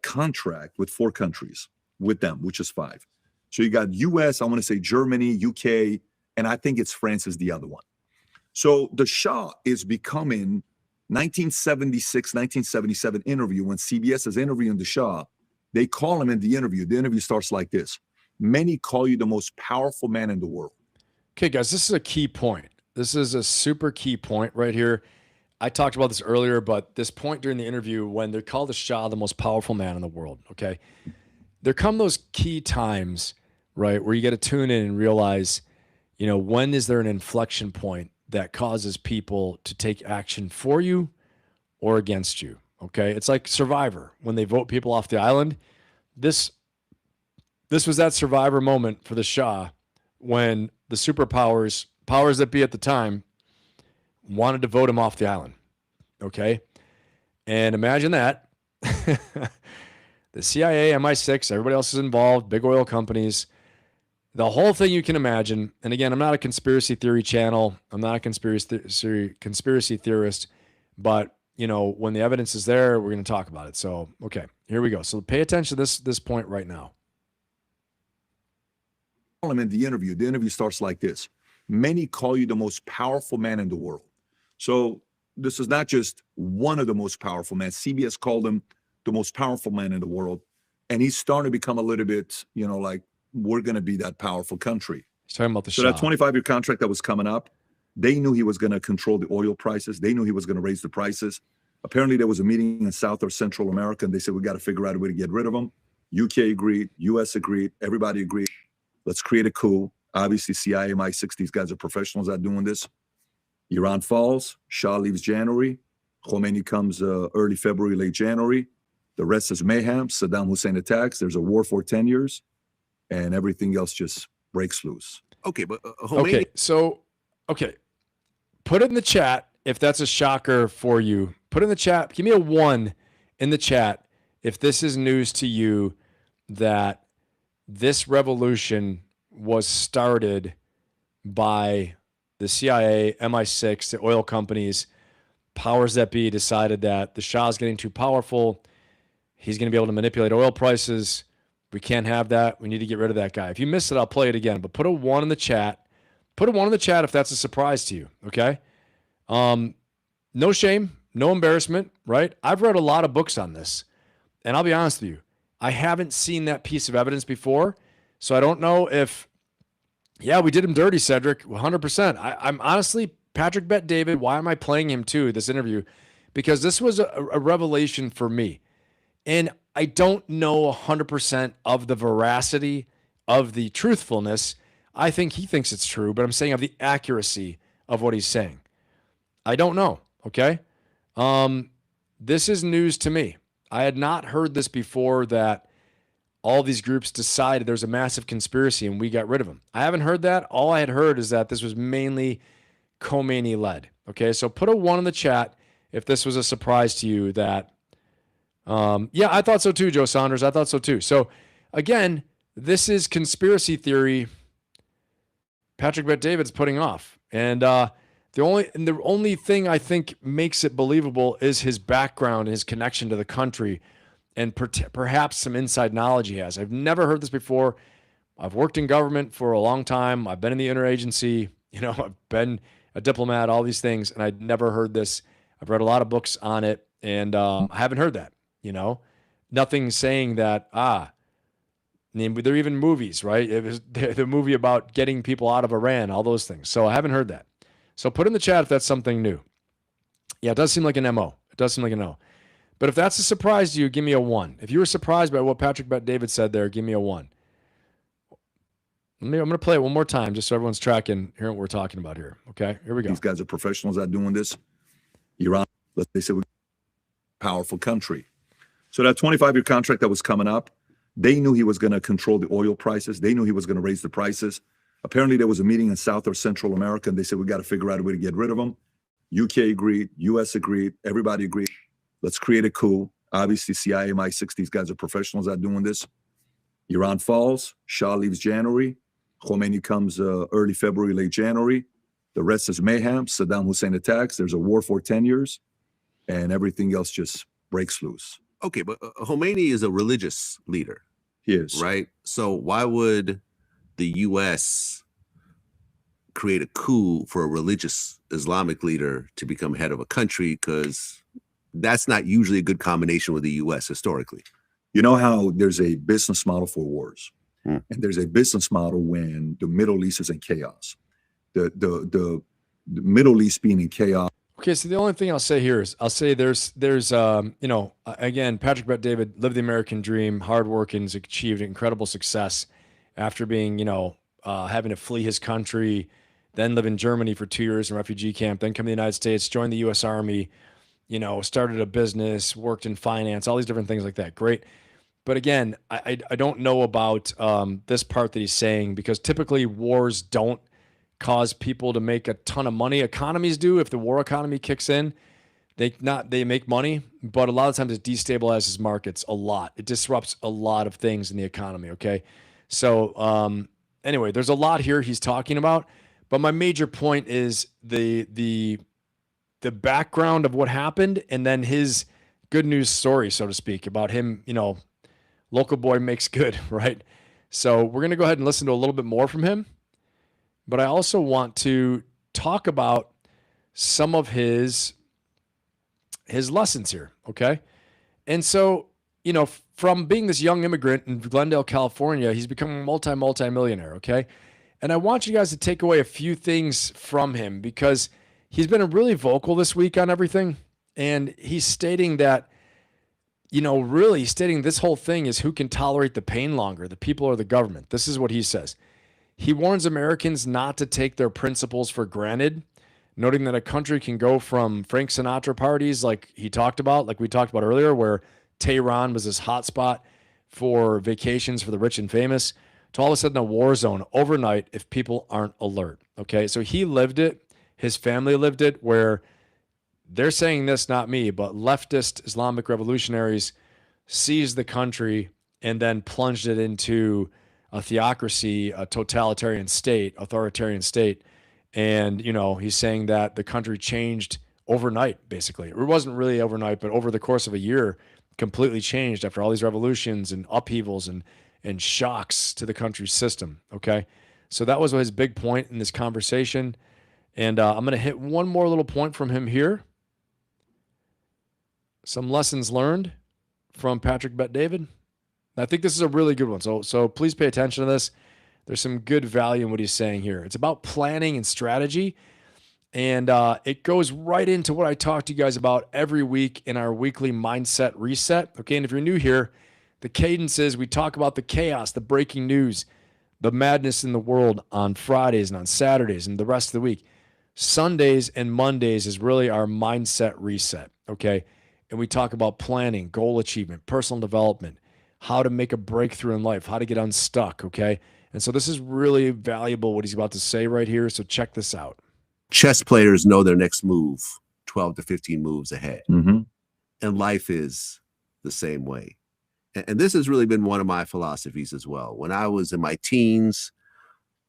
contract with 4 countries with them, which is 5. So you got US, I want to say Germany, UK, and I think it's France is the other one. So the Shah is becoming 1976, 1977 interview when CBS is interviewing the Shah. They call him in the interview. The interview starts like this. Many call you the most powerful man in the world. Okay, guys, this is a key point. This is a super key point right here. I talked about this earlier, but this point during the interview when they call the Shah the most powerful man in the world, okay? There come those key times, right, where you got to tune in and realize, you know, when is there an inflection point that causes people to take action for you or against you, okay? It's like Survivor. When they vote people off the island, this was that Survivor moment for the Shah when the superpowers, powers that be at the time, wanted to vote him off the island, okay? And imagine that. The CIA, MI6, everybody else is involved, big oil companies, the whole thing you can imagine. And again, I'm not a conspiracy theory channel. I'm not a conspiracy theorist, but you know, when the evidence is there, we're going to talk about it. So, okay, here we go. So pay attention to this point right now. I'm in the interview starts like this. Many call you the most powerful man in the world. So this is not just one of the most powerful men. CBS called him the most powerful man in the world. And he's starting to become a little bit, you know, like, we're going to be that powerful country. He's talking about the So Shah. that 25-year contract that was coming up, they knew he was going to control the oil prices. They knew he was going to raise the prices. Apparently there was a meeting in South or Central America, and they said, we got to figure out a way to get rid of him. UK agreed, US agreed, everybody agreed. Let's create a coup. Obviously, CIA, MI6, these guys are professionals at doing this. Iran falls, Shah leaves January, Khomeini comes early February, late January. The rest is mayhem. Saddam Hussein attacks. There's a war for 10 years, and everything else just breaks loose. Okay, but Okay, so, okay. Put it in the chat if that's a shocker for you. Put it in the chat. Give me a 1 in the chat if this is news to you that this revolution was started by the CIA, MI6, the oil companies, powers that be decided that the Shah is getting too powerful. He's going to be able to manipulate oil prices. We can't have that. We need to get rid of that guy. If you missed it, I'll play it again. But put a 1 in the chat. Put a 1 in the chat if that's a surprise to you, okay? No shame, no embarrassment, right? I've read a lot of books on this, and I'll be honest with you. I haven't seen that piece of evidence before, so I don't know if, yeah, we did him dirty, Cedric, 100%. I'm honestly, Patrick Bet David, why am I playing him too, this interview? Because this was a revelation for me. And I don't know 100% of the veracity of the truthfulness. I think he thinks it's true, but I'm saying of the accuracy of what he's saying. I don't know, okay? This is news to me. I had not heard this before, that all these groups decided there's a massive conspiracy and we got rid of them. I haven't heard that. All I had heard is that this was mainly Khomeini led. Okay, so put a 1 in the chat if this was a surprise to you that, yeah, I thought so too, Joe Saunders. I thought so too. So again, this is conspiracy theory Patrick Bet David's putting off. And the only thing I think makes it believable is his background, his connection to the country, and perhaps some inside knowledge he has. I've never heard this before. I've worked in government for a long time. I've been in the interagency. You know, I've been a diplomat, all these things, and I'd never heard this. I've read a lot of books on it, and I haven't heard that, you know. Nothing saying that, I mean, there are even movies, right? It was the movie about getting people out of Iran, all those things. So I haven't heard that. So put in the chat if that's something new. Yeah, it does seem like an MO. It does seem like an O. But if that's a surprise to you, give me a 1. If you were surprised by what Patrick Bet David said there, give me a 1. I'm going to play it one more time just so everyone's tracking, hearing what we're talking about here. Okay, here we go. These guys are professionals at doing this. Iran, they said, we're a powerful country. So that 25-year contract that was coming up, they knew he was going to control the oil prices. They knew he was going to raise the prices. Apparently there was a meeting in South or Central America, and they said, we got to figure out a way to get rid of him. UK agreed, US agreed, everybody agreed. Let's create a coup. Obviously, CIA, MI6, these guys are professionals at doing this. Iran falls, Shah leaves January, Khomeini comes early February, late January. The rest is mayhem. Saddam Hussein attacks. There's a war for 10 years, and everything else just breaks loose. Okay, but Khomeini is a religious leader, He is. right? So why would the U.S. create a coup for a religious Islamic leader to become head of a country? Because that's not usually a good combination with the U.S. historically. You know how there's a business model for wars, Hmm. and there's a business model when the Middle East is in chaos. The Middle East being in chaos. Okay, so the only thing I'll say here is I'll say there's you know, again, Patrick Bet-David lived the American dream, hardworking, has achieved incredible success after being, you know, having to flee his country, then live in Germany for 2 years in refugee camp, then come to the United States, join the U.S. Army, you know, started a business, worked in finance, all these different things like that. Great. But again, I don't know about this part that he's saying, because typically wars don't cause people to make a ton of money. Economies do. If the war economy kicks in, they make money, but a lot of times it destabilizes markets a lot. It disrupts a lot of things in the economy. Okay, so anyway, there's a lot here he's talking about, but my major point is the background of what happened, and then his good news story, so to speak, about him. You know, local boy makes good, right? So we're gonna go ahead and listen to a little bit more from him. But I also want to talk about some of his lessons here, okay? And so, you know, from being this young immigrant in Glendale, California, he's become a multi-millionaire, okay? And I want you guys to take away a few things from him, because he's been really vocal this week on everything. And he's stating that, you know, really stating this whole thing is who can tolerate the pain longer, the people or the government. This is what he says. He warns Americans not to take their principles for granted, noting that a country can go from Frank Sinatra parties like he talked about, like we talked about earlier, where Tehran was this hotspot for vacations for the rich and famous, to all of a sudden a war zone overnight if people aren't alert. Okay, so he lived it. His family lived it, where they're saying this, not me, but leftist Islamic revolutionaries seized the country and then plunged it into a theocracy, a totalitarian state, authoritarian state. And, you know, he's saying that the country changed overnight, basically. It wasn't really overnight, but over the course of a year, completely changed after all these revolutions and upheavals and shocks to the country's system. Okay. So that was his big point in this conversation. And I'm going to hit one more little point from him here. Some lessons learned from Patrick Bet-David. I think this is a really good one. So please pay attention to this. There's some good value in what he's saying here. It's about planning and strategy. And it goes right into what I talk to you guys about every week in our weekly mindset reset. Okay. And if you're new here, the cadence is we talk about the chaos, the breaking news, the madness in the world on Fridays and on Saturdays and the rest of the week. Sundays and Mondays is really our mindset reset. Okay. And we talk about planning, goal achievement, personal development, how to make a breakthrough in life, how to get unstuck, okay? And so this is really valuable, what he's about to say right here, so check this out. Chess players know their next move 12 to 15 moves ahead. Mm-hmm. And life is the same way. And this has really been one of my philosophies as well. When I was in my teens,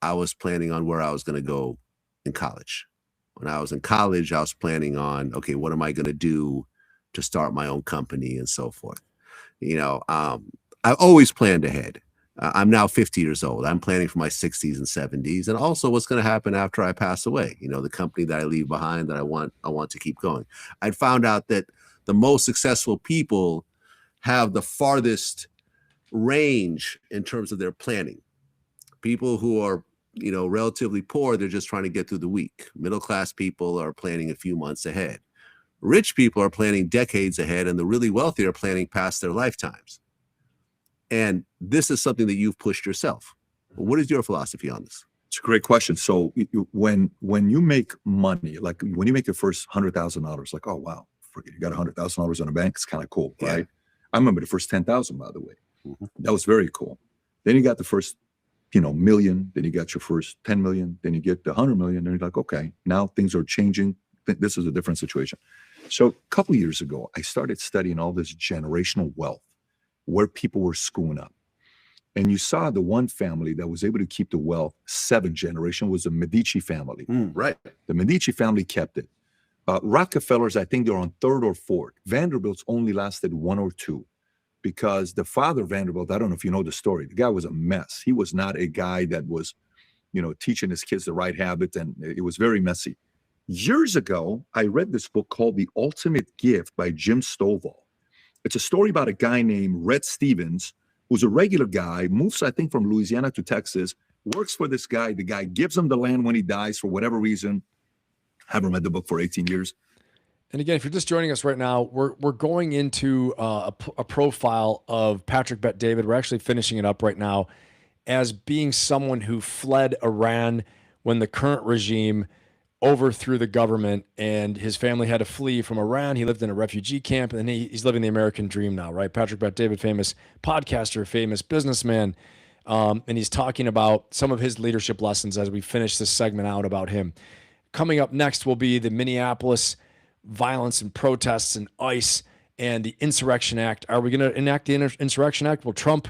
I was planning on where I was going to go in college. When I was in college, I was planning on, okay, what am I going to do to start my own company and so forth? You know, I always planned ahead. I'm now 50 years old. I'm planning for my 60s and 70s, and also what's going to happen after I pass away. You know, the company that I leave behind that I want to keep going. I found out that the most successful people have the farthest range in terms of their planning. People who are, you know, relatively poor, they're just trying to get through the week. Middle-class people are planning a few months ahead. Rich people are planning decades ahead, and the really wealthy are planning past their lifetimes. And this is something that you've pushed yourself. What is your philosophy on this? It's a great question. So when you make money, like when you make your first $100,000, like, oh, wow, forget you got $100,000 in a bank. It's kind of cool, right? Yeah. I remember the first 10,000, by the way. Mm-hmm. That was very cool. Then you got the first, million. Then you got your first 10 million. Then you get the 100 million. Then you're like, okay, now things are changing. This is a different situation. So a couple of years ago, I started studying all this generational wealth, where people were screwing up. And you saw the one family that was able to keep the wealth 7 generations was the Medici family. Right. The Medici family kept it. Rockefellers, I think they're on third or fourth. Vanderbilt's only lasted 1 or 2 because the father, Vanderbilt, I don't know if you know the story. The guy was a mess. He was not a guy that was, teaching his kids the right habit, and it was very messy. Years ago, I read this book called The Ultimate Gift by Jim Stovall. It's a story about a guy named Red Stevens, who's a regular guy, moves, I think, from Louisiana to Texas, works for this guy. The guy gives him the land when he dies for whatever reason. Haven't read the book for 18 years. And again, if you're just joining us right now, we're going into a profile of Patrick Bet-David. We're actually finishing it up right now as being someone who fled Iran when the current regime overthrew the government, and his family had to flee from Iran. He lived in a refugee camp, and then he's living the American dream now, right? Patrick Bet-David, famous podcaster, famous businessman, and he's talking about some of his leadership lessons as we finish this segment out about him. Coming up next will be the Minneapolis violence and protests and ICE and the Insurrection Act. Are we going to enact the Insurrection Act? Will Trump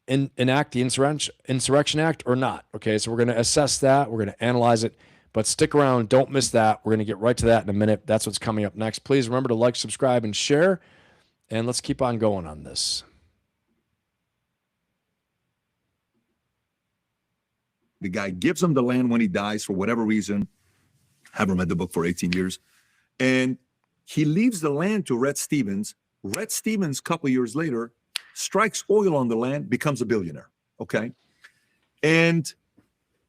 enact the Insurrection Act or not? Okay, so we're going to assess that. We're going to analyze it. But stick around. Don't miss that. We're going to get right to that in a minute. That's what's coming up next. Please remember to like, subscribe, and share. And let's keep on going on this. The guy gives him the land when he dies for whatever reason. Haven't read the book for 18 years. And he leaves the land to Red Stevens. Red Stevens, a couple of years later, strikes oil on the land, becomes a billionaire. Okay. And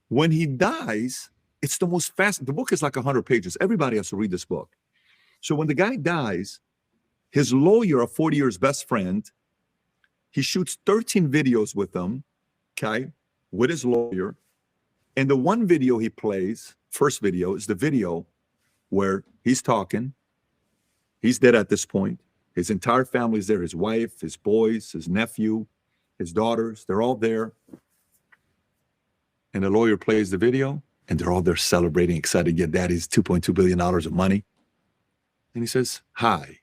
when he dies, it's the most the book is like 100 pages. Everybody has to read this book. So when the guy dies, his lawyer, a 40 years best friend, he shoots 13 videos with them, okay, with his lawyer. And the one video he plays, first video, is the video where he's talking. He's dead at this point. His entire family is there, his wife, his boys, his nephew, his daughters, they're all there. And the lawyer plays the video, and they're all there celebrating, excited to get daddy's $2.2 billion of money. And he says, "Hi,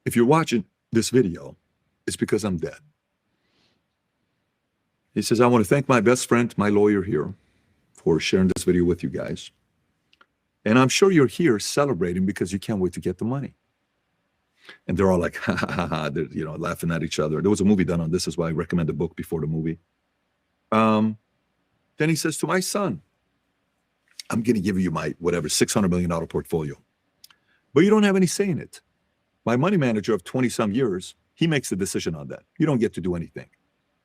if you're watching this video, it's because I'm dead." He says, "I want to thank my best friend, my lawyer here, for sharing this video with you guys. And I'm sure you're here celebrating because you can't wait to get the money." And they're all like, ha, ha, ha, ha. They're, laughing at each other. There was a movie done on this. Is why I recommend the book before the movie. Then he says to my son, "I'm going to give you my whatever $600 million portfolio, but you don't have any say in it. My money manager of 20 some years, he makes the decision on that. You don't get to do anything.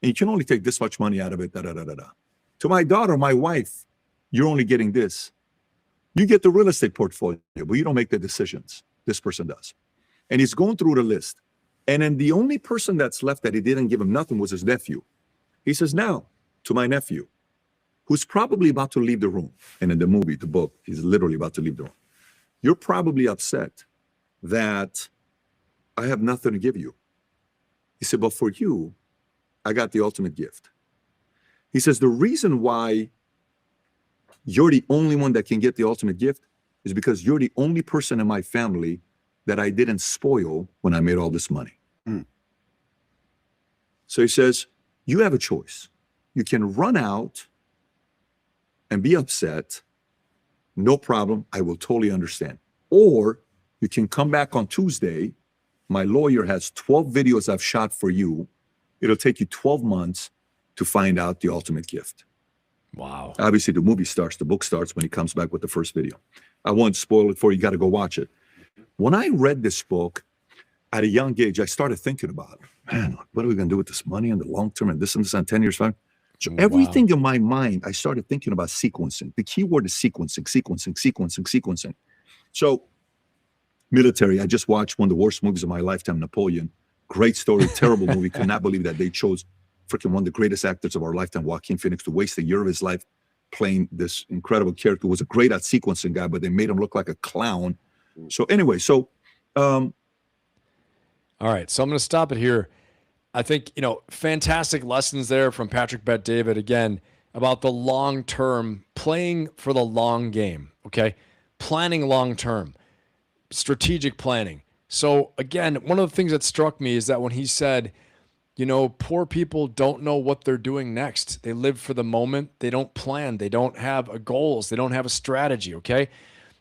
And you can only take this much money out of it, da, da, da, da, da. To my daughter, my wife, you're only getting this. You get the real estate portfolio, but you don't make the decisions. This person does." And he's going through the list. And then the only person that's left that he didn't give him nothing was his nephew. He says, "Now, to my nephew, who's probably about to leave the room." And in the movie, the book, he's literally about to leave the room. "You're probably upset that I have nothing to give you." He said, "But for you, I got the ultimate gift." He says, "The reason why you're the only one that can get the ultimate gift is because you're the only person in my family that I didn't spoil when I made all this money." So he says, "You have a choice. You can run out and be upset. No problem. I will totally understand. Or you can come back on Tuesday. My lawyer has 12 videos I've shot for you. It'll take you 12 months to find out the ultimate gift." Wow. Obviously, the movie starts, the book starts when he comes back with the first video. I won't spoil it for you. You got to go watch it. When I read this book at a young age, I started thinking about, man, what are we going to do with this money in the long term and this and 10 years time? So everything in my mind, I started thinking about sequencing. The key word is sequencing. So military, I just watched one of the worst movies of my lifetime, Napoleon. Great story, terrible movie. Could not believe that they chose freaking one of the greatest actors of our lifetime, Joaquin Phoenix, to waste a year of his life playing this incredible character. Was a great at sequencing guy, but they made him look like a clown. So anyway, all right, so I'm going to stop it here. I think, fantastic lessons there from Patrick Bet-David, again, about the long-term, playing for the long game, okay? Planning long-term, strategic planning. So again, one of the things that struck me is that when he said, poor people don't know what they're doing next. They live for the moment. They don't plan. They don't have goals. They don't have a strategy, okay?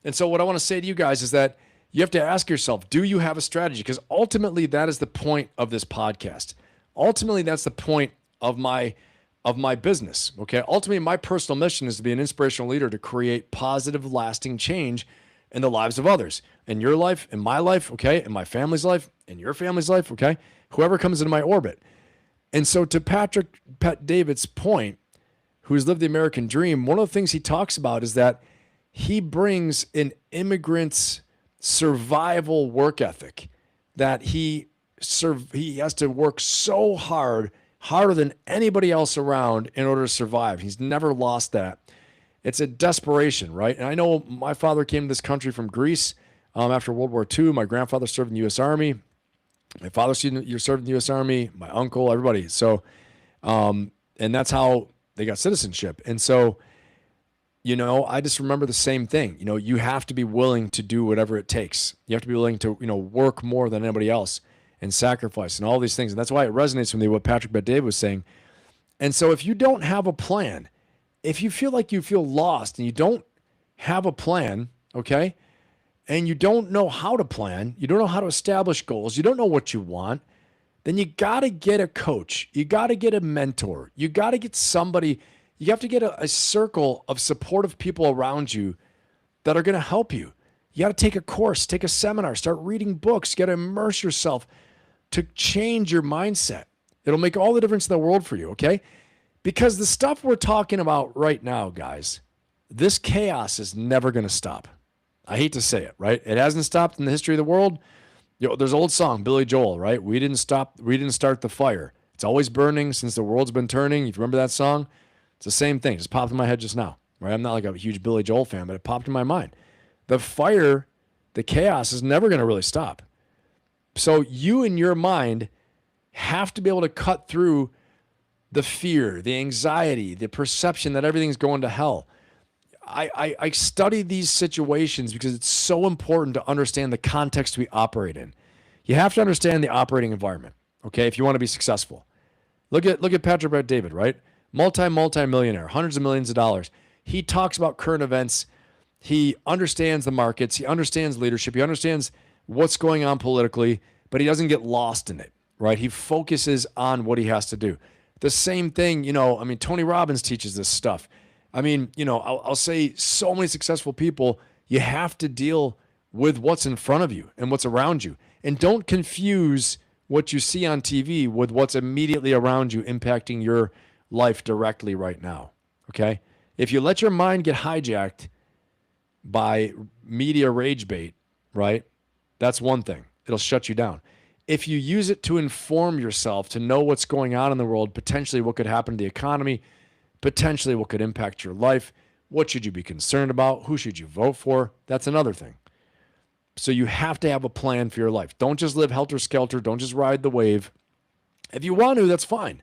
And so what I want to say to you guys is that you have to ask yourself, do you have a strategy? Because ultimately that is the point of this podcast. Ultimately, that's the point of my business. Okay. Ultimately, my personal mission is to be an inspirational leader to create positive, lasting change in the lives of others, in your life, in my life, okay, in my family's life, in your family's life, okay, whoever comes into my orbit. And so to Patrick Bet-David's point, who's lived the American dream, one of the things he talks about is that he brings an immigrant's survival work ethic, that he has to work so hard, harder than anybody else around in order to survive. He's never lost that. It's a desperation, right? And I know my father came to this country from Greece after World War II. My grandfather served in the U.S. Army. My father served in the U.S. Army. My uncle, everybody. So, and that's how they got citizenship. And so, you know, I just remember the same thing. You know, you have to be willing to do whatever it takes. You have to be willing to, you know, work more than anybody else and sacrifice and all these things. And that's why it resonates with me what Patrick Bet-David was saying. And so if you don't have a plan, if you feel like you feel lost and you don't have a plan, okay, and you don't know how to plan, you don't know how to establish goals, you don't know what you want, then you got to get a coach. You got to get a mentor. You got to get somebody. You have to get a circle of supportive people around you that are going to help you. You got to take a course, take a seminar, start reading books. You got to immerse yourself to change your mindset. It'll make all the difference in the world for you, okay? Because the stuff we're talking about right now, guys, this chaos is never going to stop. I hate to say it, right? It hasn't stopped in the history of the world. You know, there's an old song, Billy Joel, right? We didn't start the fire. It's always burning since the world's been turning. If you remember that song, it's the same thing. It just popped in my head just now, right? I'm not like a huge Billy Joel fan, but it popped in my mind. The fire, the chaos is never going to really stop. So you in your mind have to be able to cut through the fear, the anxiety, the perception that everything's going to hell. I study these situations because it's so important to understand the context we operate in. You have to understand the operating environment, okay, if you want to be successful. Look at Patrick Bet-David, right? Multi-millionaire, hundreds of millions of dollars. He talks about current events. He understands the markets. He understands leadership. He understands what's going on politically, but he doesn't get lost in it, right? He focuses on what he has to do. The same thing, you know, I mean, Tony Robbins teaches this stuff. I mean, you know, I'll say so many successful people, you have to deal with what's in front of you and what's around you. And don't confuse what you see on TV with what's immediately around you impacting your life directly right now, okay? If you let your mind get hijacked by media rage bait, right, that's one thing. It'll shut you down. If you use it to inform yourself, to know what's going on in the world, potentially what could happen to the economy, potentially what could impact your life, what should you be concerned about, who should you vote for, that's another thing. So you have to have a plan for your life. Don't just live helter-skelter. Don't just ride the wave. If you want to, that's fine.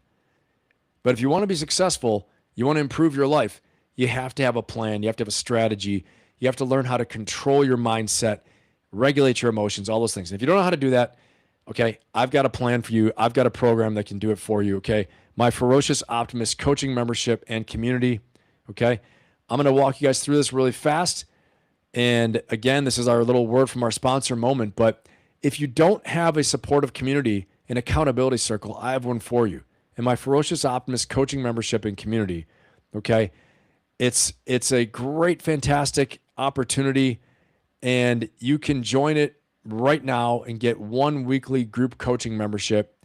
But if you want to be successful, you want to improve your life, you have to have a plan. You have to have a strategy. You have to learn how to control your mindset, regulate your emotions, all those things. And if you don't know how to do that, okay, I've got a plan for you. I've got a program that can do it for you, okay? My Ferocious Optimist coaching membership and community, okay? I'm going to walk you guys through this really fast. And again, this is our little word from our sponsor moment. But if you don't have a supportive community, an accountability circle, I have one for you. In my Ferocious Optimist coaching membership and community, okay? It's a great, fantastic opportunity. And you can join it right now and get one weekly group coaching membership.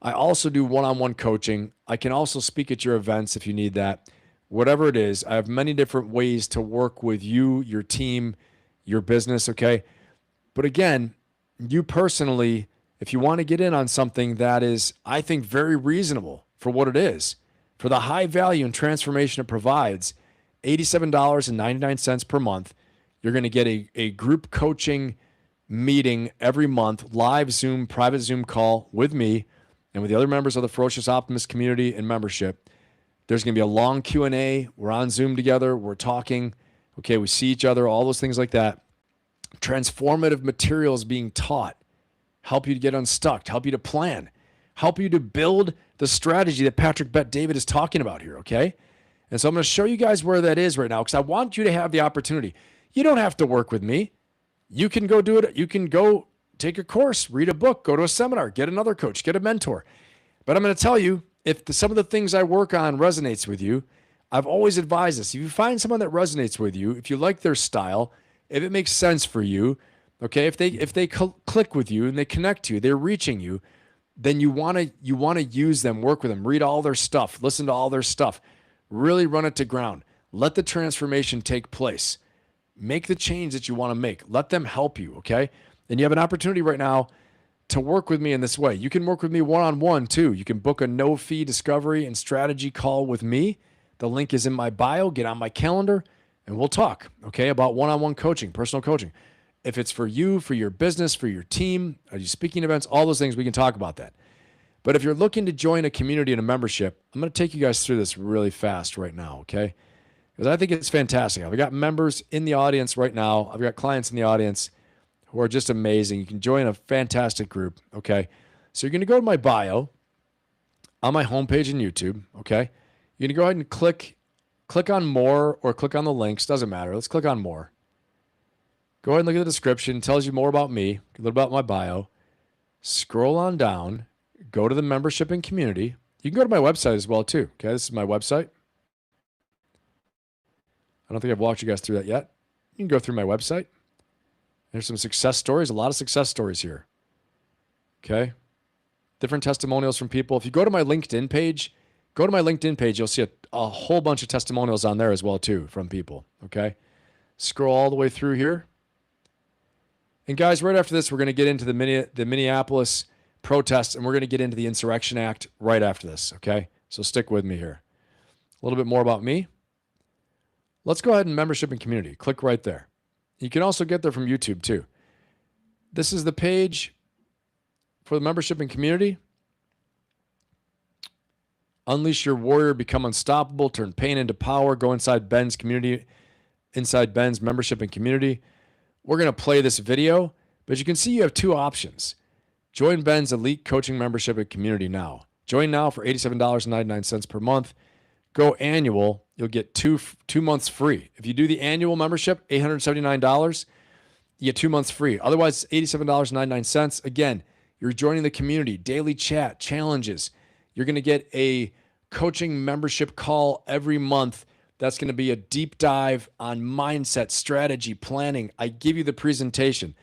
I also do one-on-one coaching. I can also speak at your events if you need that. Whatever it is, I have many different ways to work with you, your team, your business, okay? But again, you personally, if you want to get in on something that is, I think, very reasonable for what it is, for the high value and transformation it provides, $87.99 per month, you're going to get a group coaching meeting every month, live Zoom, private Zoom call with me and with the other members of the Ferocious Optimist community and membership. There's going to be a long Q&A. We're on Zoom together. We're talking. Okay, we see each other, all those things like that. Transformative materials being taught, help you to get unstuck, help you to plan, help you to build the strategy that Patrick Bet-David is talking about here, okay? And so I'm going to show you guys where that is right now because I want you to have the opportunity. You don't have to work with me. You can go do it. You can go take a course, read a book, go to a seminar, get another coach, get a mentor. But I'm going to tell you, if some of the things I work on resonates with you, I've always advised this. If you find someone that resonates with you, if you like their style, if it makes sense for you, okay, if they click with you and they connect to you, they're reaching you, then you want to use them, work with them, read all their stuff, listen to all their stuff, really run it to ground. Let the transformation take place. Make the change that you want to make. Let them help you, okay? And you have an opportunity right now to work with me in this way. You can work with me one-on-one too. You can book a no-fee discovery and strategy call with me. The link is in my bio. Get on my calendar and we'll talk, okay, about one-on-one coaching, personal coaching. If it's for you, for your business, for your team, are you speaking events, all those things, we can talk about that. But if you're looking to join a community and a membership, I'm going to take you guys through this really fast right now, okay? Because I think it's fantastic. I've got members in the audience right now. I've got clients in the audience who are just amazing. You can join a fantastic group, okay? So you're going to go to my bio on my homepage in YouTube, okay? You're going to go ahead and click on more or click on the links. Doesn't matter. Let's click on more. Go ahead and look at the description. It tells you more about me, a little about my bio. Scroll on down. Go to the membership and community. You can go to my website as well too, okay? This is my website. I don't think I've walked you guys through that yet. You can go through my website. There's some success stories, a lot of success stories here. Okay. Different testimonials from people. If you go to my LinkedIn page, you'll see a whole bunch of testimonials on there as well too from people. Okay. Scroll all the way through here. And guys, right after this, we're going to get into the Minneapolis protests and we're going to get into the Insurrection Act right after this. Okay. So stick with me here. A little bit more about me. Let's go ahead and membership and community. Click right there. You can also get there from YouTube too. This is the page for the membership and community. Unleash your warrior, become unstoppable, turn pain into power, go inside Ben's community, inside Ben's membership and community. We're going to play this video, but you can see you have two options. Join Ben's elite coaching membership and community now. Join now for $87.99 per month. Go annual, you'll get two months free. If you do the annual membership, $879, you get 2 months free. Otherwise, it's $87.99. Again, you're joining the community, daily chat, challenges. You're going to get a coaching membership call every month. That's going to be a deep dive on mindset, strategy, planning. I give you the presentation,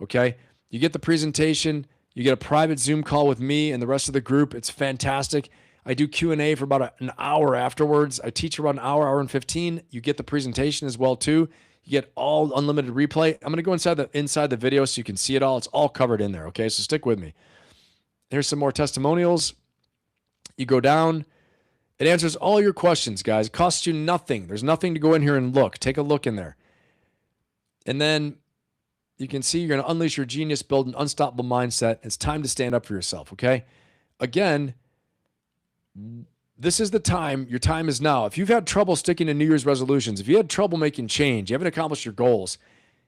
okay? You get the presentation. You get a private Zoom call with me and the rest of the group. It's fantastic. I do Q&A for about an hour afterwards. I teach for about an hour and 15. You get the presentation as well too. You get all unlimited replay. I'm going to go inside the video so you can see it all. It's all covered in there, okay? So stick with me. Here's some more testimonials. You go down. It answers all your questions, guys. It costs you nothing. There's nothing to go in here and look. Take a look in there. And then you can see you're going to unleash your genius, build an unstoppable mindset. It's time to stand up for yourself, okay? Again, this is the time. Your time is now. If you've had trouble sticking to New Year's resolutions, if you had trouble making change, you haven't accomplished your goals,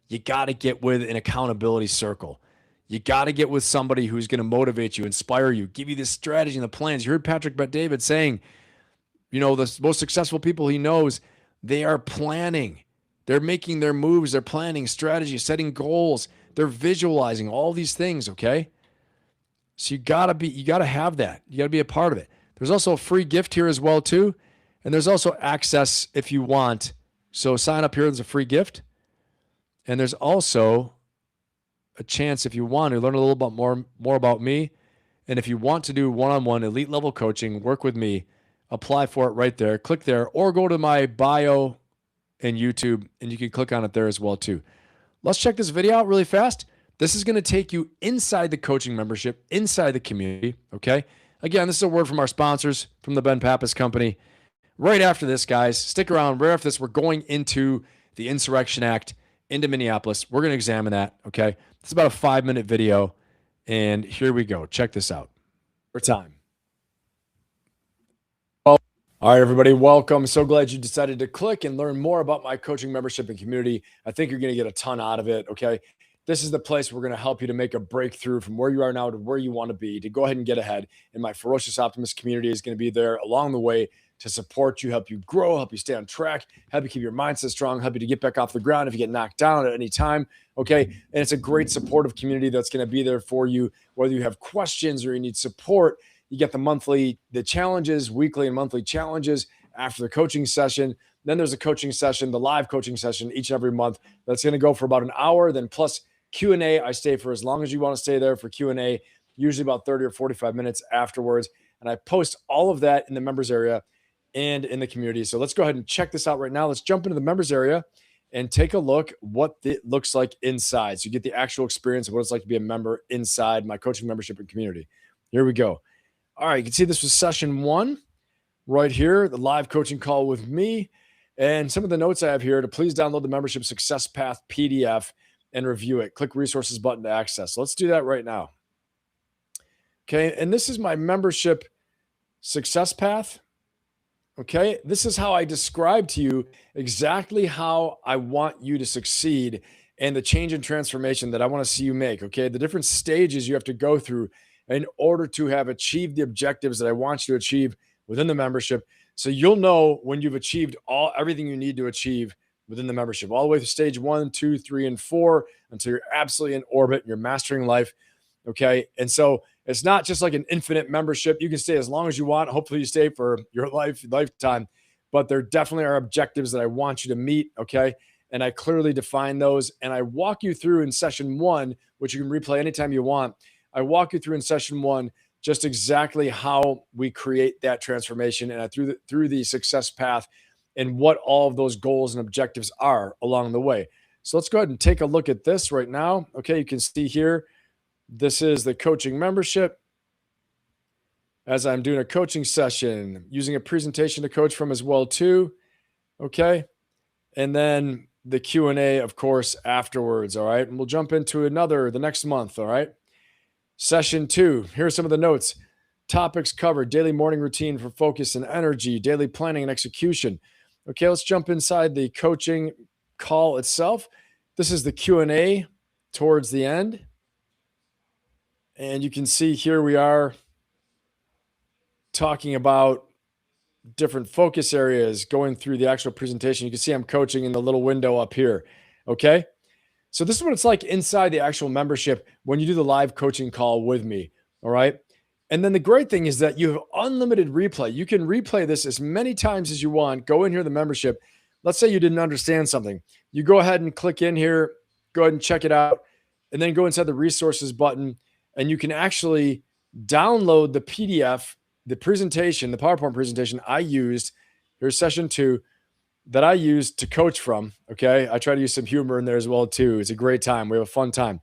you got to get with an accountability circle. You got to get with somebody who's going to motivate you, inspire you, give you this strategy and the plans. You heard Patrick Bet-David saying, you know, the most successful people he knows, they are planning. They're making their moves. They're planning strategy, setting goals. They're visualizing all these things, okay? So you got to have that. You got to be a part of it. There's also a free gift here as well too. And there's also access if you want. So sign up here. There's a free gift. And there's also a chance if you want to learn a little bit more about me. And if you want to do one-on-one elite level coaching, work with me, apply for it right there. Click there or go to my bio in YouTube and you can click on it there as well too. Let's check this video out really fast. This is going to take you inside the coaching membership, inside the community, okay? Again, this is a word from our sponsors, from the Ben Pappas Company. Right after this, guys, stick around. Right after this, we're going into the Insurrection Act, into Minneapolis. We're going to examine that, okay? It's about a 5-minute video, and here we go. Check this out. For time. All right, everybody, welcome. So glad you decided to click and learn more about my coaching membership and community. I think you're going to get a ton out of it, okay? This is the place we're going to help you to make a breakthrough from where you are now to where you want to be, to go ahead and get ahead. And my Ferocious Optimist community is going to be there along the way to support you, help you grow, help you stay on track, help you keep your mindset strong, help you to get back off the ground if you get knocked down at any time. Okay. And it's a great supportive community that's going to be there for you, whether you have questions or you need support. You get the challenges, weekly and monthly challenges after the coaching session. Then there's a coaching session, the live coaching session each and every month. That's going to go for about an hour. Then plus Q&A, I stay for as long as you want to stay there for Q&A, usually about 30 or 45 minutes afterwards. And I post all of that in the members area and in the community. So let's go ahead and check this out right now. Let's jump into the members area and take a look what it looks like inside. So you get the actual experience of what it's like to be a member inside my coaching membership and community. Here we go. All right, you can see this was session 1 right here, the live coaching call with me. And some of the notes I have here to please download the membership success path PDF and review it. Click resources button to access. So let's do that right now. Okay, and this is my membership success path. Okay, this is how I describe to you exactly how I want you to succeed and the change and transformation that I want to see you make. Okay, the different stages you have to go through in order to have achieved the objectives that I want you to achieve within the membership. So you'll know when you've achieved everything you need to achieve within the membership, all the way through stage 1, 2, 3, and 4, until you're absolutely in orbit and you're mastering life. Okay. And so it's not just like an infinite membership. You can stay as long as you want. Hopefully you stay for your lifetime, but there definitely are objectives that I want you to meet. Okay. And I clearly define those. And I walk you through in session 1, which you can replay anytime you want. I walk you through in session 1, just exactly how we create that transformation and through the success path and what all of those goals and objectives are along the way. So let's go ahead and take a look at this right now. Okay. You can see here, this is the coaching membership. As I'm doing a coaching session, using a presentation to coach from as well too. Okay. And then the Q&A, of course, afterwards. All right. And we'll jump into the next month. All right. Session 2, here are some of the notes. Topics covered: daily morning routine for focus and energy, daily planning and execution. Okay, let's jump inside the coaching call itself. This is the Q&A towards the end. And you can see here we are talking about different focus areas, going through the actual presentation. You can see I'm coaching in the little window up here. Okay. So this is what it's like inside the actual membership when you do the live coaching call with me. All right. And then the great thing is that you have unlimited replay. You can replay this as many times as you want. Go in here, the membership. Let's say you didn't understand something. You go ahead and click in here, go ahead and check it out, and then go inside the resources button. And you can actually download the PDF, the presentation, the PowerPoint presentation I used. Here's session 2. That I use to coach from. Okay. I try to use some humor in there as well too. It's a great time. We have a fun time.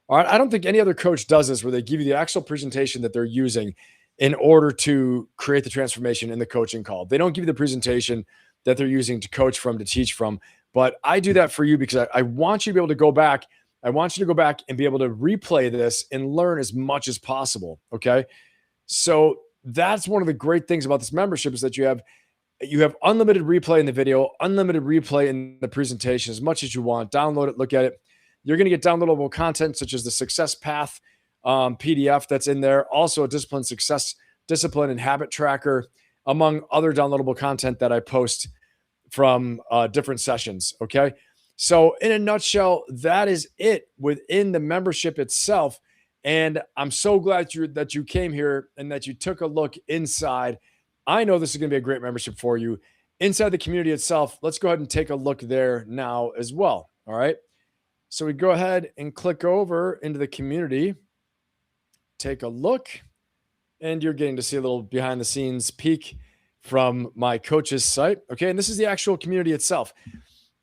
All right. I don't think any other coach does this where they give you the actual presentation that they're using in order to create the transformation in the coaching call. They don't give you the presentation that they're using to coach from, to teach from, but I do that for you because I want you to be able to go back. I want you to go back and be able to replay this and learn as much as possible. Okay. So that's one of the great things about this membership is that you have unlimited replay in the video, unlimited replay in the presentation, as much as you want. Download it, look at it. You're going to get downloadable content such as the success path PDF that's in there. Also a discipline and habit tracker, among other downloadable content that I post from different sessions. Okay. So in a nutshell, that is it within the membership itself. And I'm so glad that you came here and that you took a look inside. I know this is going to be a great membership for you. Inside the community itself, let's go ahead and take a look there now as well. All right. So we go ahead and click over into the community, take a look, and you're getting to see a little behind the scenes peek from my coach's site. Okay. And this is the actual community itself.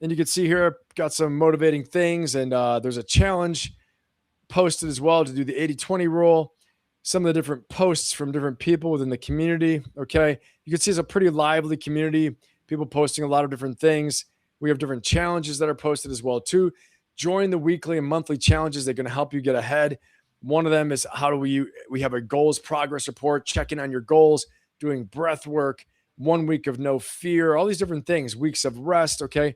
And you can see here, I've got some motivating things, and there's a challenge posted as well to do the 80-20 rule. Some of the different posts from different people within the community. Okay. You can see it's a pretty lively community, people posting a lot of different things. We have different challenges that are posted as well too. Join the weekly and monthly challenges. They're going to help you get ahead. One of them is we have a goals progress report, checking on your goals, doing breath work, 1 week of no fear, all these different things, weeks of rest. Okay.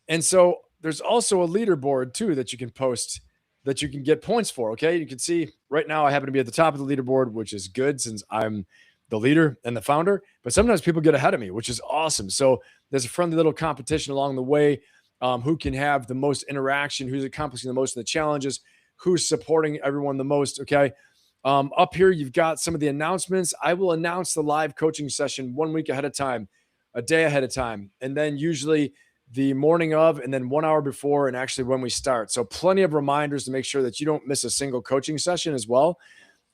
And so there's also a leaderboard too that you can post that you can get points for. Okay. You can see right now I happen to be at the top of the leaderboard, which is good since I'm the leader and the founder, but sometimes people get ahead of me, which is awesome. So there's a friendly little competition along the way. Who can have the most interaction, who's accomplishing the most of the challenges, who's supporting everyone the most. Okay. Up here, you've got some of the announcements. I will announce the live coaching session 1 week ahead of time, a day ahead of time, and then usually the morning of, and then 1 hour before, and actually when we start. So plenty of reminders to make sure that you don't miss a single coaching session as well,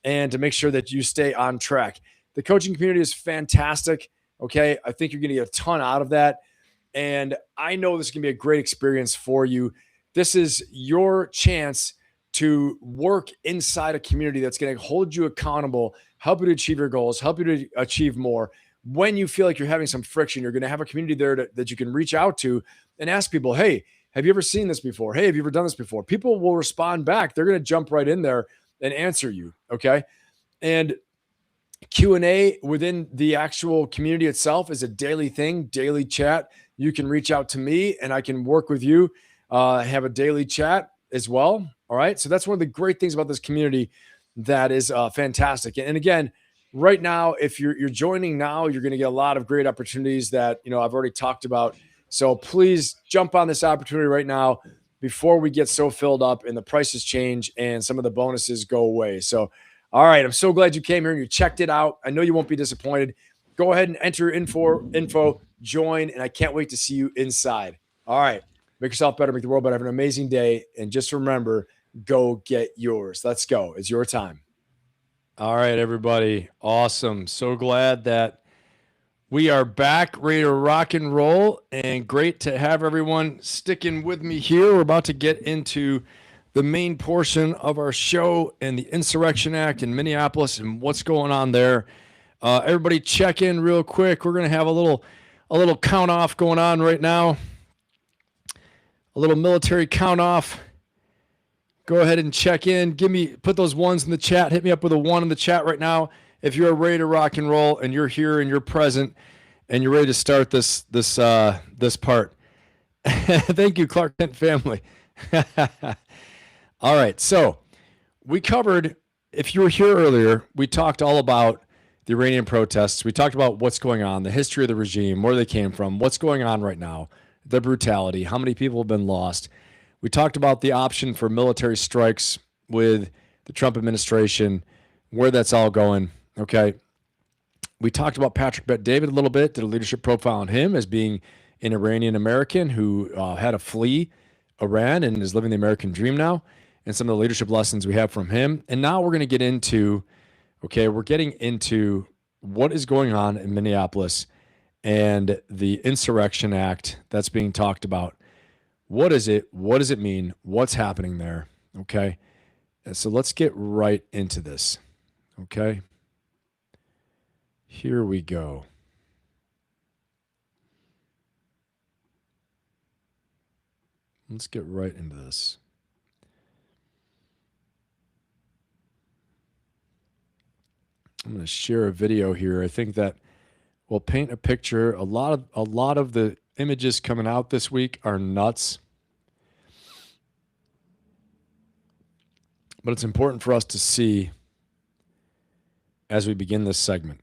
and to make sure that you stay on track. The coaching community is fantastic. Okay. I think you're going to get a ton out of that. And I know this is going to be a great experience for you. This is your chance to work inside a community that's going to hold you accountable, help you to achieve your goals, help you to achieve more. When you feel like you're having some friction, you're going to have a community there that you can reach out to and ask people, hey, have you ever seen this before? Hey, have you ever done this before? People will respond back. They're going to jump right in there and answer you. Okay. And Q&A within the actual community itself is a daily thing, daily chat. You can reach out to me and I can work with you, have a daily chat as well. All right. So that's one of the great things about this community that is fantastic. And again, right now, if you're joining now, you're going to get a lot of great opportunities that, I've already talked about. So please jump on this opportunity right now before we get so filled up and the prices change and some of the bonuses go away. So, all right. I'm so glad you came here and you checked it out. I know you won't be disappointed. Go ahead and enter info, join, and I can't wait to see you inside. All right. Make yourself better, make the world better. Have an amazing day. And just remember, go get yours. Let's go. It's your time. All right, everybody. Awesome. So glad that we are back, ready to rock and roll, and great to have everyone sticking with me here. We're about to get into the main portion of our show and the Insurrection Act in Minneapolis and what's going on there. Everybody check in real quick. We're going to have a little count off going on right now. A little military count off. Go ahead and check in. Put those ones in the chat. Hit me up with a 1 in the chat right now if you're ready to rock and roll and you're here and you're present and you're ready to start this part. Thank you, Clark Kent family. All right, so we covered, if you were here earlier, we talked all about the Iranian protests. We talked about what's going on, the history of the regime, where they came from, what's going on right now, the brutality, how many people have been lost. We talked about the option for military strikes with the Trump administration, where that's all going. Okay. We talked about Patrick Bet-David a little bit, did a leadership profile on him as being an Iranian-American who had to flee Iran and is living the American dream now, and some of the leadership lessons we have from him. And now we're going to get into, we're getting into what is going on in Minneapolis and the Insurrection Act that's being talked about. What is it? What does it mean? What's happening there? Okay. And so let's get right into this. Okay. Here we go. Let's get right into this. I'm going to share a video here. I think that will paint a picture. A lot of the images coming out this week are nuts. But it's important for us to see as we begin this segment.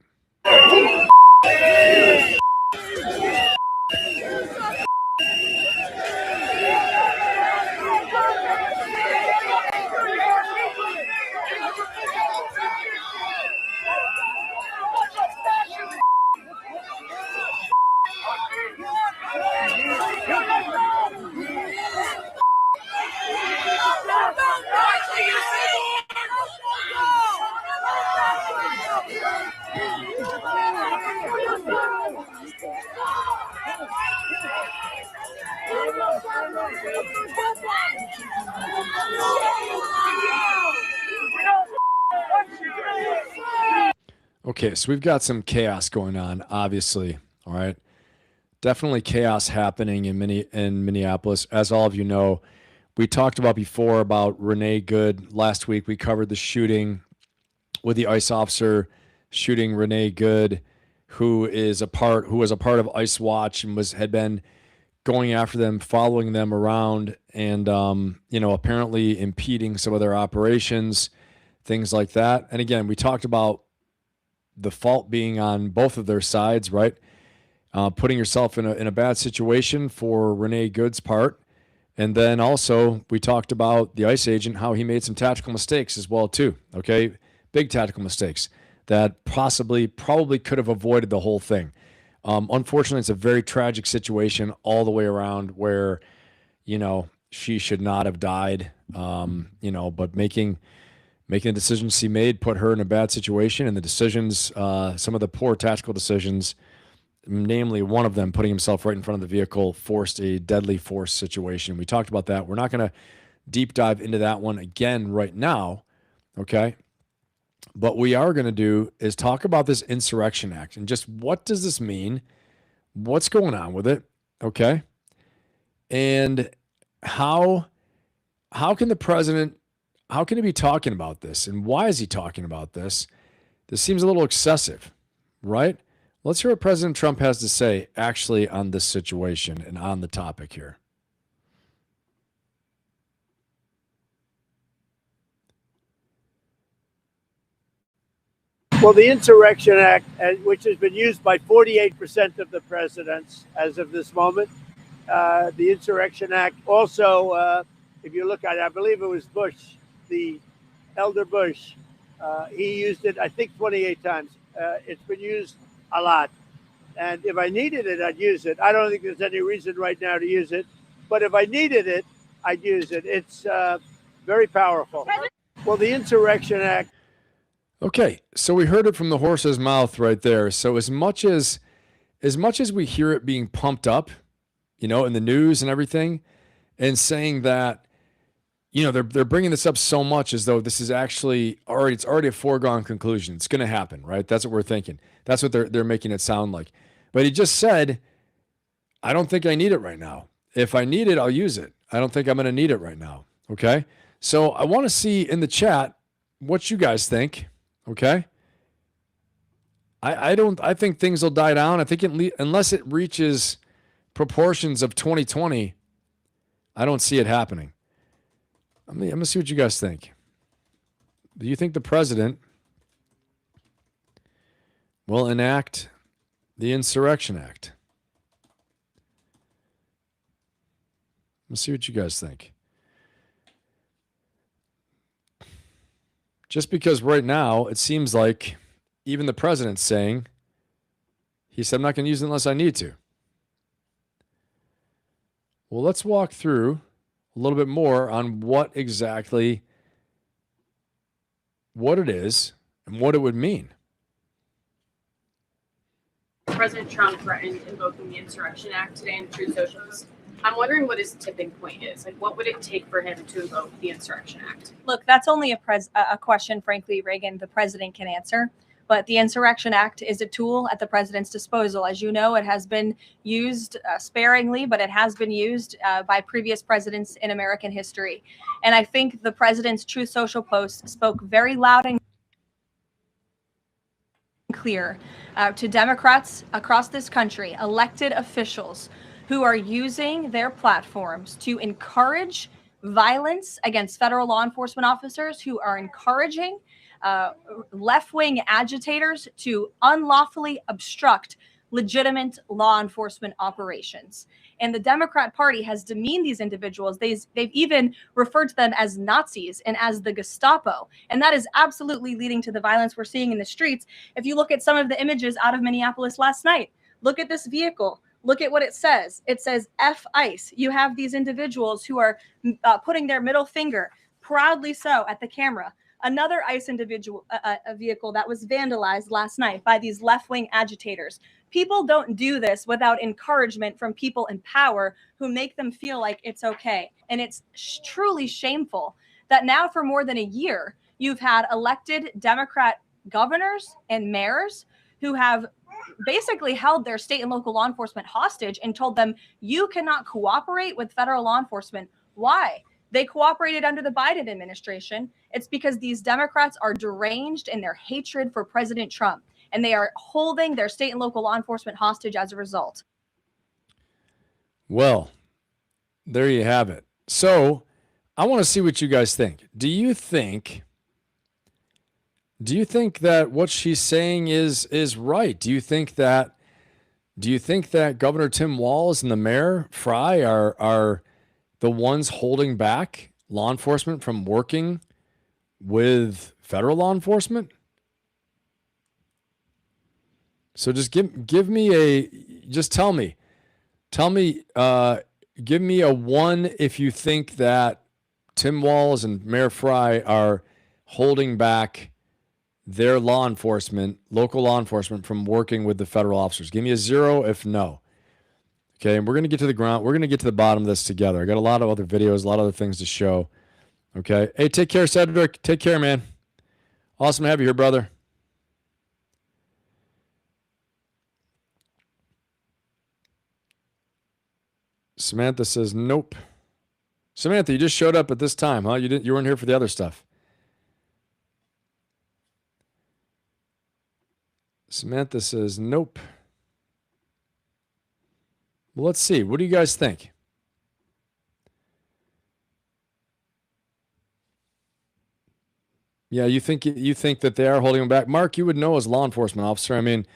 Okay, so we've got some chaos going on, obviously. All right. Definitely chaos happening in Minneapolis. As all of you know, we talked about before about Renee Good. Last week, we covered the shooting with the ICE officer shooting Renee Good, who was a part of ICE Watch and had been going after them, following them around, and apparently impeding some of their operations, things like that. And again, we talked about the fault being on both of their sides, right? Putting yourself in a bad situation for Renee Good's part. And then also we talked about the ICE agent, how he made some tactical mistakes as well too. Okay. Big tactical mistakes that probably could have avoided the whole thing. Unfortunately, it's a very tragic situation all the way around where, she should not have died. But making the decisions she made put her in a bad situation, and the decisions, some of the poor tactical decisions, namely one of them putting himself right in front of the vehicle, forced a deadly force situation. We talked about that. We're not going to deep dive into that one again right now. Okay. But we are going to do is talk about this Insurrection Act and just what does this mean? What's going on with it? Okay. And how can the president, how can he be talking about this? And why is he talking about this? This seems a little excessive, right? Let's hear what President Trump has to say actually on this situation and on the topic here. Well, the Insurrection Act, which has been used by 48% of the presidents as of this moment, the Insurrection Act also, if you look at it, I believe it was Bush, the elder Bush, he used it, I think, 28 times. It's been used a lot. And if I needed it, I'd use it. I don't think there's any reason right now to use it. But if I needed it, I'd use it. It's very powerful. Well, the Insurrection Act. Okay, so we heard it from the horse's mouth right there. So as much as we hear it being pumped up, in the news and everything, and saying that, they're bringing this up so much as though this is actually it's already a foregone conclusion. It's going to happen, right? That's what we're thinking. That's what they're making it sound like. But he just said, I don't think I need it right now. If I need it, I'll use it. I don't think I'm going to need it right now. Okay. So I want to see in the chat what you guys think. Okay. I think things will die down. I think unless it reaches proportions of 2020, I don't see it happening. I'm going to see what you guys think. Do you think the president will enact the Insurrection Act? Let's see what you guys think. Just because right now it seems like even the president's saying, he said, I'm not going to use it unless I need to. Well, let's walk through a little bit more on what it is and what it would mean. President Trump threatened invoking the Insurrection Act today in Truth Social. I'm wondering what his tipping point is. Like, what would it take for him to invoke the Insurrection Act? Look, that's only a question, frankly, Reagan, the president can answer. But the Insurrection Act is a tool at the president's disposal. As you know, it has been used sparingly, but it has been used by previous presidents in American history. And I think the president's Truth Social post spoke very loud and clear to Democrats across this country, elected officials who are using their platforms to encourage violence against federal law enforcement officers, who are encouraging left-wing agitators to unlawfully obstruct legitimate law enforcement operations. And the Democrat Party has demeaned these individuals. They've even referred to them as Nazis and as the Gestapo. And that is absolutely leading to the violence we're seeing in the streets. If you look at some of the images out of Minneapolis last night, look at this vehicle. Look at what it says. It says F ICE. You have these individuals who are putting their middle finger, proudly so, at the camera. Another ICE individual, a vehicle that was vandalized last night by these left-wing agitators. People don't do this without encouragement from people in power who make them feel like it's okay. And it's truly shameful that now for more than a year, you've had elected Democrat governors and mayors who have basically held their state and local law enforcement hostage and told them, you cannot cooperate with federal law enforcement. Why? They cooperated under the Biden administration. It's because these Democrats are deranged in their hatred for President Trump, and they are holding their state and local law enforcement hostage as a result. Well, there you have it. So I want to see what you guys think. Do you think Do you think that what she's saying is right? Do you think that Governor Tim Walz and the Mayor Fry are the ones holding back law enforcement from working with federal law enforcement? So just give me tell me, give me a 1 if you think that Tim Walz and Mayor Fry are holding back their law enforcement, local law enforcement, from working with the federal officers. Give me a 0 if no. Okay, and we're going to get to the ground. We're going to get to the bottom of this together. I got a lot of other videos, a lot of other things to show. Okay. Hey, take care, Cedric. Take care, man. Awesome to have you here, brother. Samantha says, nope. Samantha, you just showed up at this time, huh? You weren't here for the other stuff. Samantha says, nope. Well, let's see. What do you guys think? Yeah, you think that they are holding them back? Mark, you would know as a law enforcement officer. I mean,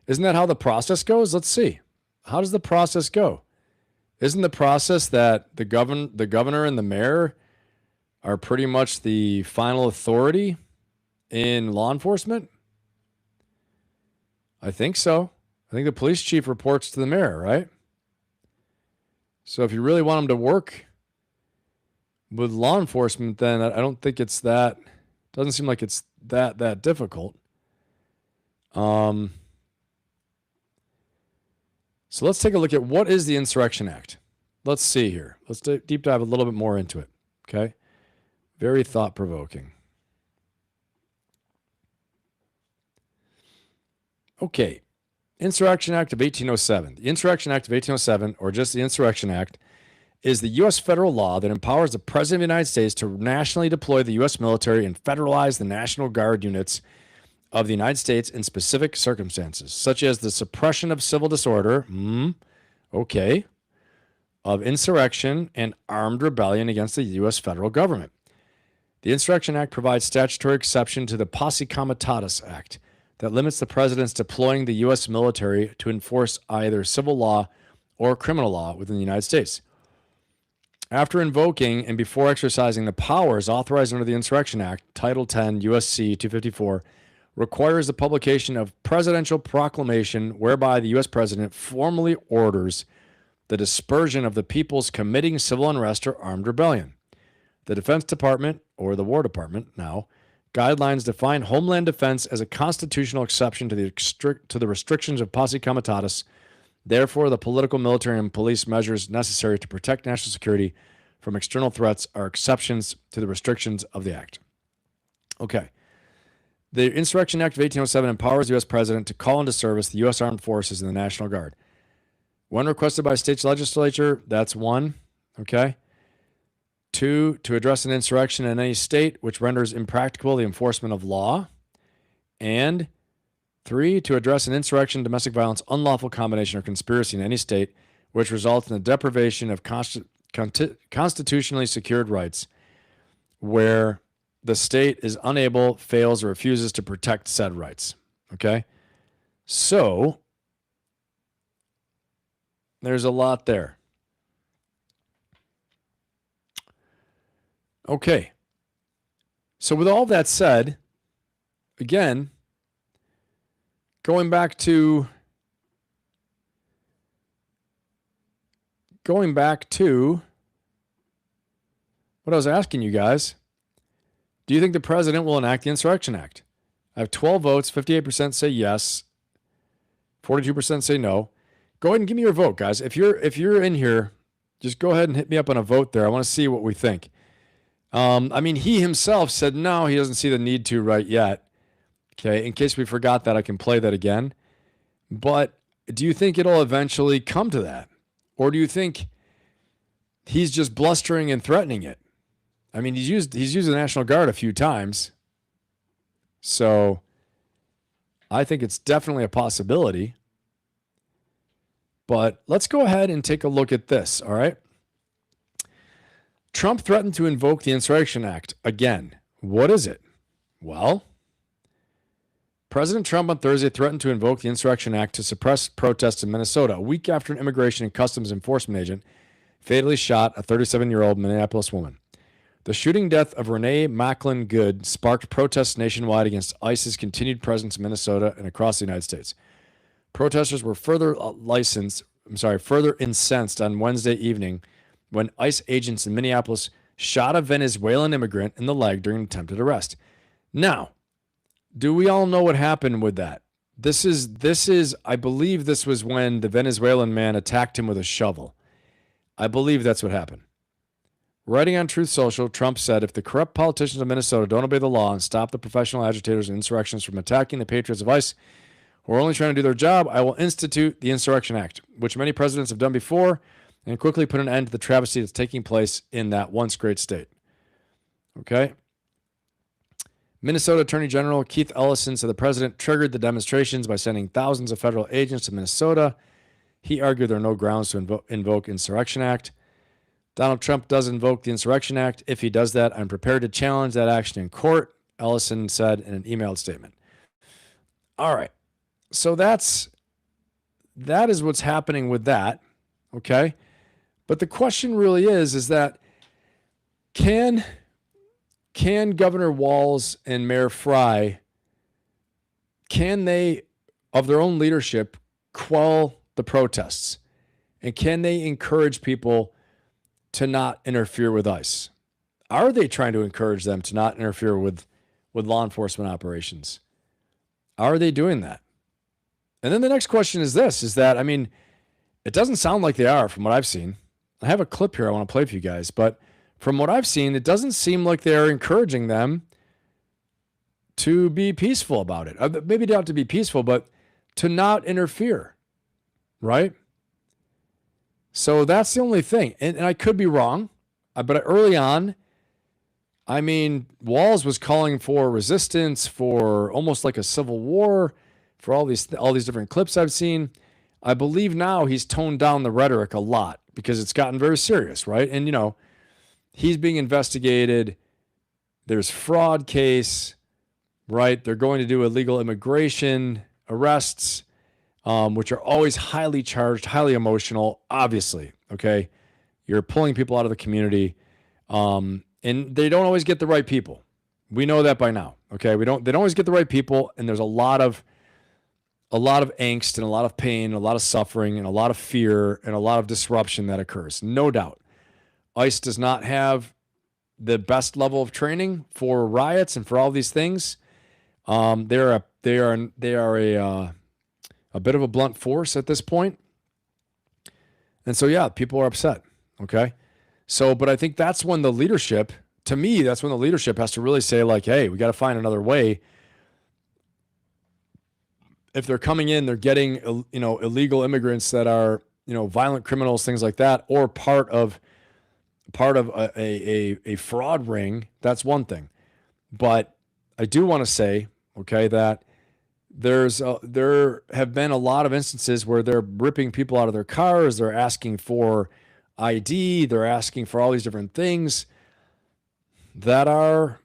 isn't that how the process goes? Let's see. How does the process go? Isn't the process that the governor and the mayor are pretty much the final authority in law enforcement? I think so. I think the police chief reports to the mayor, right? So if you really want them to work with law enforcement, then I don't think it's that. Doesn't seem like it's that difficult. So let's take a look at what is the Insurrection Act. Let's see here. Let's deep dive a little bit more into it. Okay. Very thought-provoking. Okay. Insurrection Act of 1807. The Insurrection Act of 1807, or just the Insurrection Act, is the U.S. federal law that empowers the President of the United States to nationally deploy the U.S. military and federalize the National Guard units of the United States in specific circumstances, such as the suppression of civil disorder, of insurrection and armed rebellion against the U.S. federal government. The Insurrection Act provides statutory exception to the Posse Comitatus Act that limits the president's deploying the U.S. military to enforce either civil law or criminal law within the United States. After invoking and before exercising the powers authorized under the Insurrection Act, Title 10 U.S.C. 254 requires the publication of presidential proclamation whereby the U.S. president formally orders the dispersion of the peoples committing civil unrest or armed rebellion. The Defense Department, or the War Department now, guidelines define Homeland Defense as a constitutional exception to the restrictions of Posse Comitatus. Therefore, the political, military, and police measures necessary to protect national security from external threats are exceptions to the restrictions of the Act. Okay. The Insurrection Act of 1807 empowers the U.S. President to call into service the U.S. Armed Forces and the National Guard. When requested by a state's legislature, that's 1. Okay. 2, to address an insurrection in any state which renders impracticable the enforcement of law. And 3, to address an insurrection, domestic violence, unlawful combination, or conspiracy in any state which results in the deprivation of constitutionally secured rights where the state is unable, fails, or refuses to protect said rights. Okay? So, there's a lot there. Okay. So with all that said, again, going back to what I was asking you guys, do you think the president will enact the Insurrection Act? I have 12 votes, 58% say yes, 42% say no. Go ahead and give me your vote, guys. If you're in here, just go ahead and hit me up on a vote there. I want to see what we think. I mean, he himself said no, he doesn't see the need to right yet. Okay, in case we forgot that, I can play that again. But do you think it'll eventually come to that? Or do you think he's just blustering and threatening it? I mean, he's used the National Guard a few times. So I think it's definitely a possibility. But let's go ahead and take a look at this, all right? Trump threatened to invoke the Insurrection Act again. What is it? Well, President Trump on Thursday threatened to invoke the Insurrection Act to suppress protests in Minnesota, a week after an immigration and customs enforcement agent fatally shot a 37-year-old Minneapolis woman. The shooting death of Renee Macklin Good sparked protests nationwide against ICE's continued presence in Minnesota and across the United States. Protesters were further incensed on Wednesday evening when ICE agents in Minneapolis shot a Venezuelan immigrant in the leg during an attempted arrest. Now, do we all know what happened with that? This is, I believe this was when the Venezuelan man attacked him with a shovel. I believe that's what happened. Writing on Truth Social, Trump said, if the corrupt politicians of Minnesota don't obey the law and stop the professional agitators and insurrectionists from attacking the patriots of ICE who are only trying to do their job, I will institute the Insurrection Act, which many presidents have done before, and quickly put an end to the travesty that's taking place in that once great state. Okay? Minnesota Attorney General Keith Ellison said the president triggered the demonstrations by sending thousands of federal agents to Minnesota. He argued there are no grounds to invoke Insurrection Act. Donald Trump does invoke the Insurrection Act. If he does that, I'm prepared to challenge that action in court, Ellison said in an emailed statement. All right. So that is what's happening with that. Okay. But the question really is that can Governor Walz and Mayor Fry, can they, of their own leadership, quell the protests? And can they encourage people to not interfere with ICE? Are they trying to encourage them to not interfere with law enforcement operations? Are they doing that? And then the next question is this, is that, I mean, it doesn't sound like they are from what I've seen. I have a clip here I want to play for you guys, but from what I've seen, it doesn't seem like they're encouraging them to be peaceful about it. Maybe not to be peaceful, but to not interfere, right? So that's the only thing. And I could be wrong, but early on, I mean, Walz was calling for resistance, for almost like a civil war, for all these different clips I've seen. I believe now he's toned down the rhetoric a lot because it's gotten very serious, right? And, you know, he's being investigated. There's fraud case, right? They're going to do illegal immigration arrests, which are always highly charged, highly emotional, obviously, okay? You're pulling people out of the community, and they don't always get the right people. We know that by now, okay? They don't always get the right people, and there's a lot of angst and a lot of pain, and a lot of suffering and a lot of fear and a lot of disruption that occurs, no doubt. ICE does not have the best level of training for riots and for all these things. They are a bit of a blunt force at this point. And so, yeah, people are upset. Okay. So, but I think that's when the leadership, to me, that's when the leadership has to really say, like, hey, we got to find another way. If they're coming in, they're getting, illegal immigrants that are, violent criminals, things like that, or part of a fraud ring. That's one thing. But I do want to say, okay, that there have been a lot of instances where they're ripping people out of their cars. They're asking for ID. They're asking for all these different things that are,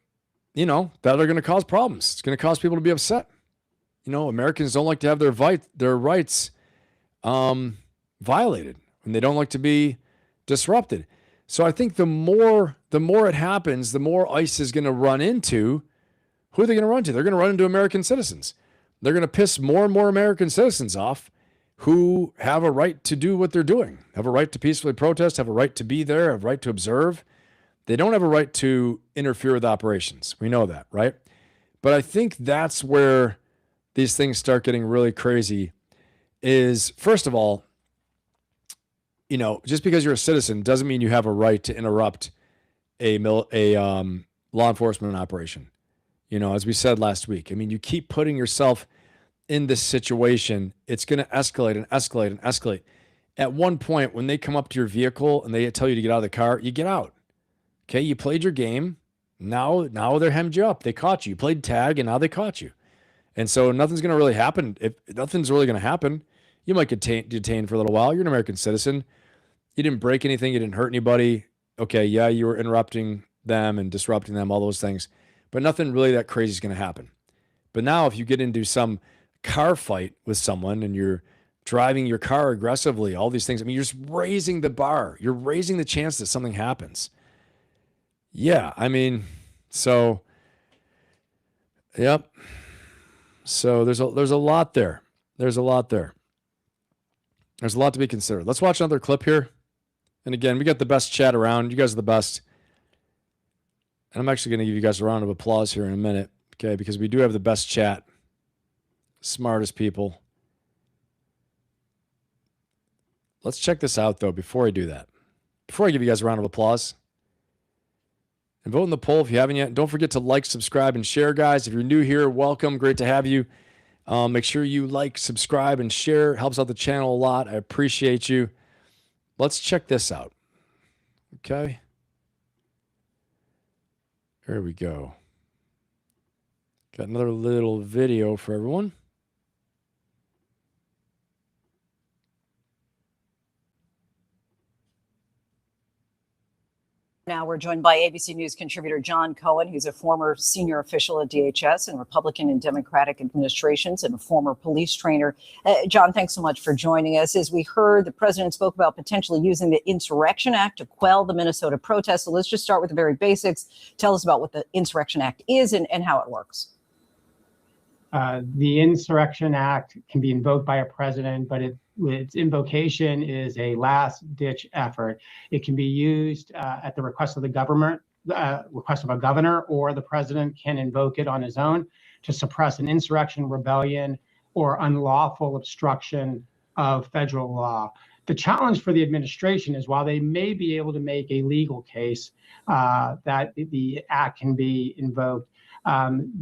that are going to cause problems. It's going to cause people to be upset. Americans don't like to have their rights violated, and they don't like to be disrupted. So I think the more it happens, the more ICE is going to run into. Who are they going to run to? They're going to run into American citizens. They're going to piss more and more American citizens off who have a right to do what they're doing, have a right to peacefully protest, have a right to be there, have a right to observe. They don't have a right to interfere with operations. We know that, right? But I think that's where these things start getting really crazy is, first of all, just because you're a citizen doesn't mean you have a right to interrupt a law enforcement operation. As we said last week, I mean, you keep putting yourself in this situation, it's going to escalate and escalate and escalate. At one point, when they come up to your vehicle and they tell you to get out of the car, you get out. Okay, you played your game. Now they're hemmed you up. They caught you. You played tag, and now they caught you. And so nothing's going to really happen. If nothing's really going to happen, you might get detained for a little while. You're an American citizen. You didn't break anything. You didn't hurt anybody. Okay, yeah, you were interrupting them and disrupting them, all those things. But nothing really that crazy is going to happen. But now if you get into some car fight with someone and you're driving your car aggressively, all these things, I mean, you're just raising the bar. You're raising the chance that something happens. Yeah, I mean, so, yep. So there's a lot there. There's a lot there. There's a lot to be considered. Let's watch another clip here. And again, we got the best chat around. You guys are the best. And I'm actually going to give you guys a round of applause here in a minute, okay? Because we do have the best chat, smartest people. Let's check this out, though, before I do that. Before I give you guys a round of applause. And vote in the poll if you haven't yet. Don't forget to like, subscribe, and share, guys. If you're new here, welcome. Great to have you. Make sure you like, subscribe, and share. It helps out the channel a lot. I appreciate you. Let's check this out. Okay. Here we go. Got another little video for everyone. Now we're joined by ABC News contributor John Cohen, who's a former senior official at DHS in Republican and Democratic administrations and a former police trainer. John, thanks so much for joining us. As we heard, the president spoke about potentially using the Insurrection Act to quell the Minnesota protests. So let's just start with the very basics. Tell us about what the Insurrection Act is and how it works. The Insurrection Act can be invoked by a president, but its invocation is a last-ditch effort. It can be used at the request of the government, request of a governor, or the president can invoke it on his own to suppress an insurrection, rebellion, or unlawful obstruction of federal law. The challenge for the administration is, while they may be able to make a legal case that the act can be invoked,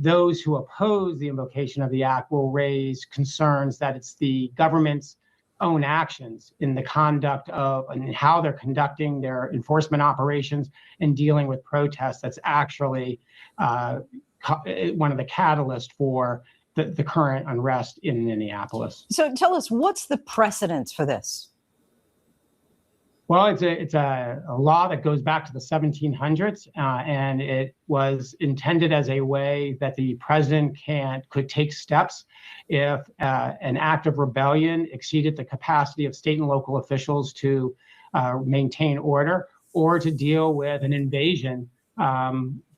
those who oppose the invocation of the act will raise concerns that it's the government's own actions in the conduct of and how they're conducting their enforcement operations and dealing with protests that's actually one of the catalysts for the current unrest in Minneapolis. So tell us, what's the precedence for this? Well, it's a law that goes back to the 1700s, and it was intended as a way that the president could take steps if an act of rebellion exceeded the capacity of state and local officials to maintain order or to deal with an invasion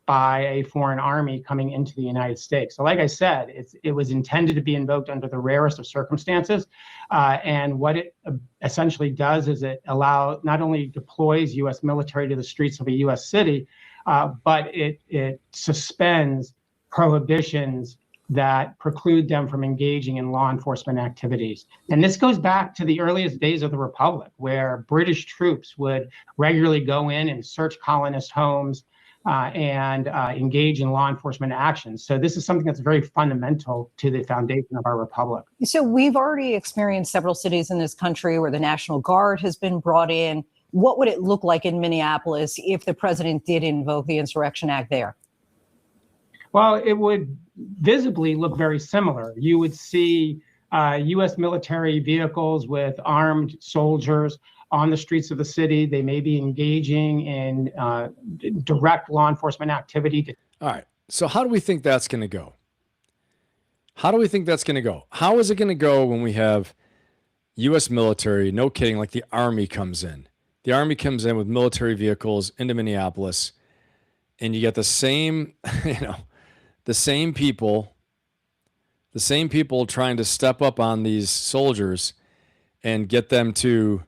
by a foreign army coming into the United States. So like I said, it was intended to be invoked under the rarest of circumstances. And what it essentially does is it not only deploys U.S. military to the streets of a U.S. city, but it suspends prohibitions that preclude them from engaging in law enforcement activities. And this goes back to the earliest days of the Republic, where British troops would regularly go in and search colonist homes, and engage in law enforcement actions. So this is something that's very fundamental to the foundation of our republic. So we've already experienced several cities in this country where the National Guard has been brought in. What would it look like in Minneapolis if the president did invoke the Insurrection Act there? Well, it would visibly look very similar. You would see U.S. military vehicles with armed soldiers on the streets of the city. They may be engaging in direct law enforcement activity. All right. So how do we think that's going to go? How do we think that's going to go? How is it going to go when we have U.S. military, no kidding, like the Army comes in? The Army comes in with military vehicles into Minneapolis, and you get the same, the same people trying to step up on these soldiers and get them to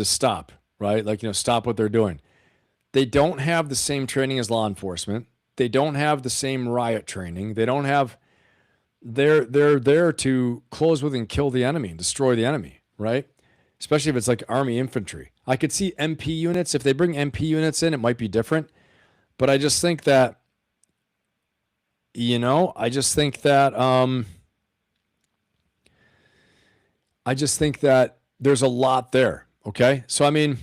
stop, right? Stop what they're doing. They don't have the same training as law enforcement. They don't have the same riot training. They're there to close with and kill the enemy and destroy the enemy, right? Especially if it's like Army infantry. I could see MP units. If they bring MP units in, it might be different. But I just think that, there's a lot there, okay? So, I mean,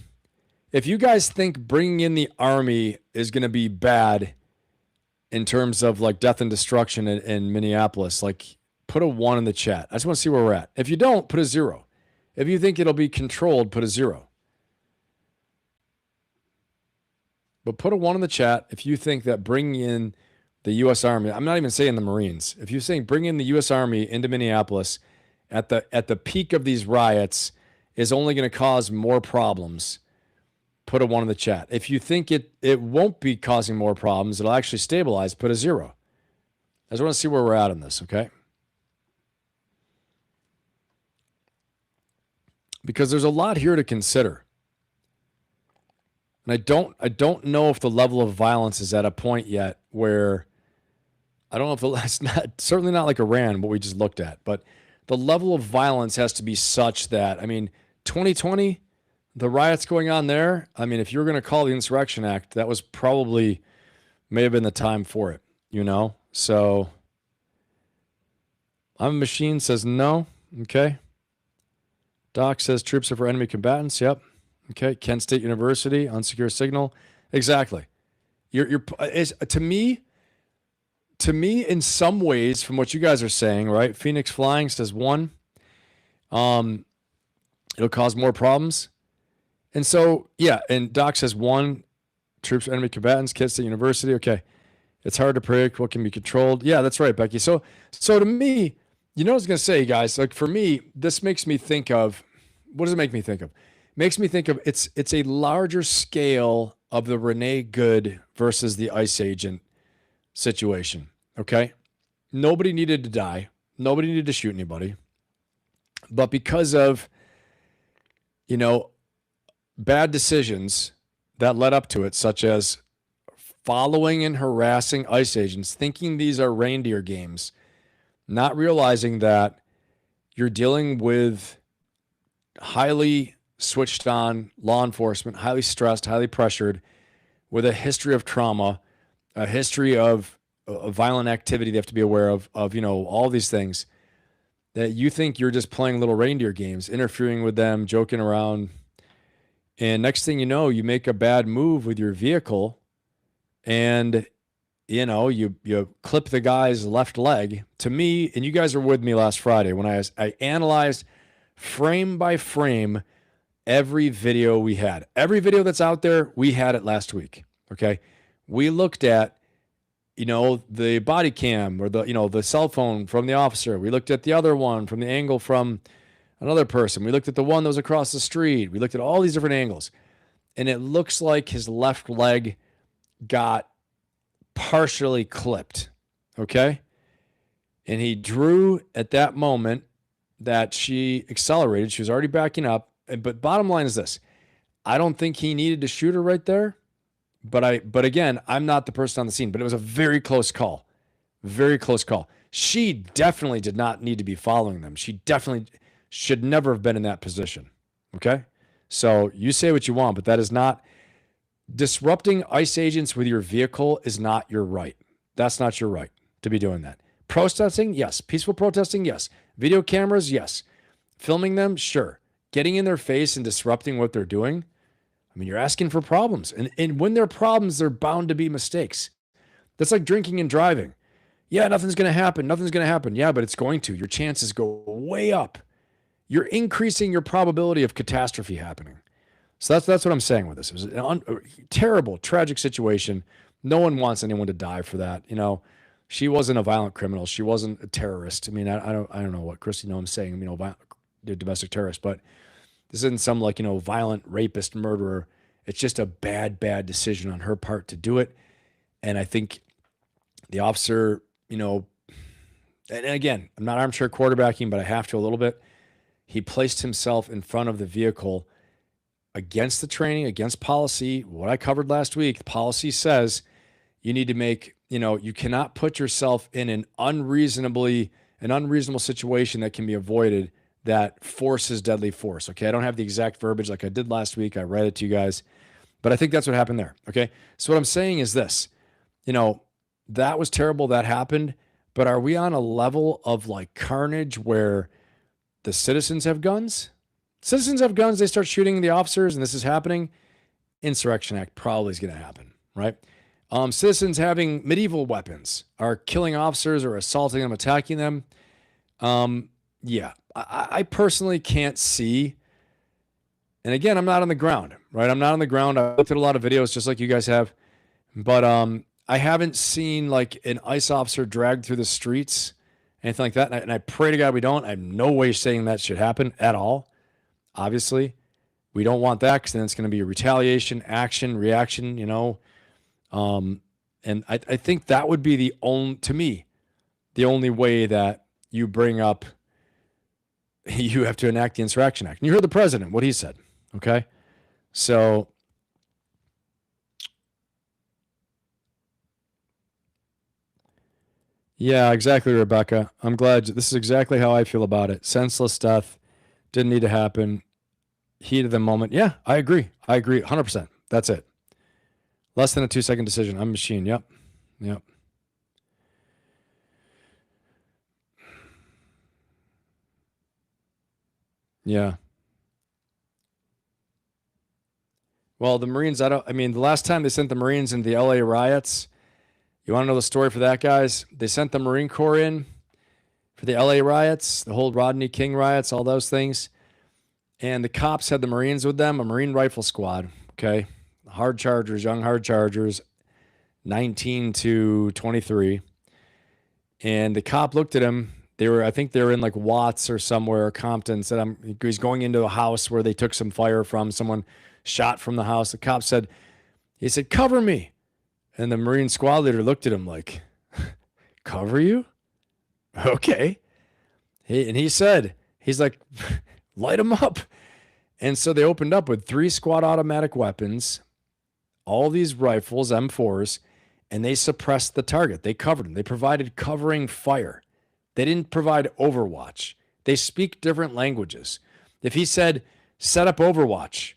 if you guys think bringing in the Army is going to be bad in terms of like death and destruction in Minneapolis, like put a 1 in the chat. I just want to see where we're at. If you don't, put a 0. If you think it'll be controlled, put a 0. But put a 1 in the chat if you think that bringing in the U.S. Army, I'm not even saying the Marines. If you're saying bring in the U.S. Army into Minneapolis at the peak of these riots is only going to cause more problems, put a 1 in the chat. If you think it won't be causing more problems, it'll actually stabilize, put a 0. I just want to see where we're at on this, okay? Because there's a lot here to consider. And I don't know if the level of violence is at a point yet where I don't know if it's not certainly not like Iran, what we just looked at, but the level of violence has to be such that, I mean, 2020, the riots going on there, I mean, if you were going to call the Insurrection Act, that was probably may have been the time for it, you know? So I'm a Machine says no. Okay. Doc says troops are for enemy combatants. Yep. Okay. Kent State University, unsecure signal. Exactly. You're to me, in some ways, from what you guys are saying, right? Phoenix Flying says 1. It'll cause more problems. And so, yeah, and Doc says 1. Troops are enemy combatants, Kent State University. Okay. It's hard to predict what can be controlled. Yeah, that's right, Becky. So to me, you know what I was going to say, guys? Like for me, this makes me think of, what does it make me think of? It makes me think of it's a larger scale of the Renee Good versus the ICE agent situation. Okay. Nobody needed to die. Nobody needed to shoot anybody. But because of, you know, bad decisions that led up to it, such as following and harassing ICE agents, thinking these are reindeer games, not realizing that you're dealing with highly switched on law enforcement, highly stressed, highly pressured, with a history of trauma, a history of violent activity they have to be aware of, you know, all these things, that you think you're just playing little reindeer games, interfering with them, joking around. And next thing you know, you make a bad move with your vehicle and, you know, you clip the guy's left leg. To me, and you guys were with me last Friday when I analyzed frame by frame every video we had. Every video that's out there, we had it last week, okay? We looked at, you know, the body cam or the, you know, the cell phone from the officer. We looked at the other one from the angle from another person. We looked at the one that was across the street. We looked at all these different angles. And it looks like his left leg got partially clipped, okay? And he drew at that moment that she accelerated. She was already backing up. But bottom line is this. I don't think he needed to shoot her right there. But again, I'm not the person on the scene. But it was a very close call. Very close call. She definitely did not need to be following them. She definitely should never have been in that position. Okay? So you say what you want, but that is not... Disrupting ICE agents with your vehicle is not your right. That's not your right to be doing that. Protesting, yes. Peaceful protesting, yes. Video cameras, yes. Filming them, sure. Getting in their face and disrupting what they're doing, I mean, you're asking for problems. And when there are problems, they're bound to be mistakes. That's like drinking and driving. Yeah, nothing's going to happen. Nothing's going to happen. Yeah, but it's going to. Your chances go way up. You're increasing your probability of catastrophe happening. So that's what I'm saying with this. It was a terrible, tragic situation. No one wants anyone to die for that. You know, she wasn't a violent criminal. She wasn't a terrorist. I mean, I don't know what Christy I'm saying. You know, domestic terrorist, but this isn't some like, you know, violent rapist murderer. It's just a bad decision on her part to do it. And I think the officer, you know, and again, I'm not armchair quarterbacking, but I have to a little bit. He placed himself in front of the vehicle against the training, against policy. What I covered last week, policy says you need to make, you know, you cannot put yourself in an unreasonable situation that can be avoided that forces deadly force. Okay. I don't have the exact verbiage like I did last week. I read it to you guys, but I think that's what happened there. Okay. So what I'm saying is this, you know, that was terrible. That happened, but are we on a level of like carnage where the citizens have guns? Citizens have guns, they start shooting the officers, and this is happening. Insurrection Act probably is going to happen, right? Citizens having medieval weapons are killing officers or assaulting them, attacking them. Yeah, I personally can't see. And again, I'm not on the ground, right? I'm not on the ground. I looked at a lot of videos just like you guys have. But I haven't seen like an ICE officer dragged through the streets, anything like that. And I pray to God we don't. I have no way saying that should happen at all. Obviously, we don't want that because then it's going to be a retaliation, action, reaction, you know. And I think that would be the only way that you bring up, you have to enact the Insurrection Act. And you heard the president, what he said. Okay. So yeah, exactly, Rebecca. I'm glad this is exactly how I feel about it. Senseless death didn't need to happen. Heat of the moment. Yeah, I agree. 100%. That's it. Less than a 2-second decision. I'm a machine. Yep. Yeah. Well, the Marines, the last time they sent the Marines into the LA riots, you want to know the story for that, guys? They sent the Marine Corps in for the LA riots, the whole Rodney King riots, all those things. And the cops had the Marines with them, a Marine rifle squad, okay? Hard chargers, young hard chargers, 19 to 23. And the cop looked at him. I think they were in like Watts or somewhere, or Compton, said, he's going into a house where they took some fire from. Someone shot from the house. The cop said, cover me. And the Marine squad leader looked at him like, cover you? Okay. He said, he's like, light him up. And so they opened up with 3 squad automatic weapons, all these rifles, M4s, and they suppressed the target. They covered him. They provided covering fire. They didn't provide overwatch. They speak different languages. If he said, set up overwatch,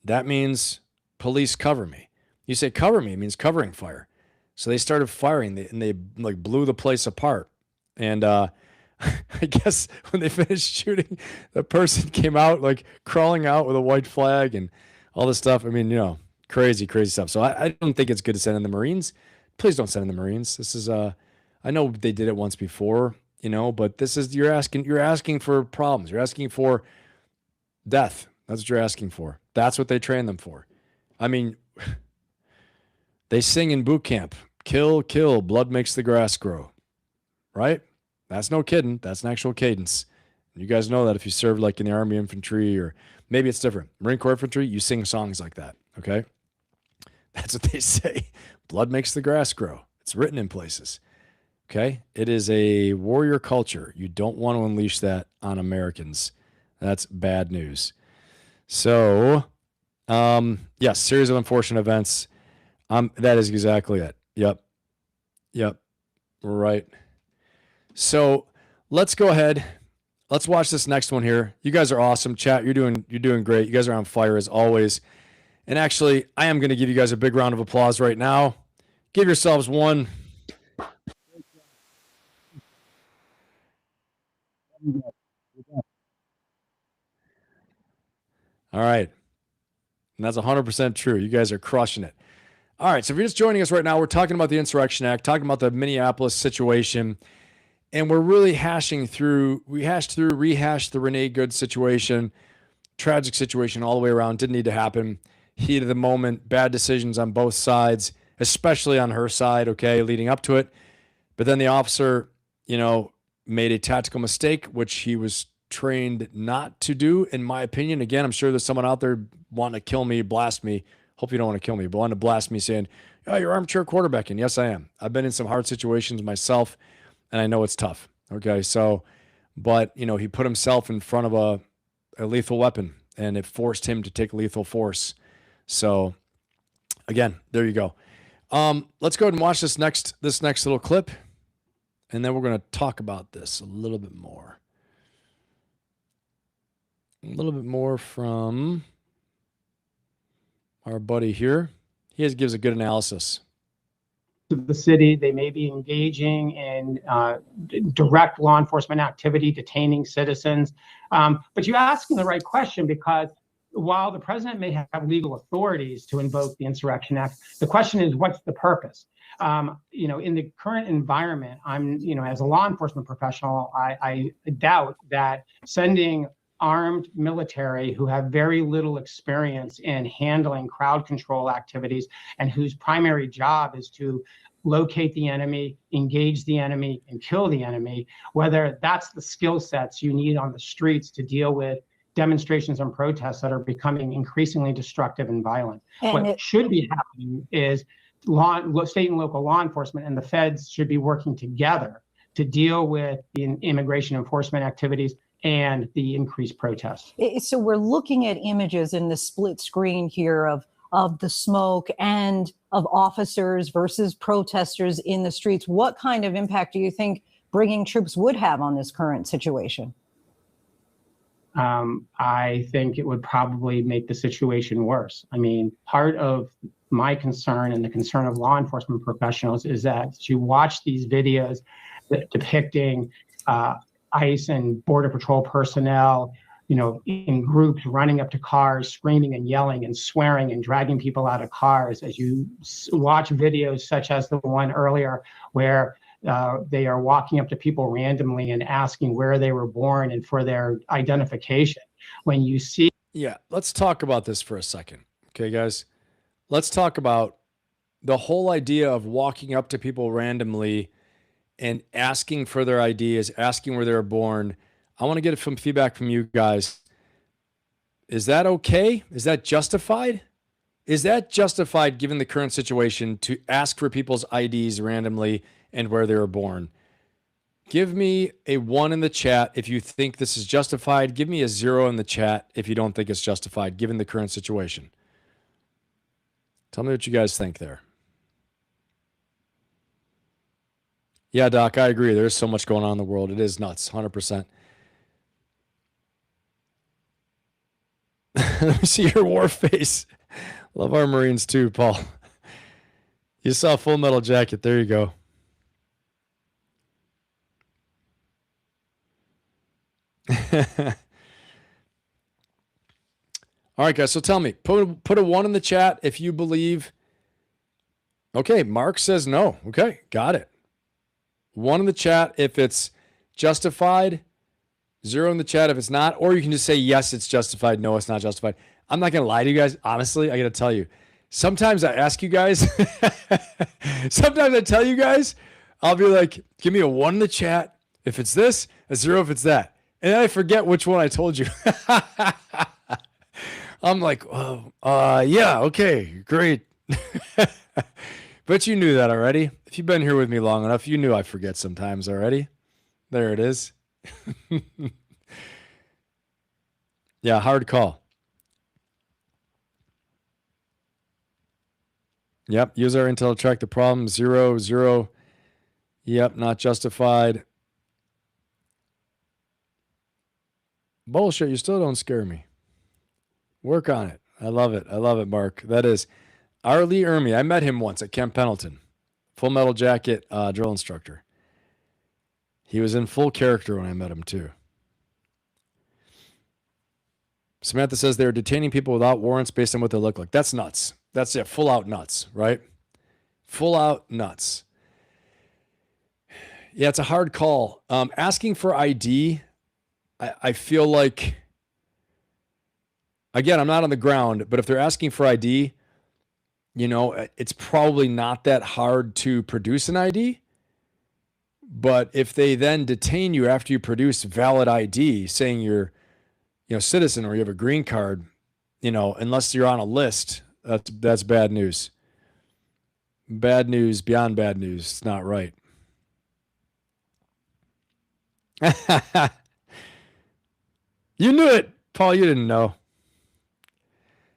that means police cover me. You say cover me, it means covering fire. So they started firing, and they like blew the place apart. And I guess when they finished shooting, the person came out like crawling out with a white flag and all this stuff. I mean, you know, crazy stuff. So I don't think it's good to send in the Marines. Please don't send in the Marines. This is I know they did it once before, you know, but this is you're asking for problems. You're asking for death. That's what you're asking for. That's what they train them for. I mean, they sing in boot camp, kill, kill, blood makes the grass grow. Right? That's no kidding. That's an actual cadence. You guys know that if you served like in the Army infantry, or maybe it's different. Marine Corps infantry, you sing songs like that. Okay? That's what they say. Blood makes the grass grow. It's written in places. Okay? It is a warrior culture. You don't want to unleash that on Americans. That's bad news. So, yes, series of unfortunate events. That is exactly it. Yep. Right. So let's go ahead. Let's watch this next one here. You guys are awesome. Chat, you're doing great. You guys are on fire as always. And actually, I am going to give you guys a big round of applause right now. Give yourselves one. All right. And that's 100% true. You guys are crushing it. All right. So if you're just joining us right now, we're talking about the Insurrection Act, talking about the Minneapolis situation. And we're really rehashed through the Renee Good situation, tragic situation all the way around. Didn't need to happen. Heat of the moment, bad decisions on both sides, especially on her side, okay, leading up to it. But then the officer, you know, made a tactical mistake, which he was trained not to do, in my opinion. Again, I'm sure there's someone out there wanting to kill me, blast me. Hope you don't want to kill me, but wanting to blast me saying, oh, you're armchair quarterbacking. Yes, I am. I've been in some hard situations myself, and I know it's tough. Okay, so, but, you know, he put himself in front of a lethal weapon, and it forced him to take lethal force. So, again, there you go. Let's go ahead and watch this next little clip, and then we're going to talk about this a little bit more. A little bit more from our buddy here. He gives a good analysis. Of the city, they may be engaging in direct law enforcement activity, detaining citizens. But you're asking the right question, because while the president may have legal authorities to invoke the Insurrection Act, the question is, what's the purpose? You know, in the current environment, as a law enforcement professional, I doubt that sending armed military who have very little experience in handling crowd control activities and whose primary job is to locate the enemy, engage the enemy, and kill the enemy, whether that's the skill sets you need on the streets to deal with demonstrations and protests that are becoming increasingly destructive and violent. And What should be happening is state and local law enforcement and the feds should be working together to deal with the immigration enforcement activities and the increased protests. So we're looking at images in the split screen here of the smoke and of officers versus protesters in the streets. What kind of impact do you think bringing troops would have on this current situation? I think it would probably make the situation worse. I mean, part of my concern and the concern of law enforcement professionals is that you watch these videos depicting ICE and Border Patrol personnel, in groups running up to cars, screaming and yelling and swearing and dragging people out of cars. As you watch videos such as the one earlier where they are walking up to people randomly and asking where they were born and for their identification. When you see... Yeah, let's talk about this for a second. Okay, guys? Let's talk about the whole idea of walking up to people randomly and asking for their ideas, asking where they were born. I want to get some feedback from you guys. Is that okay? Is that justified? Is that justified given the current situation to ask for people's IDs randomly and where they were born? Give me a 1 in the chat if you think this is justified. Give me a 0 in the chat if you don't think it's justified given the current situation. Tell me what you guys think there. Yeah, Doc, I agree. There's so much going on in the world. It is nuts, 100%. Let me see your war face. Love our Marines too, Paul. You saw Full Metal Jacket. There you go. All right, guys. So tell me, put a 1 in the chat if you believe. Okay, Mark says no. Okay, got it. 1 in the chat if it's justified. 0 in the chat if it's not. Or you can just say yes, it's justified. No, it's not justified. I'm not gonna lie to you guys. Honestly, I gotta tell you. Sometimes I ask you guys. Sometimes I tell you guys. I'll be like, give me a 1 in the chat if it's this, a 0 if it's that. And then I forget which one I told you. I'm like, oh, yeah, okay, great. But you knew that already. If you've been here with me long enough, you knew I forget sometimes already. There it is. Yeah, hard call. Yep, use our intel to track the problem. 0, 0. Yep, not justified. Bullshit, you still don't scare me. Work on it. I love it. I love it, Mark. That is R. Lee Ermey. I met him once at Camp Pendleton. Full Metal Jacket drill instructor. He was in full character when I met him, too. Samantha says they're detaining people without warrants based on what they look like. That's nuts. That's it. Full out nuts, right? Full out nuts. Yeah, it's a hard call. Asking for ID, I feel like, again, I'm not on the ground, but if they're asking for ID, it's probably not that hard to produce an ID. But if they then detain you after you produce valid ID saying you're, citizen or you have a green card, unless you're on a list, that's bad news. Bad news beyond bad news. It's not right. You knew it, Paul. You didn't know.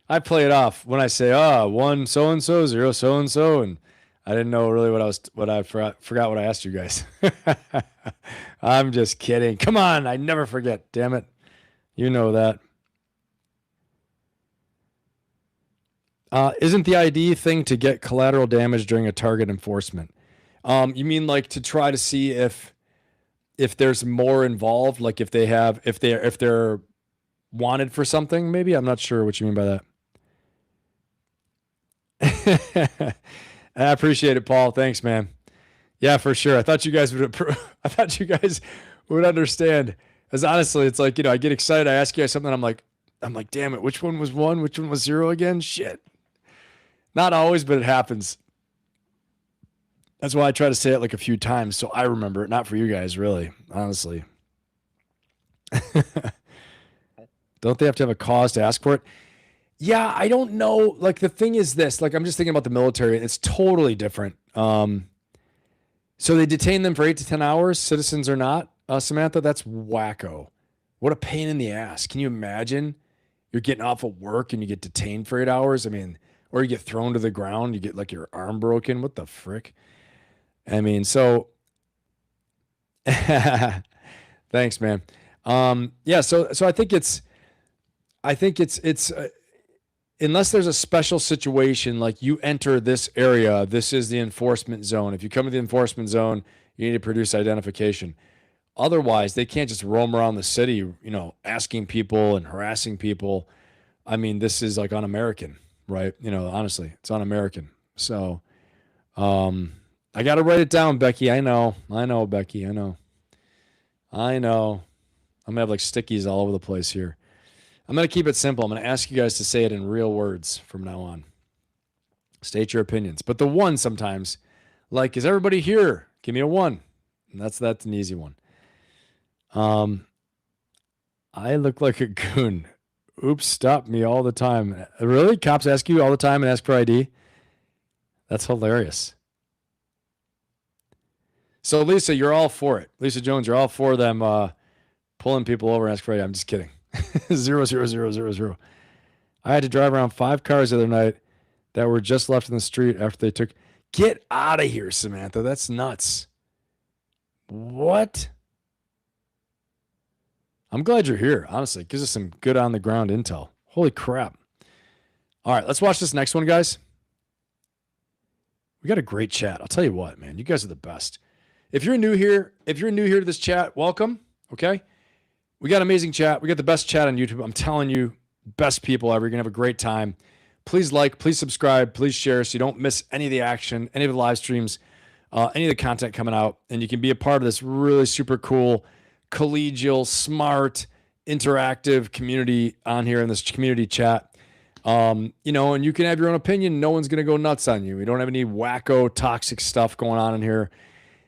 I play it off when I say, 1 so-and-so, 0 so-and-so, and I didn't know really what I forgot what I asked you guys. I'm just kidding. Come on, I never forget. Damn it. You know that. Isn't the ID thing to get collateral damage during a target enforcement? You mean like to try to see if there's more involved, like if they're wanted for something, maybe? I'm not sure what you mean by that. I appreciate it, Paul. Thanks, man. Yeah, for sure. I thought you guys would understand. As honestly, it's like, I get excited. I ask you guys something. I'm like, damn it. Which one was 1? Which one was 0 again? Shit. Not always, but it happens. That's why I try to say it like a few times so I remember it. Not for you guys, really, honestly. Don't they have to have a cause to ask for it? Yeah, I don't know. Like, the thing is this, like, I'm just thinking about the military. It's totally different. So they detain them for 8 to 10 hours, citizens or not. Samantha, that's wacko. What a pain in the ass. Can you imagine? You're getting off of work and you get detained for 8 hours. I mean, or you get thrown to the ground. You get like your arm broken. What the frick? I mean, so thanks, man. Yeah. So I think it's unless there's a special situation, like you enter this area, this is the enforcement zone. If you come to the enforcement zone, you need to produce identification. Otherwise, they can't just roam around the city, you know, asking people and harassing people. I mean, this is like un-American, right? You know, honestly, it's un-American. So, I got to write it down, Becky. I know, Becky. I know. I'm going to have like stickies all over the place here. I'm going to keep it simple. I'm going to ask you guys to say it in real words from now on. State your opinions. But the one sometimes, like, is everybody here? Give me a 1. And that's an easy one. I look like a goon. Oops, stop me all the time. Really? Cops ask you all the time and ask for ID? That's hilarious. So, Lisa, you're all for it. Lisa Jones, you're all for them pulling people over and ask for ID. I'm just kidding. 0, 0, 0, 0, 0. I had to drive around 5 cars the other night that were just left in the street after they took. Get out of here, Samantha. That's nuts. What? I'm glad you're here, honestly. It gives us some good on the ground intel. Holy crap. All right, let's watch this next one, guys. We got a great chat. I'll tell you what, man. You guys are the best. If you're new here to this chat, welcome. Okay. We got amazing chat. We got the best chat on YouTube. I'm telling you, best people ever. You're going to have a great time. Please like, please subscribe, please share so you don't miss any of the action, any of the live streams, any of the content coming out. And you can be a part of this really super cool, collegial, smart, interactive community on here in this community chat. You know, and you can have your own opinion. No one's going to go nuts on you. We don't have any wacko, toxic stuff going on in here.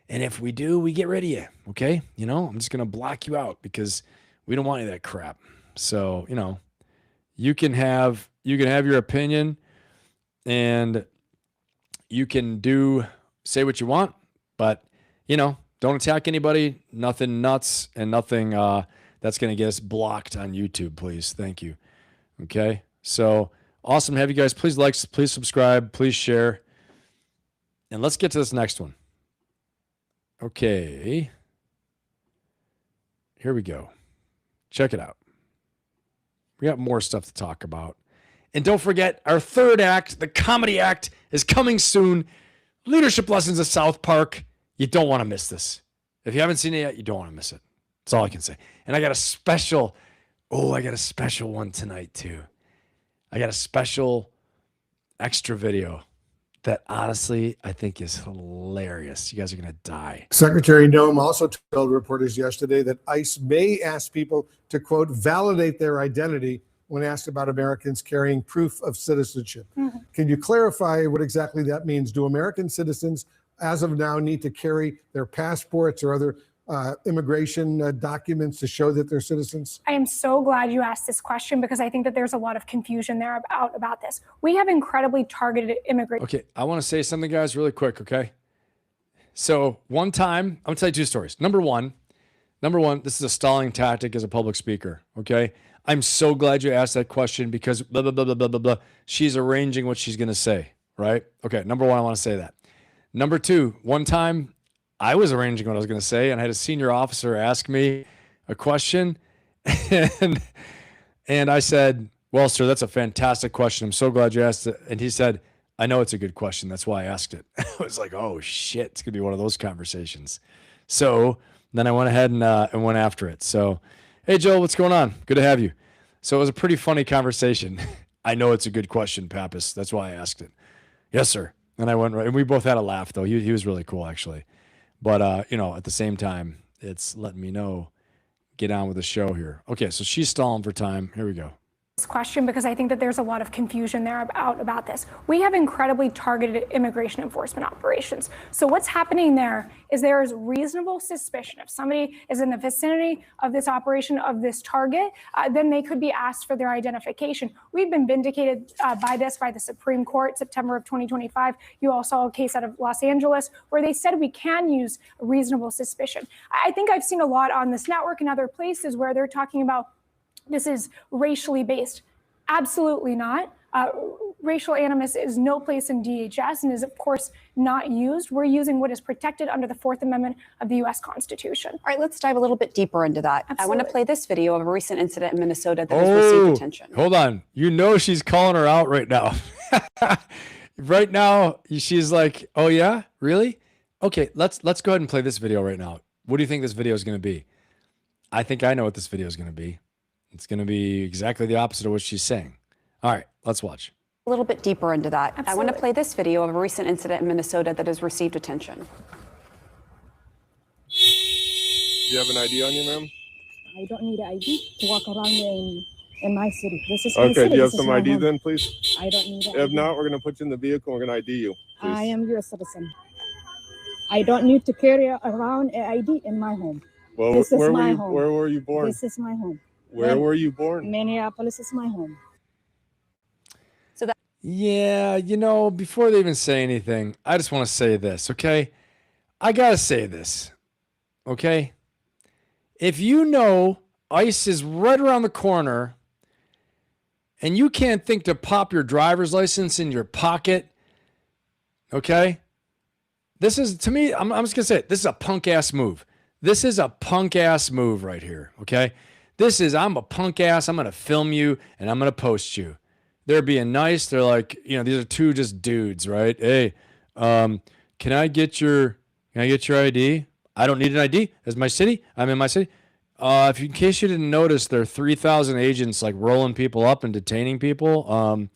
And if we do, we get rid of you. Okay. You know, I'm just going to block you out because we don't want any of that crap. So, you know, you can have your opinion and you can say what you want, but you know, don't attack anybody, nothing nuts and nothing, that's going to get us blocked on YouTube, please. Thank you. Okay. So awesome to have you guys. Please like, please subscribe, please share. And let's get to this next one. Okay. Here we go. Check it out. We got more stuff to talk about. And don't forget, our third act, the comedy act, is coming soon. Leadership Lessons at South Park. You don't want to miss this. If you haven't seen it yet, you don't want to miss it. That's all I can say. And I got a special one tonight too. I got a special extra video that honestly I think is hilarious. You guys are going to die. Secretary Noem also told reporters yesterday that ICE may ask people to, quote, validate their identity when asked about Americans carrying proof of citizenship. Mm-hmm. Can you clarify what exactly that means? Do American citizens, as of now, need to carry their passports or other immigration documents to show that they're citizens? I am so glad you asked this question because I think that there's a lot of confusion there about this. We have incredibly targeted immigration. Okay, I want to say something, guys, really quick, okay? So one time, I'm going to tell you 2 stories. Number one, this is a stalling tactic as a public speaker, okay? I'm so glad you asked that question because blah, blah, blah, blah, blah, blah, blah. She's arranging what she's going to say, right? Okay, number one, I want to say that. Number 2, one time, I was arranging what I was going to say, and I had a senior officer ask me a question, and I said, well, sir, that's a fantastic question. I'm so glad you asked it. And he said, I know it's a good question. That's why I asked it. I was like, oh, shit, it's going to be one of those conversations. So then I went ahead and went after it. So, hey, Joel, what's going on? Good to have you. So it was a pretty funny conversation. I know it's a good question, Pappas. That's why I asked it. Yes, sir. And I went right, and we both had a laugh, though. He was really cool, actually. But, you know, at the same time, it's letting me know, get on with the show here. Okay, so she's stalling for time. Here we go. Question because I think that there's a lot of confusion there about this. We have incredibly targeted immigration enforcement operations. So what's happening there is reasonable suspicion. If somebody is in the vicinity of this operation, of this target, then they could be asked for their identification. We've been vindicated by the Supreme Court, September of 2025. You all saw a case out of Los Angeles where they said we can use reasonable suspicion. I think I've seen a lot on this network and other places where they're talking about this is racially based. Absolutely not. Racial animus is no place in DHS and is, of course, not used. We're using what is protected under the Fourth Amendment of the U.S. Constitution. All right, let's dive a little bit deeper into that. Absolutely. I want to play this video of a recent incident in Minnesota that has received attention. Hold on. You know she's calling her out right now. Right now, she's like, oh, yeah? Really? Okay, let's go ahead and play this video right now. What do you think this video is going to be? I think I know what this video is going to be. It's going to be exactly the opposite of what she's saying. All right, let's watch. A little bit deeper into that. Absolutely. I want to play this video of a recent incident in Minnesota that has received attention. Do you have an ID on you, ma'am? I don't need ID to walk around in my city. This is my Okay, city. do you have This is some my ID home. then, please? I don't need If ID. not, we're going to put you in the vehicle and we're going to ID you. Please. I am your citizen. I don't need to carry around an ID in my home. Well, This is where my were you, home. Where were you born? This is my home. Where were you born? Minneapolis is my home. Yeah, you know, before they even say anything, I just want to say this, okay? I got to say this, okay? If you know ICE is right around the corner and you can't think to pop your driver's license in your pocket, okay? This is, to me, I'm just going to say it. This is a punk-ass move. This is a punk-ass move right here, okay? This is, I'm a punk-ass. I'm going to film you and I'm going to post you. They're being nice. They're like, you know, these are two just dudes, right? Hey, can I get your ID? I don't need an ID. It's my city. I'm in my city. In case you didn't notice, there are 3,000 agents like rolling people up and detaining people.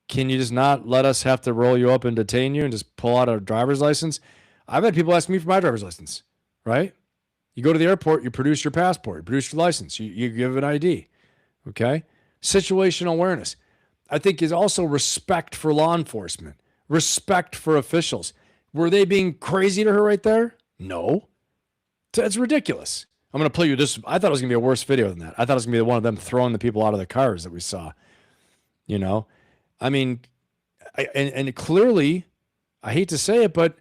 Can you just not let us have to roll you up and detain you and just pull out a driver's license? I've had people ask me for my driver's license, right? You go to the airport, you produce your passport, you produce your license, you give an ID, okay? Situational awareness. I think is also respect for law enforcement, respect for officials. Were they being crazy to her right there? No. It's ridiculous. I'm going to play you this. I thought it was going to be a worse video than that. I thought it was going to be one of them throwing the people out of the cars that we saw. You know? I mean, and clearly, I hate to say it, but,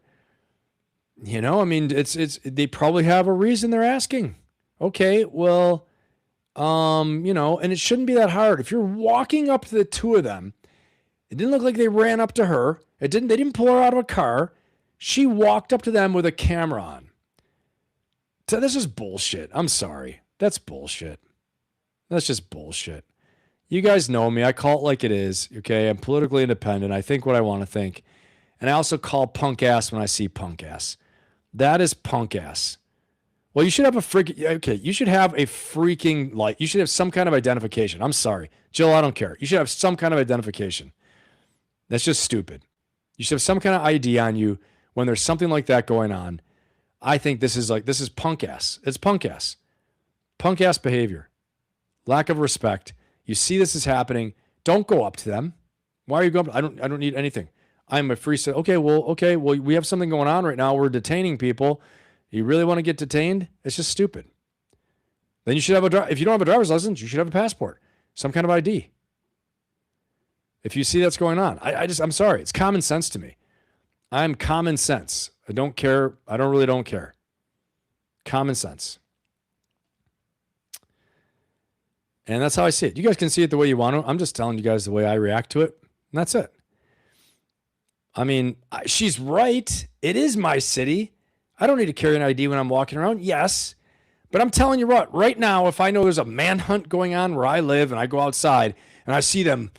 you know, I mean, they probably have a reason they're asking. Okay, well, you know, and it shouldn't be that hard. If you're walking up to the two of them, it didn't look like they ran up to her. They didn't pull her out of a car. She walked up to them with a camera on. So this is bullshit. I'm sorry. That's bullshit. That's just bullshit. You guys know me. I call it like it is. Okay. I'm politically independent. I think what I want to think. And I also call punk ass when I see punk ass. That is punk ass. Well, you should have you should have a freaking you should have some kind of identification. I'm sorry. Jill, I don't care. You should have some kind of identification. That's just stupid. You should have some kind of ID on you when there's something like that going on. I think this is punk ass. It's punk ass. Punk ass behavior. Lack of respect. You see this is happening. Don't go up to them. Why are you going? I don't need anything. I'm a free citizen. Okay, well, we have something going on right now. We're detaining people. You really want to get detained? It's just stupid. Then you should have if you don't have a driver's license, you should have a passport, some kind of ID. If you see that's going on, I'm sorry. It's common sense to me. I'm common sense. I don't care. I don't care. Common sense. And that's how I see it. You guys can see it the way you want to. I'm just telling you guys the way I react to it. And that's it. I mean, she's right. It is my city. I don't need to carry an ID when I'm walking around. Yes. But I'm telling you what, right now, if I know there's a manhunt going on where I live and I go outside and I see them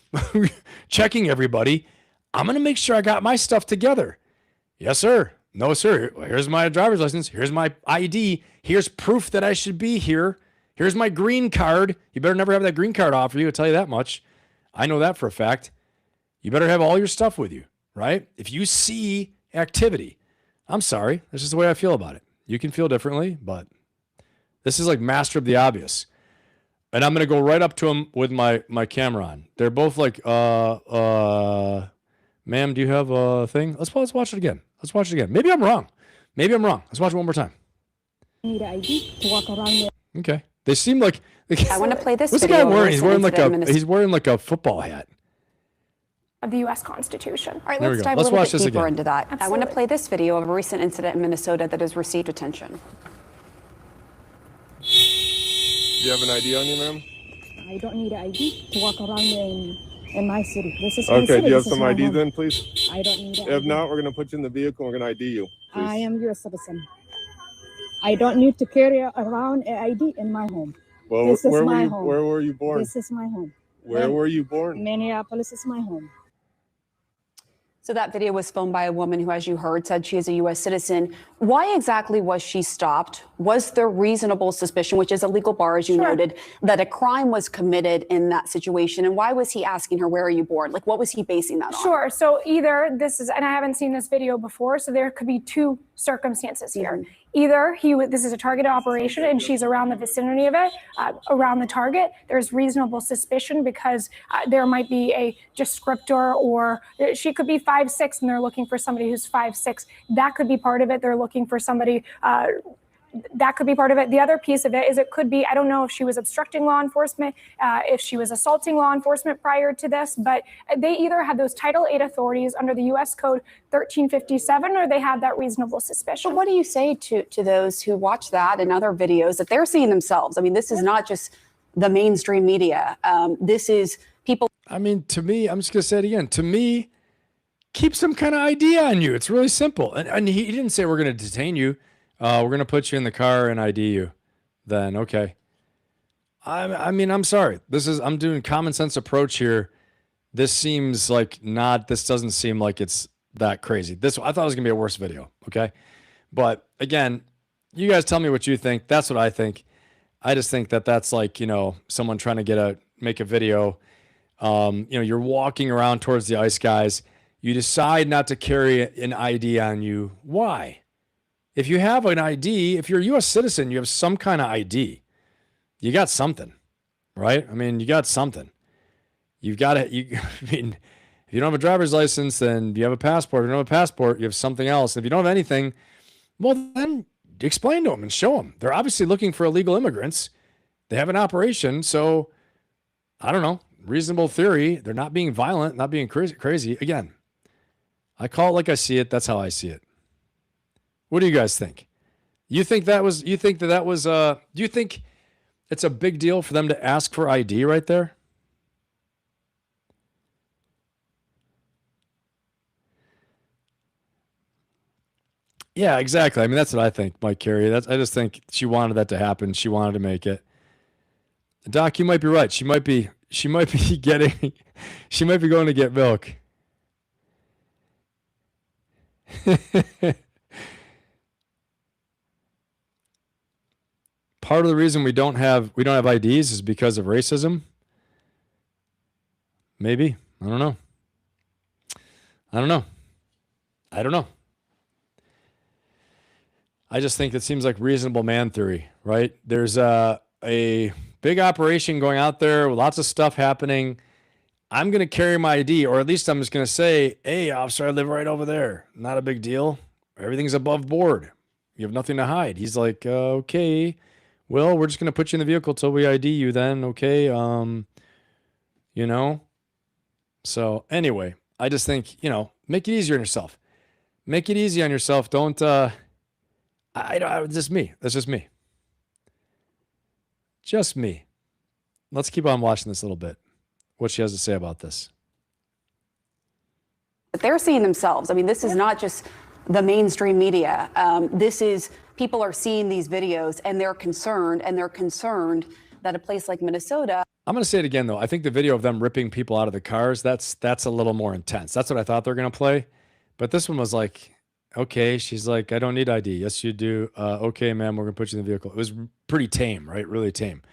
checking everybody, I'm going to make sure I got my stuff together. Yes, sir. No, sir. Here's my driver's license. Here's my ID. Here's proof that I should be here. Here's my green card. You better never have that green card off for you. I'll tell you that much. I know that for a fact. You better have all your stuff with you, right? If you see activity, I'm sorry. That's just the way I feel about it. You can feel differently, but this is like master of the obvious. And I'm gonna go right up to them with my camera on. They're both like, ma'am, do you have a thing? Let's watch it again. Let's watch it again. Maybe I'm wrong. Let's watch it one more time. Need ID to walk around there. Okay. They seem like I want to play this what's the video. guy wearing? of He's wearing like a football hat. Of the U.S. Constitution. All right, There we let's go. dive Let's a little watch bit this deeper again. into that. I want to Absolutely. play this video of a recent incident in Minnesota that has received attention. Do you have an ID on you, ma'am? I don't need ID to walk around in my city. This is my Okay, city. do you have This is some my ID home. then, please? I don't need If ID. not, we're going to put you in the vehicle. We're going to ID you. Please. I am U.S. citizen. I don't need to carry around an ID in my home. Well, This is where my were you? home. Where were you born? This is my home. Where were you born? Minneapolis is my home. So that video was filmed by a woman who, as you heard, said she is a U.S. citizen. Why exactly was she stopped? Was there reasonable suspicion, which is a legal bar, as you noted, that a crime was committed in that situation? And why was he asking her, where are you born? Like, what was he basing that on? Sure. So either this is, and I haven't seen this video before, so there could be two circumstances here. Either this is a targeted operation and she's around the vicinity of it, around the target. There's reasonable suspicion because there might be a descriptor, or she could be 5'6" and they're looking for somebody who's 5'6". That could be part of it. They're looking for somebody. That could be part of it. The other piece of it is it could be, I don't know if she was obstructing law enforcement, if she was assaulting law enforcement prior to this, but they either had those Title VIII authorities under the U.S. Code 1357, or they had that reasonable suspicion. But what do you say to those who watch that and other videos that they're seeing themselves? I mean, this is not just the mainstream media. This is people. I mean, to me, I'm just going to say it again. To me, keep some kind of ID on you. It's really simple. And he didn't say we're going to detain you. We're going to put you in the car and ID you. Then, okay. I mean, I'm sorry. I'm doing common sense approach here. This doesn't seem like it's that crazy. I thought it was going to be a worse video. Okay. But again, you guys tell me what you think. That's what I think. I just think that that's like, someone trying to make a video. You're walking around towards the ICE guys. You decide not to carry an ID on you. Why? If you have an ID, if you're a U.S. citizen, you have some kind of ID. You got something, right? I mean, you got something. You've got it. I mean, if you don't have a driver's license, then you have a passport. If you don't have a passport, you have something else. If you don't have anything, well, then explain to them and show them. They're obviously looking for illegal immigrants. They have an operation. So, I don't know, reasonable theory. They're not being violent, not being crazy. Again, I call it like I see it. That's how I see it. What do you guys think? Do you think it's a big deal for them to ask for ID right there? Yeah, exactly. I mean, that's what I think, Mike Carey. I just think she wanted that to happen. She wanted to make it. Doc, you might be right. She might be going to get milk. Part of the reason we don't have IDs is because of racism. Maybe. I don't know. I just think it seems like reasonable man theory, right? There's a big operation going out there with lots of stuff happening. I'm going to carry my ID, or at least I'm just going to say, hey, officer, I live right over there. Not a big deal. Everything's above board. You have nothing to hide. He's like, okay, well, we're just going to put you in the vehicle till we ID you then. Okay. So anyway, I just think, make it easier on yourself. Make it easy on yourself. Don't, just me. That's just me. Just me. Let's keep on watching this a little bit. What she has to say about this. But they're seeing themselves. I mean, this is not just the mainstream media. This is people are seeing these videos and they're concerned that a place like Minnesota. I'm going to say it again, though. I think the video of them ripping people out of the cars, that's a little more intense. That's what I thought they were going to play. But this one was like, okay, she's like, I don't need ID. Yes, you do. Okay, ma'am, we're going to put you in the vehicle. It was pretty tame, right? Really tame.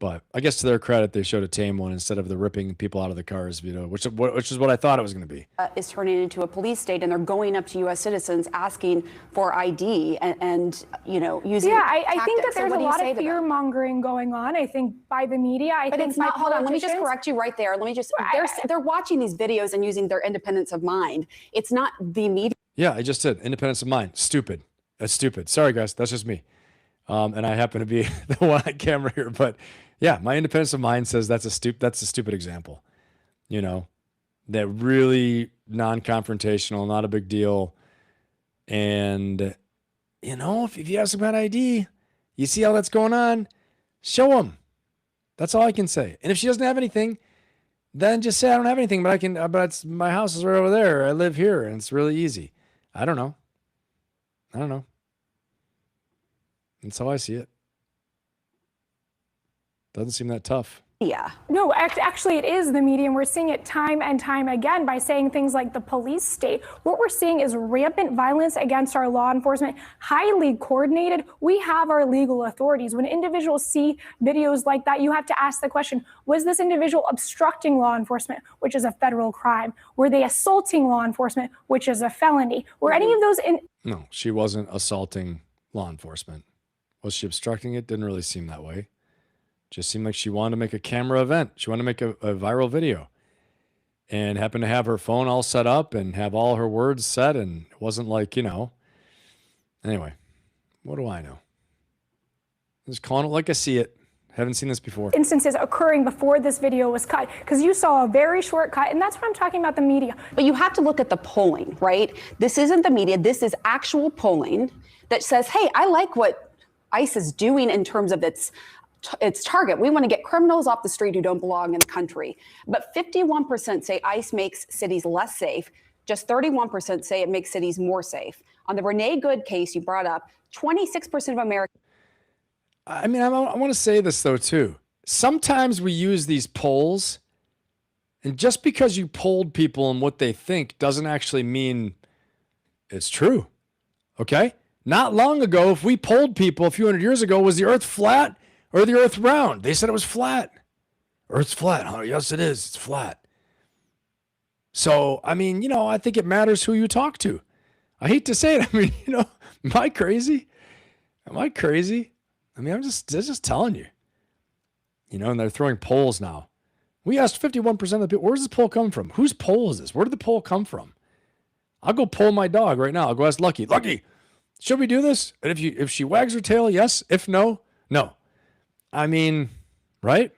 But I guess to their credit, they showed a tame one instead of the ripping people out of the cars, which is what I thought it was going to be. Is turning into a police state, and they're going up to U.S. citizens asking for ID and using. Yeah, I think that tactics. there's So a what do you lot say of to them? fear mongering going on. I think by the media. But it's not. Hold on. Let me just correct you right there. Let me just. They're watching these videos and using their independence of mind. It's not the media. Yeah, I just said independence of mind. Stupid. That's stupid. Sorry, guys. That's just me. And I happen to be the one on camera here, but yeah, my independence of mind says that's a stupid example. That really non-confrontational, not a big deal. And if you have some kind of ID, you see how that's going on, show them. That's all I can say. And if she doesn't have anything, then just say I don't have anything, but my house is right over there. I live here, and it's really easy. I don't know. That's how I see it. Doesn't seem that tough. Yeah. No, actually, it is the media, and we're seeing it time and time again by saying things like the police state. What we're seeing is rampant violence against our law enforcement, highly coordinated. We have our legal authorities. When individuals see videos like that, you have to ask the question, was this individual obstructing law enforcement, which is a federal crime? Were they assaulting law enforcement, which is a felony? Were any of those No, she wasn't assaulting law enforcement. Was she obstructing it? Didn't really seem that way. Just seemed like she wanted to make a camera event. She wanted to make a viral video and happened to have her phone all set up and have all her words set. And it wasn't like, anyway, what do I know? Just calling it like I see it. Haven't seen this before. Instances occurring before this video was cut, because you saw a very short cut, and that's what I'm talking about, the media. But you have to look at the polling, right? This isn't the media. This is actual polling that says, hey, I like what ICE is doing in terms of its target. We want to get criminals off the street who don't belong in the country. But 51% say ICE makes cities less safe. Just 31% say it makes cities more safe. On the Renee Good case you brought up, 26% of Americans. I want to say this, though, too. Sometimes we use these polls, and just because you polled people and what they think doesn't actually mean it's true. Okay? Not long ago, if we polled people a few hundred years ago, was the earth flat or the earth round? They said it was flat. Earth's flat. Oh, yes, it is. It's flat. So, I think it matters who you talk to. I hate to say it. Am I crazy? I'm just telling you. And they're throwing polls now. We asked 51% of the people, where's this poll come from? Whose poll is this? Where did the poll come from? I'll go poll my dog right now. I'll go ask Lucky. Lucky, should we do this? And if she wags her tail, yes. If no, no. Right?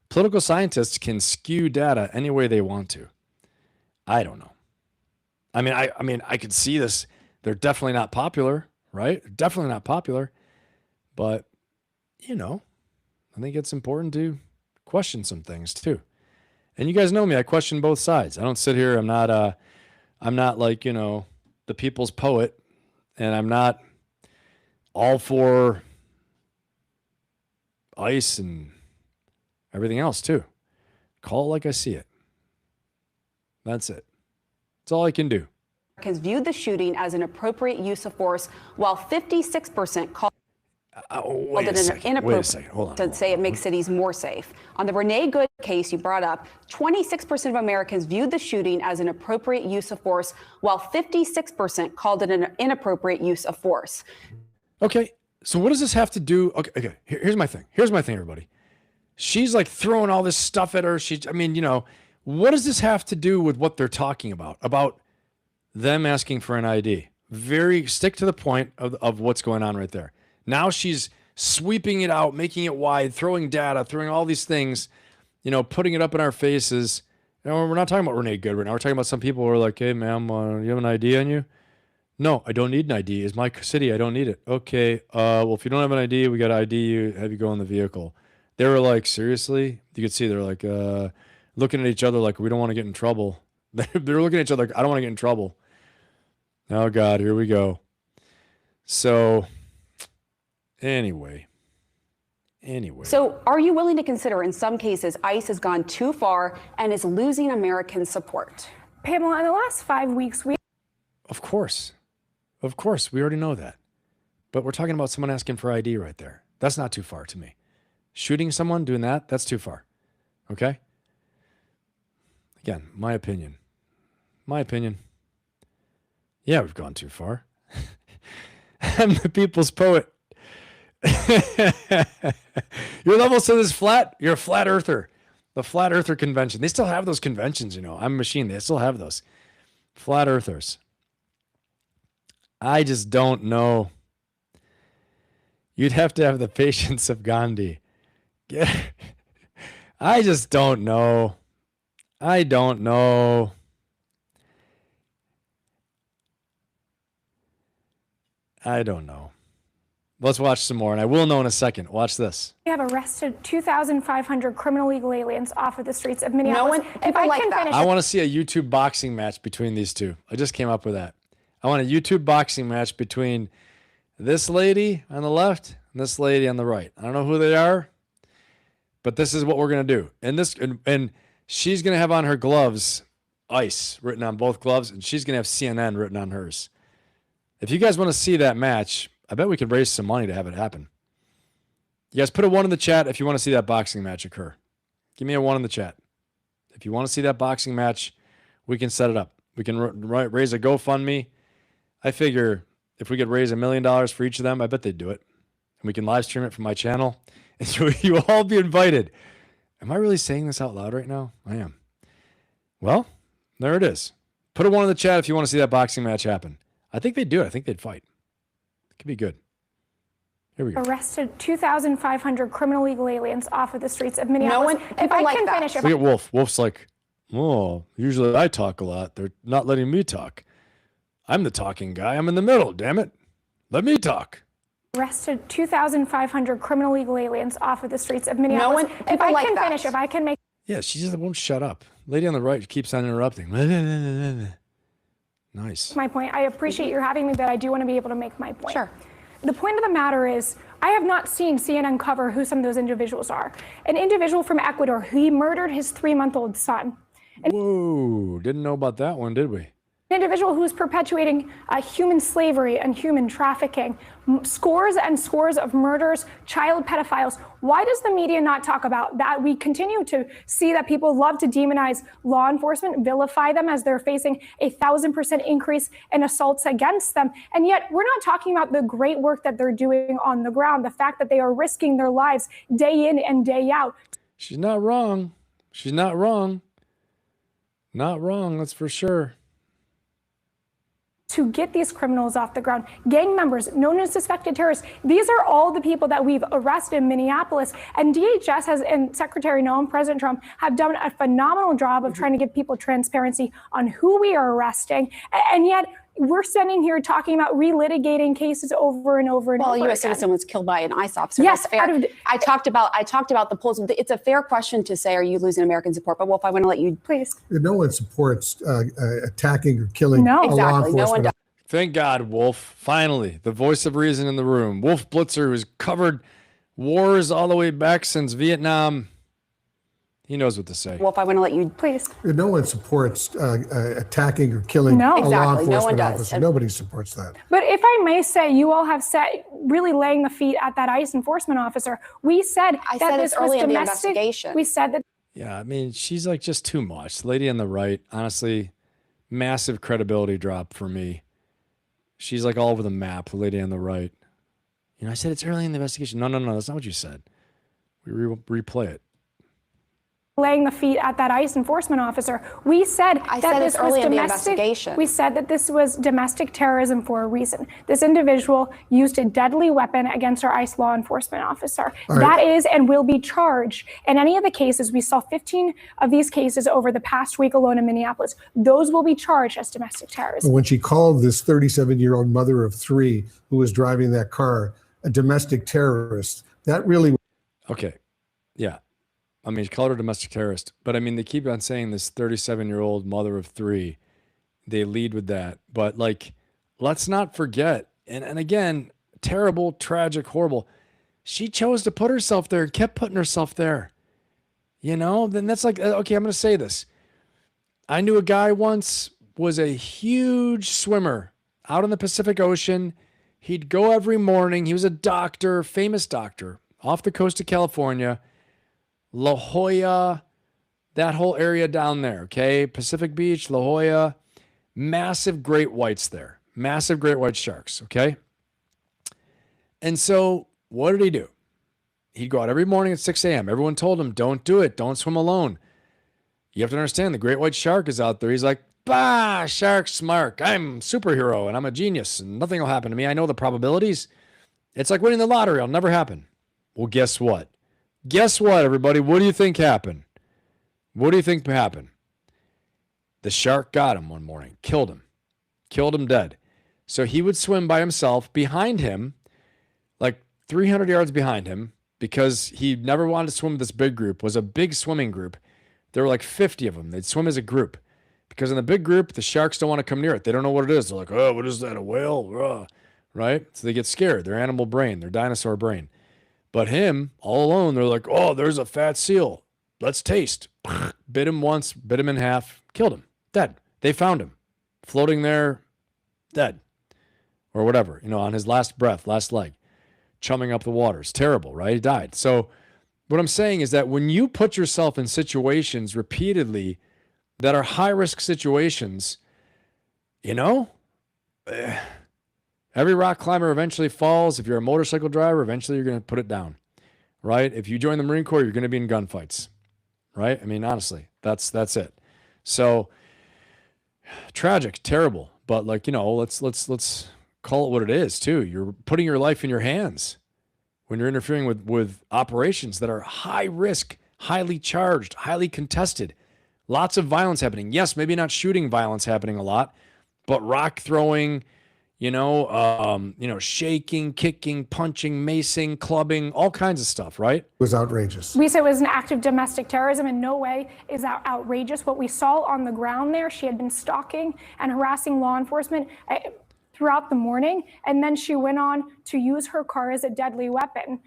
Political scientists can skew data any way they want to. I don't know. I could see this. They're definitely not popular, right? Definitely not popular. But, I think it's important to question some things too. And you guys know me. I question both sides. I don't sit here. I'm not like, the people's poet, and I'm not all for ICE and everything else too. Call it like I see it. That's it. That's all I can do. Americans viewed the shooting as an appropriate use of force, while 56% called Wait a second. Hold on. Say it makes cities more safe. On the Renee Good case you brought up, 26% of Americans viewed the shooting as an appropriate use of force, while 56% called it an inappropriate use of force. Okay, so what does this have to do? Okay. Here's my thing, everybody. She's like throwing all this stuff at her. What does this have to do with what they're talking about? About them asking for an ID. Stick to the point of what's going on right there. Now she's sweeping it out, making it wide, throwing data, throwing all these things, putting it up in our faces. We're not talking about Renee Good right now. We're talking about some people who are like, hey, ma'am, you have an ID on you? No, I don't need an ID. It's my city. I don't need it. Okay. Well, if you don't have an ID, we got to ID you, have you go in the vehicle. They were like, seriously? You could see they're like looking at each other like, we don't want to get in trouble. They're looking at each other like, I don't want to get in trouble. Oh, God, here we go. So... Anyway. So are you willing to consider in some cases ICE has gone too far and is losing American support? Pamela, in the last 5 weeks, Of course, we already know that. But we're talking about someone asking for ID right there. That's not too far to me. Shooting someone, doing that, that's too far. Okay? Again, my opinion. My opinion. Yeah, we've gone too far. I'm the people's poet. Your level says is flat. You're a flat earther. The flat earther convention. They still have those conventions, you know. I'm a machine. They still have those. Flat earthers. I just don't know. You'd have to have the patience of Gandhi. I just don't know. I don't know. I don't know. Let's watch some more, and I will know in a second. Watch this. We have arrested 2,500 criminal illegal aliens off of the streets of Minneapolis. If I can finish, I want to see a YouTube boxing match between these two. I just came up with that. I want a YouTube boxing match between this lady on the left and this lady on the right. I don't know who they are, but this is what we're gonna do. And she's gonna have on her gloves ICE written on both gloves, and she's gonna have CNN written on hers. If you guys want to see that match, I bet we could raise some money to have it happen. You guys put a 1 in the chat if you want to see that boxing match occur. Give me a 1 in the chat. If you want to see that boxing match, we can set it up. We can raise a GoFundMe. I figure if we could raise $1 million for each of them, I bet they'd do it. And we can live stream it from my channel. And you will all be invited. Am I really saying this out loud right now? I am. Well, there it is. Put a 1 in the chat if you want to see that boxing match happen. I think they'd do it. I think they'd fight. It could be good. Here we go. Arrested 2,500 criminal illegal aliens off of the streets of Minneapolis. If I can finish, Look at Wolf. Wolf's like, oh, usually I talk a lot. They're not letting me talk. I'm the talking guy. I'm in the middle. Damn it. Let me talk. Arrested 2,500 criminal illegal aliens off of the streets of Minneapolis. If I can finish, if I can make. Yeah, she just won't shut up. Lady on the right keeps on interrupting. Nice. My point. I appreciate you having me, but I do want to be able to make my point. Sure. The point of the matter is, I have not seen CNN cover who some of those individuals are. An individual from Ecuador, he murdered his 3-month-old son. Whoa, didn't know about that one, did we? An individual who is perpetuating human slavery and human trafficking, scores and scores of murders, child pedophiles. Why does the media not talk about that? We continue to see that people love to demonize law enforcement, vilify them as they're facing a 1,000% increase in assaults against them. And yet we're not talking about the great work that they're doing on the ground, the fact that they are risking their lives day in and day out. She's not wrong. She's not wrong. Not wrong, that's for sure. To get these criminals off the ground, gang members, known as suspected terrorists. These are all the people that we've arrested in Minneapolis. And DHS and Secretary Noem, President Trump have done a phenomenal job of trying to give people transparency on who we are arresting. And yet we're standing here talking about relitigating cases over and over and over. Well, a U.S. citizen was killed by an ICE officer. Yes, fair. I talked about the polls. It's a fair question to say, are you losing American support? But Wolf, I want to let you please. No one supports attacking or killing no. a Exactly. law enforcement. No one does. Thank God, Wolf. Finally, the voice of reason in the room. Wolf Blitzer, who's covered wars all the way back since Vietnam. He knows what to say. Wolf, I want to let you please. No one supports attacking or killing No. a law Exactly. No one enforcement does. officer. Nobody supports that. But if I may say, you all have really laying the feet at that ICE enforcement officer. We said I that said this it's early was in the domestic. investigation. We said that. Yeah, I mean, she's like just too much. The lady on the right, honestly, massive credibility drop for me. She's like all over the map, the lady on the right. You know, I said it's early in the investigation. No, that's not what you said. We replay it. Laying the feet at that ICE enforcement officer. We said I that said this it's early was in the domestic. investigation. We said that this was domestic terrorism for a reason. This individual used a deadly weapon against our ICE law enforcement officer. All right. That is and will be charged. In any of the cases, we saw 15 of these cases over the past week alone in Minneapolis. Those will be charged as domestic terrorism. When she called this 37-year-old mother of 3 who was driving that car a domestic terrorist, that really. Okay. Yeah. I mean, call her a domestic terrorist, but I mean, they keep on saying this 37-year-old mother of 3. They lead with that, but like, let's not forget. And again, terrible, tragic, horrible. She chose to put herself there and kept putting herself there. You know, then that's like, okay, I'm going to say this. I knew a guy once was a huge swimmer out in the Pacific Ocean. He'd go every morning. He was a doctor, famous doctor, off the coast of California, La Jolla, that whole area down there, okay? Pacific Beach, La Jolla, massive great whites there, massive great white sharks, okay? And so what did he do? He'd go out every morning at 6 a.m. Everyone told him, don't do it. Don't swim alone. You have to understand, the great white shark is out there. He's like, bah, shark smart. I'm a superhero and I'm a genius and nothing will happen to me. I know the probabilities. It's like winning the lottery. It'll never happen. Well, guess what? Guess what, everybody? What do you think happened? What do you think happened? The shark got him one morning, killed him dead. So he would swim by himself. Behind him, like 300 yards behind him, because he never wanted to swim with this big group, was a big swimming group. There were like 50 of them. They'd swim as a group. Because in the big group, the sharks don't want to come near it. They don't know what it is. They're like, oh, what is that, a whale? Right? So they get scared. Their animal brain, their dinosaur brain. But him, all alone, they're like, oh, there's a fat seal. Let's taste. Bit him once, bit him in half, killed him, dead. They found him, floating there, dead. Or whatever, on his last breath, last leg, chumming up the waters. Terrible, right? He died. So what I'm saying is that when you put yourself in situations repeatedly that are high-risk situations, every rock climber eventually falls. If you're a motorcycle driver, eventually you're going to put it down, right? If you join the Marine Corps, you're going to be in gunfights, right? I mean, honestly, that's it. So tragic, terrible, but let's call it what it is too. You're putting your life in your hands when you're interfering with operations that are high risk, highly charged, highly contested. Lots of violence happening. Yes, maybe not shooting violence happening a lot, but rock throwing, shaking, kicking, punching, macing, clubbing, all kinds of stuff, right? It was outrageous. We said it was an act of domestic terrorism. In no way is that outrageous. What we saw on the ground there, she had been stalking and harassing law enforcement throughout the morning, and then she went on to use her car as a deadly weapon.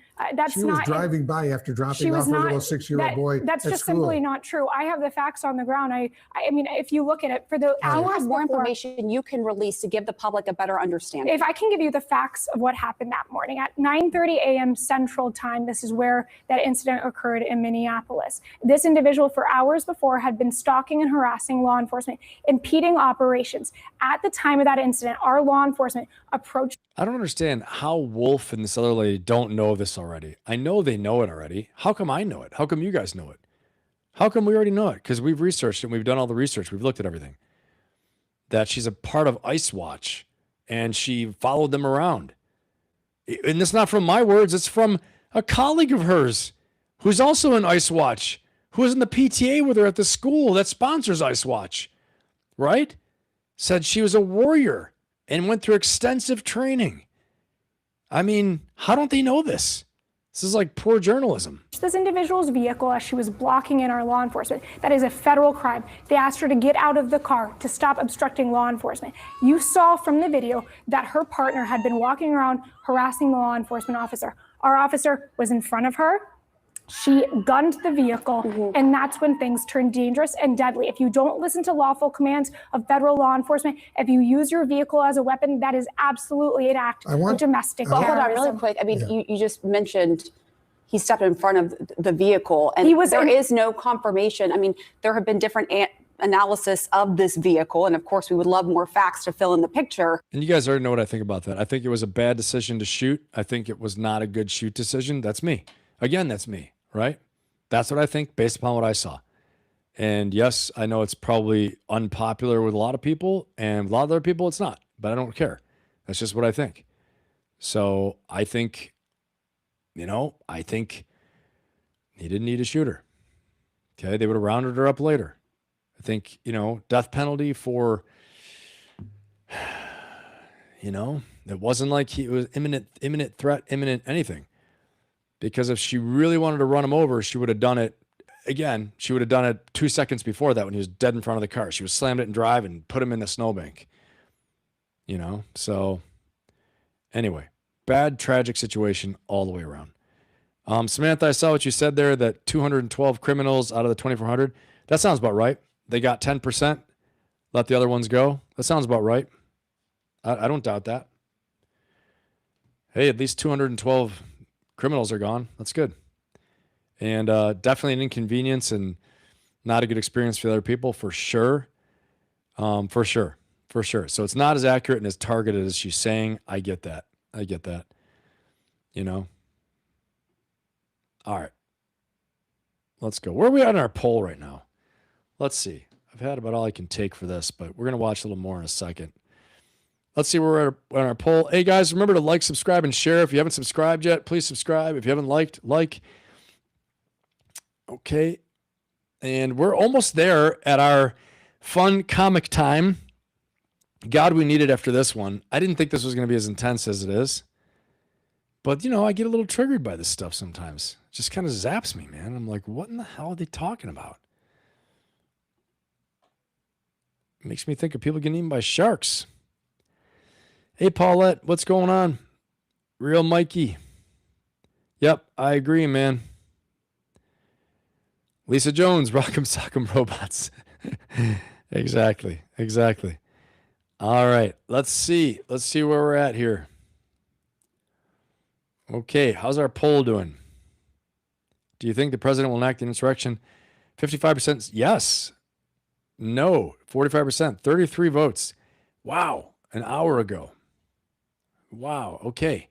She was driving by after dropping off her little 6-year-old boy. That's just simply not true. I have the facts on the ground. I mean, if you look at it, for the hours more before, information you can release to give the public a better understanding. if I can give you the facts of what happened that morning at 9:30 a.m. Central Time, this is where that incident occurred in Minneapolis. This individual, for hours before, had been stalking and harassing law enforcement, impeding operations. At the time of that incident, our law enforcement approached. I don't understand how Wolf and this other lady don't know this already. I know they know it already. How come I know it? How come you guys know it? How come we already know it? Because we've researched it. We've done all the research. We've looked at everything. That she's a part of Ice Watch and she followed them around. And it's not from my words. It's from a colleague of hers who's also in Ice Watch, who was in the PTA with her at the school that sponsors Ice Watch, right? Said she was a warrior and went through extensive training. I mean, how don't they know this? This is like poor journalism. This individual's vehicle as she was blocking in our law enforcement. That is a federal crime. They asked her to get out of the car to stop obstructing law enforcement. You saw from the video that her partner had been walking around harassing the law enforcement officer. Our officer was in front of her. She gunned the vehicle, and that's when things turn dangerous and deadly. If you don't listen to lawful commands of federal law enforcement, if you use your vehicle as a weapon, that is absolutely an act of domestic terrorism. Hold on really quick. I mean, you just mentioned he stepped in front of the vehicle, and there is no confirmation. I mean, there have been different analysis of this vehicle, and of course, we would love more facts to fill in the picture. And you guys already know what I think about that. I think it was a bad decision to shoot. I think it was not a good shoot decision. That's me. Again, that's me. Right? That's what I think based upon what I saw. And yes, I know it's probably unpopular with a lot of people, and with a lot of other people it's not, but I don't care. That's just what I think. So I think, I think he didn't need a shooter. Okay. They would have rounded her up later. I think, death penalty for, it wasn't like it was imminent threat, imminent anything. Because if she really wanted to run him over, she would have done it again. She would have done it 2 seconds before that when he was dead in front of the car. She would slammed it in drive and put him in the snowbank. So anyway, bad, tragic situation all the way around. Samantha, I saw what you said there, that 212 criminals out of the 2,400. That sounds about right. They got 10%, let the other ones go. That sounds about right. I don't doubt that. Hey, at least 212 Criminals are gone. That's good. And definitely an inconvenience and not a good experience for other people, for sure. For sure. So it's not as accurate and as targeted as she's saying. I get that. You know? All right. Let's go. Where are we at on our poll right now? Let's see. I've had about all I can take for this, but we're going to watch a little more in a second. Let's see where we're at on our poll. Hey, guys, remember to like, subscribe, and share. If you haven't subscribed yet, please subscribe. If you haven't liked, like. Okay. And we're almost there at our fun comic time. God, we need it after this one. I didn't think this was going to be as intense as it is. But, you know, I get a little triggered by this stuff sometimes. It just kind of zaps me, man. I'm like, what in the hell are they talking about? It makes me think of people getting eaten by sharks. Hey, Paulette, what's going on? Real Mikey. Yep, I agree, man. Lisa Jones, Rock'em Sock'em Robots. Exactly. All right, let's see where we're at here. Okay, how's our poll doing? Do you think the president will enact an insurrection? 55% yes. No, 45%, 33 votes. Wow, an hour ago. Wow, okay.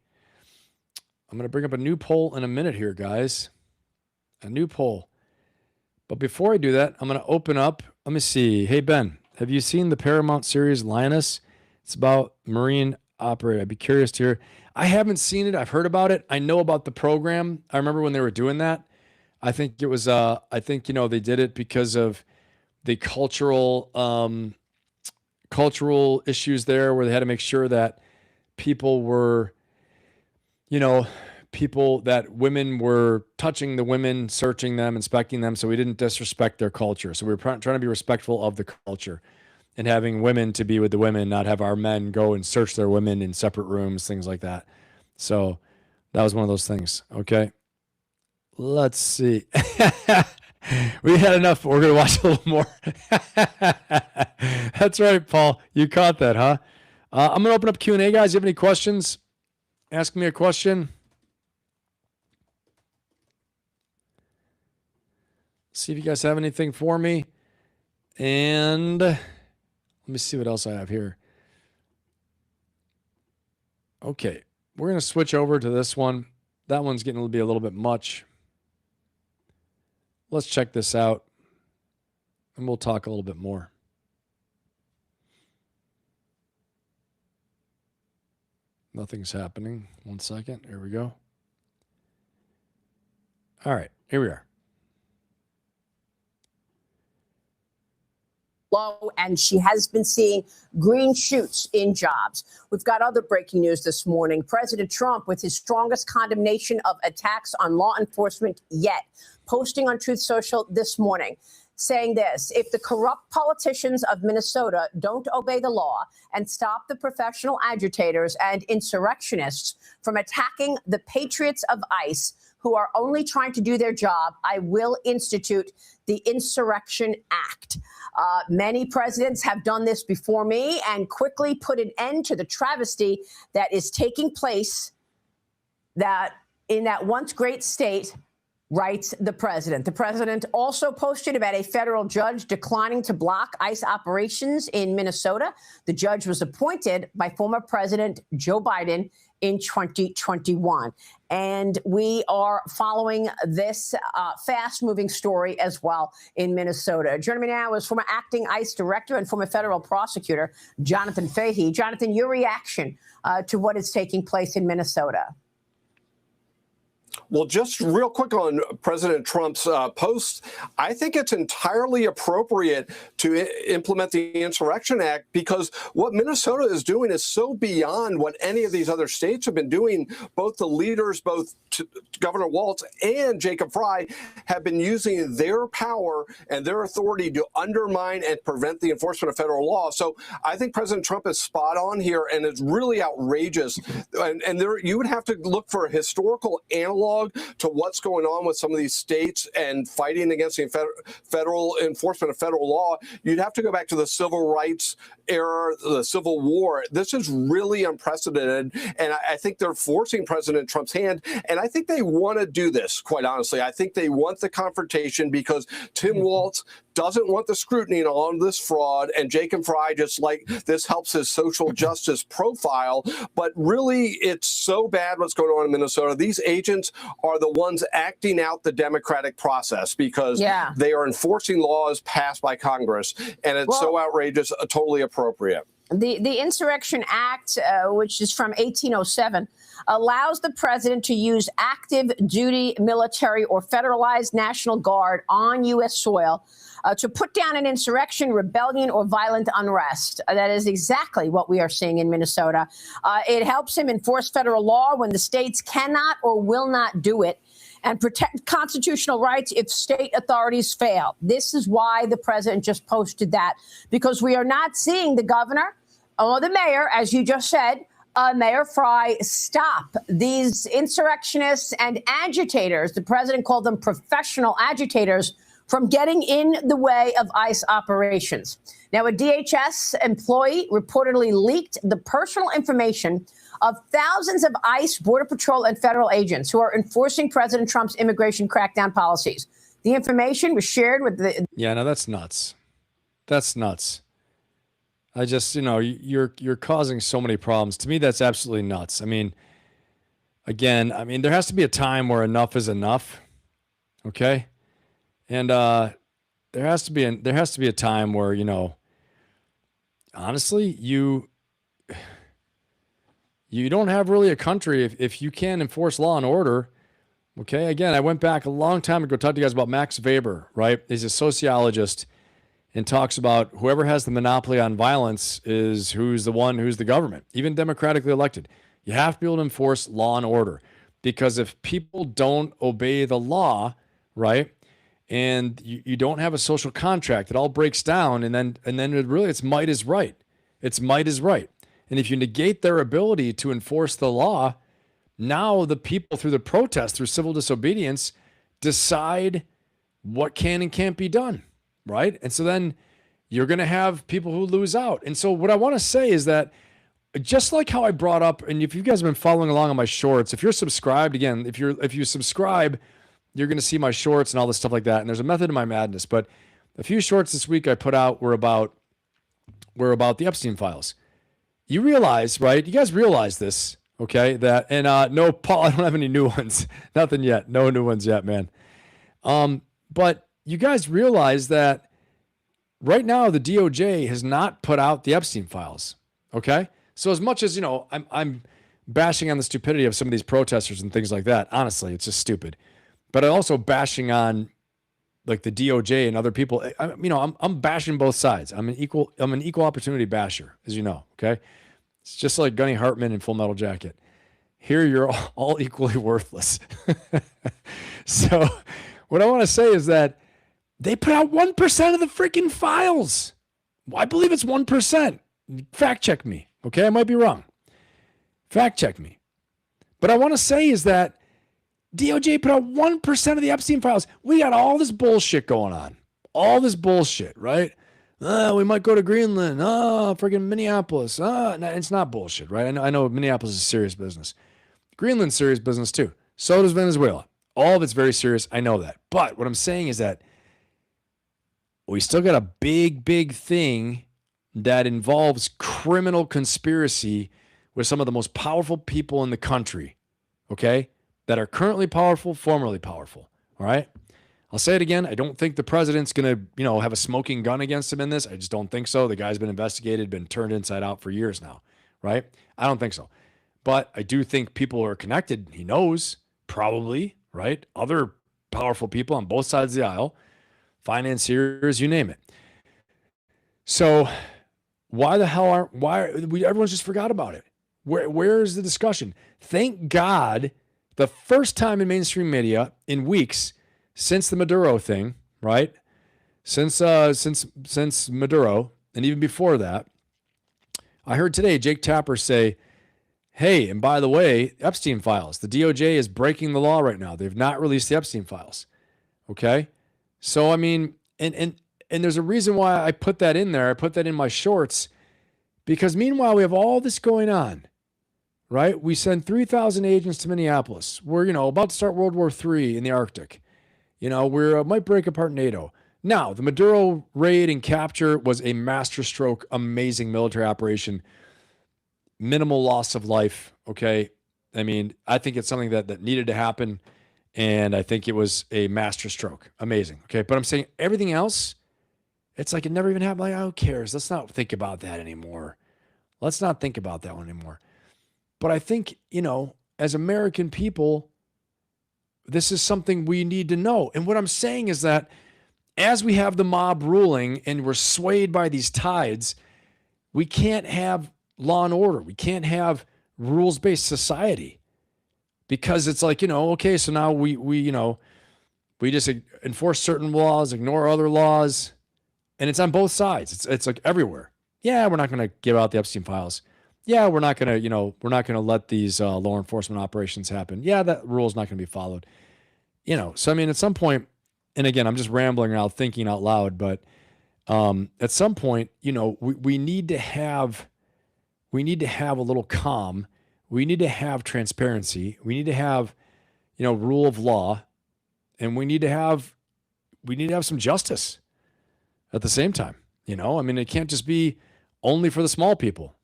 I'm going to bring up a new poll in a minute here, guys. A new poll. But before I do that, I'm going to open up. Let me see. Hey, Ben, have you seen the Paramount series Lioness? It's about Marine operator. I'd be curious to hear. I haven't seen it. I've heard about it. I know about the program. I remember when they were doing that. I think it was, they did it because of the cultural issues there, where they had to make sure that people were, that women were touching the women, searching them, inspecting them. So we didn't disrespect their culture. So we were trying to be respectful of the culture and having women to be with the women, not have our men go and search their women in separate rooms, things like that. So that was one of those things. Okay. Let's see. We had enough. We're going to watch a little more. That's right, Paul. You caught that, huh? I'm going to open up Q&A, guys. You have any questions? Ask me a question. See if you guys have anything for me. And let me see what else I have here. Okay. We're going to switch over to this one. That one's getting to be a little bit much. Let's check this out, and we'll talk a little bit more. Nothing's happening. 1 second. Here we go. All right. Here we are. Low, and she has been seeing green shoots in jobs. We've got other breaking news this morning. President Trump with his strongest condemnation of attacks on law enforcement yet, posting on Truth Social this morning, saying this: if the corrupt politicians of Minnesota don't obey the law and stop the professional agitators and insurrectionists from attacking the patriots of ICE who are only trying to do their job, I will institute the Insurrection Act. Many presidents have done this before me and quickly put an end to the travesty that is taking place that in that once great state, writes the president. The president also posted about a federal judge declining to block ICE operations in Minnesota. The judge was appointed by former President Joe Biden in 2021. And we are following this fast-moving story as well in Minnesota. Joining me now is former acting ICE director and former federal prosecutor, Jonathan Fahey. Jonathan, your reaction to what is taking place in Minnesota? Well, just real quick on President Trump's post, I think it's entirely appropriate to implement the Insurrection Act, because what Minnesota is doing is so beyond what any of these other states have been doing. Both the leaders, both Governor Walz and Jacob Frey, have been using their power and their authority to undermine and prevent the enforcement of federal law. So I think President Trump is spot on here, and it's really outrageous. And there, you would have to look for historical analysis analog to what's going on with some of these states and fighting against the federal enforcement of federal law, you'd have to go back to the civil rights era, the Civil War. This is really unprecedented, and I think they're forcing President Trump's hand, and I think they want to do this, quite honestly. I think they want the confrontation because Tim Walz doesn't want the scrutiny on this fraud, and Jacob Fry just like this helps his social justice profile. But really, it's so bad what's going on in Minnesota. These agents are the ones acting out the democratic process because they are enforcing laws passed by Congress, and it's so outrageous, totally appropriate. The Insurrection Act, which is from 1807, allows the president to use active duty military or federalized National Guard on U.S. soil to put down an insurrection, rebellion, or violent unrest. That is exactly what we are seeing in Minnesota. It helps him enforce federal law when the states cannot or will not do it, and protect constitutional rights if state authorities fail. This is why the president just posted that, because we are not seeing the governor or the mayor, as you just said, Mayor Fry, stop these insurrectionists and agitators. The president called them professional agitators from getting in the way of ICE operations. Now, a DHS employee reportedly leaked the personal information of thousands of ICE, Border Patrol, and federal agents who are enforcing President Trump's immigration crackdown policies. The information was shared with the... Yeah, no, that's nuts. That's nuts. I just, you're causing so many problems. To me, that's absolutely nuts. I mean, again, there has to be a time where enough is enough. Okay? And there has to be a time where, honestly, you don't have really a country if you can't enforce law and order. Okay, again, I went back a long time ago, talked to you guys about Max Weber, right? He's a sociologist and talks about whoever has the monopoly on violence is who's the government, even democratically elected. You have to be able to enforce law and order, because if people don't obey the law, right, and you don't have a social contract, it all breaks down, and then it's might is right. It's might is right. And if you negate their ability to enforce the law, now the people through the protest, through civil disobedience, decide what can and can't be done, right? And so then you're going to have people who lose out. And so what I want to say is that just like how I brought up, and if you guys have been following along on my shorts, if you're subscribed, again, if you subscribe, you're going to see my shorts and all this stuff like that. And there's a method to my madness. But a few shorts this week I put out were about the Epstein files. You realize, right? You guys realize this, okay? That, and no, Paul, I don't have any new ones. Nothing yet. No new ones yet, man. But you guys realize that right now the DOJ has not put out the Epstein files, okay? So as much as, I'm bashing on the stupidity of some of these protesters and things like that, honestly, it's just stupid. But I'm also bashing on like the DOJ and other people. I'm bashing both sides. I'm an equal opportunity basher, as you know. Okay. It's just like Gunny Hartman in Full Metal Jacket. Here, you're all equally worthless. So what I want to say is that they put out 1% of the freaking files. I believe it's 1%. Fact check me. Okay. I might be wrong. Fact check me. But I want to say is that DOJ put out 1% of the Epstein files. We got all this bullshit going on. All this bullshit, right? We might go to Greenland. Friggin' Minneapolis. No, it's not bullshit, right? I know Minneapolis is serious business. Greenland's serious business too. So does Venezuela. All of it's very serious. I know that. But what I'm saying is that we still got a big, big thing that involves criminal conspiracy with some of the most powerful people in the country, okay? That are currently powerful, formerly powerful, all right? I'll say it again. I don't think the president's going to, have a smoking gun against him in this. I just don't think so. The guy's been investigated, been turned inside out for years now, right? I don't think so. But I do think people are connected. He knows, probably, right? Other powerful people on both sides of the aisle, financiers, you name it. So why the hell everyone's just forgot about it? Where is the discussion? Thank God. The first time in mainstream media in weeks since the Maduro thing, right? Since Maduro, and even before that, I heard today Jake Tapper say, hey, and by the way, Epstein files, the DOJ is breaking the law right now. They've not released the Epstein files. Okay. So, I mean, and there's a reason why I put that in there. I put that in my shorts because meanwhile, we have all this going on, right? We send 3,000 agents to Minneapolis. We're, about to start World War III in the Arctic. We're might break apart NATO. Now, the Maduro raid and capture was a masterstroke, amazing military operation. Minimal loss of life. Okay. I mean, I think it's something that needed to happen. And I think it was a masterstroke. Amazing. Okay. But I'm saying everything else, it's like it never even happened. Like, who cares? Let's not think about that anymore. Let's not think about that one anymore. But I think, as American people, this is something we need to know. And what I'm saying is that as we have the mob ruling and we're swayed by these tides, we can't have law and order. We can't have rules-based society because it's like, okay, so now we just enforce certain laws, ignore other laws, and it's on both sides. It's like everywhere. Yeah, we're not going to give out the Epstein files. Yeah, we're not going to let these law enforcement operations happen. Yeah, that rule is not going to be followed. So I mean, at some point, and again, I'm just rambling out, thinking out loud, but at some point, we need to have a little calm. We need to have transparency. We need to have, rule of law, and we need to have some justice at the same time. I mean, it can't just be only for the small people,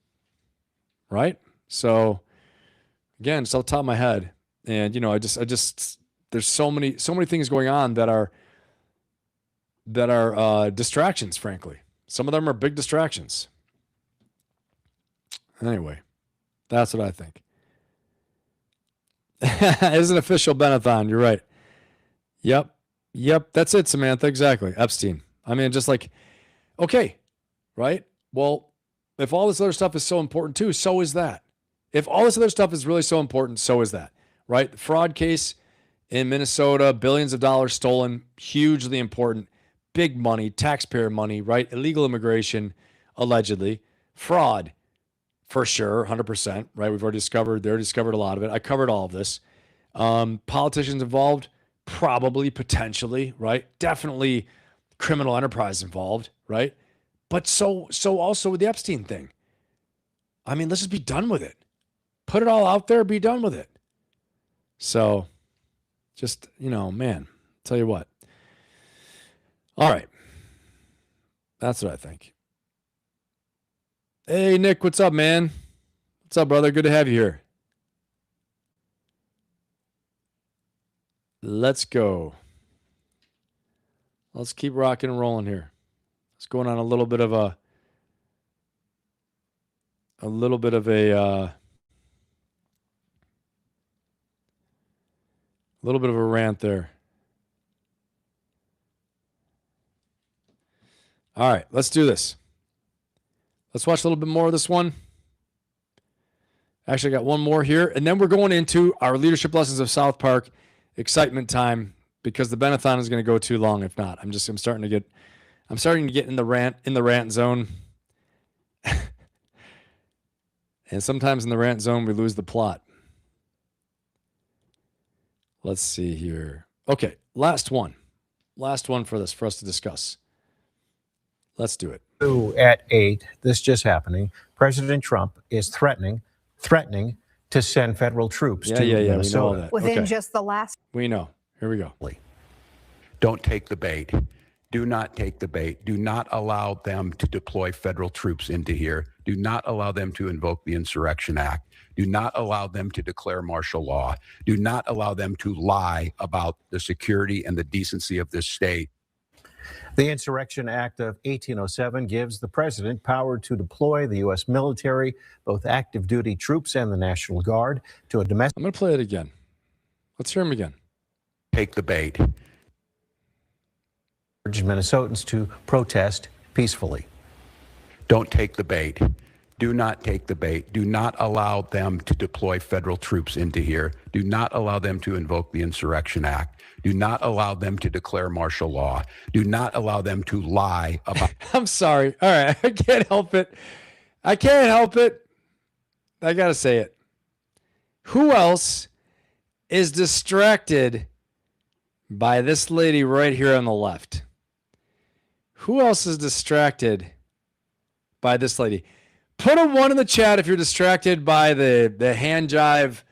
right? So again, it's off the top of my head, and I just there's so many things going on that are distractions, frankly. Some of them are big distractions. Anyway, that's what I think. It's an official Benathon. You're right. Yep. That's it, Samantha. Exactly. Epstein. I mean, just like, okay, right? Well, if all this other stuff is so important too, so is that. If all this other stuff is really so important, so is that, right? The fraud case in Minnesota, billions of dollars stolen, hugely important, big money, taxpayer money, right? Illegal immigration, allegedly, fraud. For sure, 100%, right? They already discovered a lot of it. I covered all of this. Politicians involved, probably, potentially, right? Definitely criminal enterprise involved, right? But so also with the Epstein thing. I mean, let's just be done with it. Put it all out there, be done with it. So, just, man, tell you what. All right. That's what I think. Hey, Nick, what's up, man? What's up, brother? Good to have you here. Let's go. Let's keep rocking and rolling here. Let's go on a little bit of a rant there. All right, let's do this. Let's watch a little bit more of this one. Actually, I got one more here, and then we're going into our leadership lessons of South Park excitement time because the Benathon is going to go too long. If not, I'm starting to get in the rant zone, and sometimes in the rant zone we lose the plot. Let's see here. Okay, last one for us to discuss. Let's do it. At 8, this just happening. President Trump is threatening to send federal troops to Minnesota. We know that. Within just the last. We know. Here we go. Don't take the bait. Do not take the bait. Do not allow them to deploy federal troops into here. Do not allow them to invoke the Insurrection Act. Do not allow them to declare martial law. Do not allow them to lie about the security and the decency of this state. The Insurrection Act of 1807 gives the president power to deploy the U.S. military, both active duty troops and the National Guard, to a domestic. I'm going to play it again. Let's hear him again. Take the bait. Urge Minnesotans to protest peacefully. Don't take the bait. Do not take the bait. Do not allow them to deploy federal troops into here. Do not allow them to invoke the Insurrection Act. Do not allow them to declare martial law. Do not allow them to lie about. I'm sorry. All right. I can't help it. I got to say it. Who else is distracted by this lady right here on the left? Who else is distracted by this lady? Put a 1 in the chat if you're distracted by the hand jive,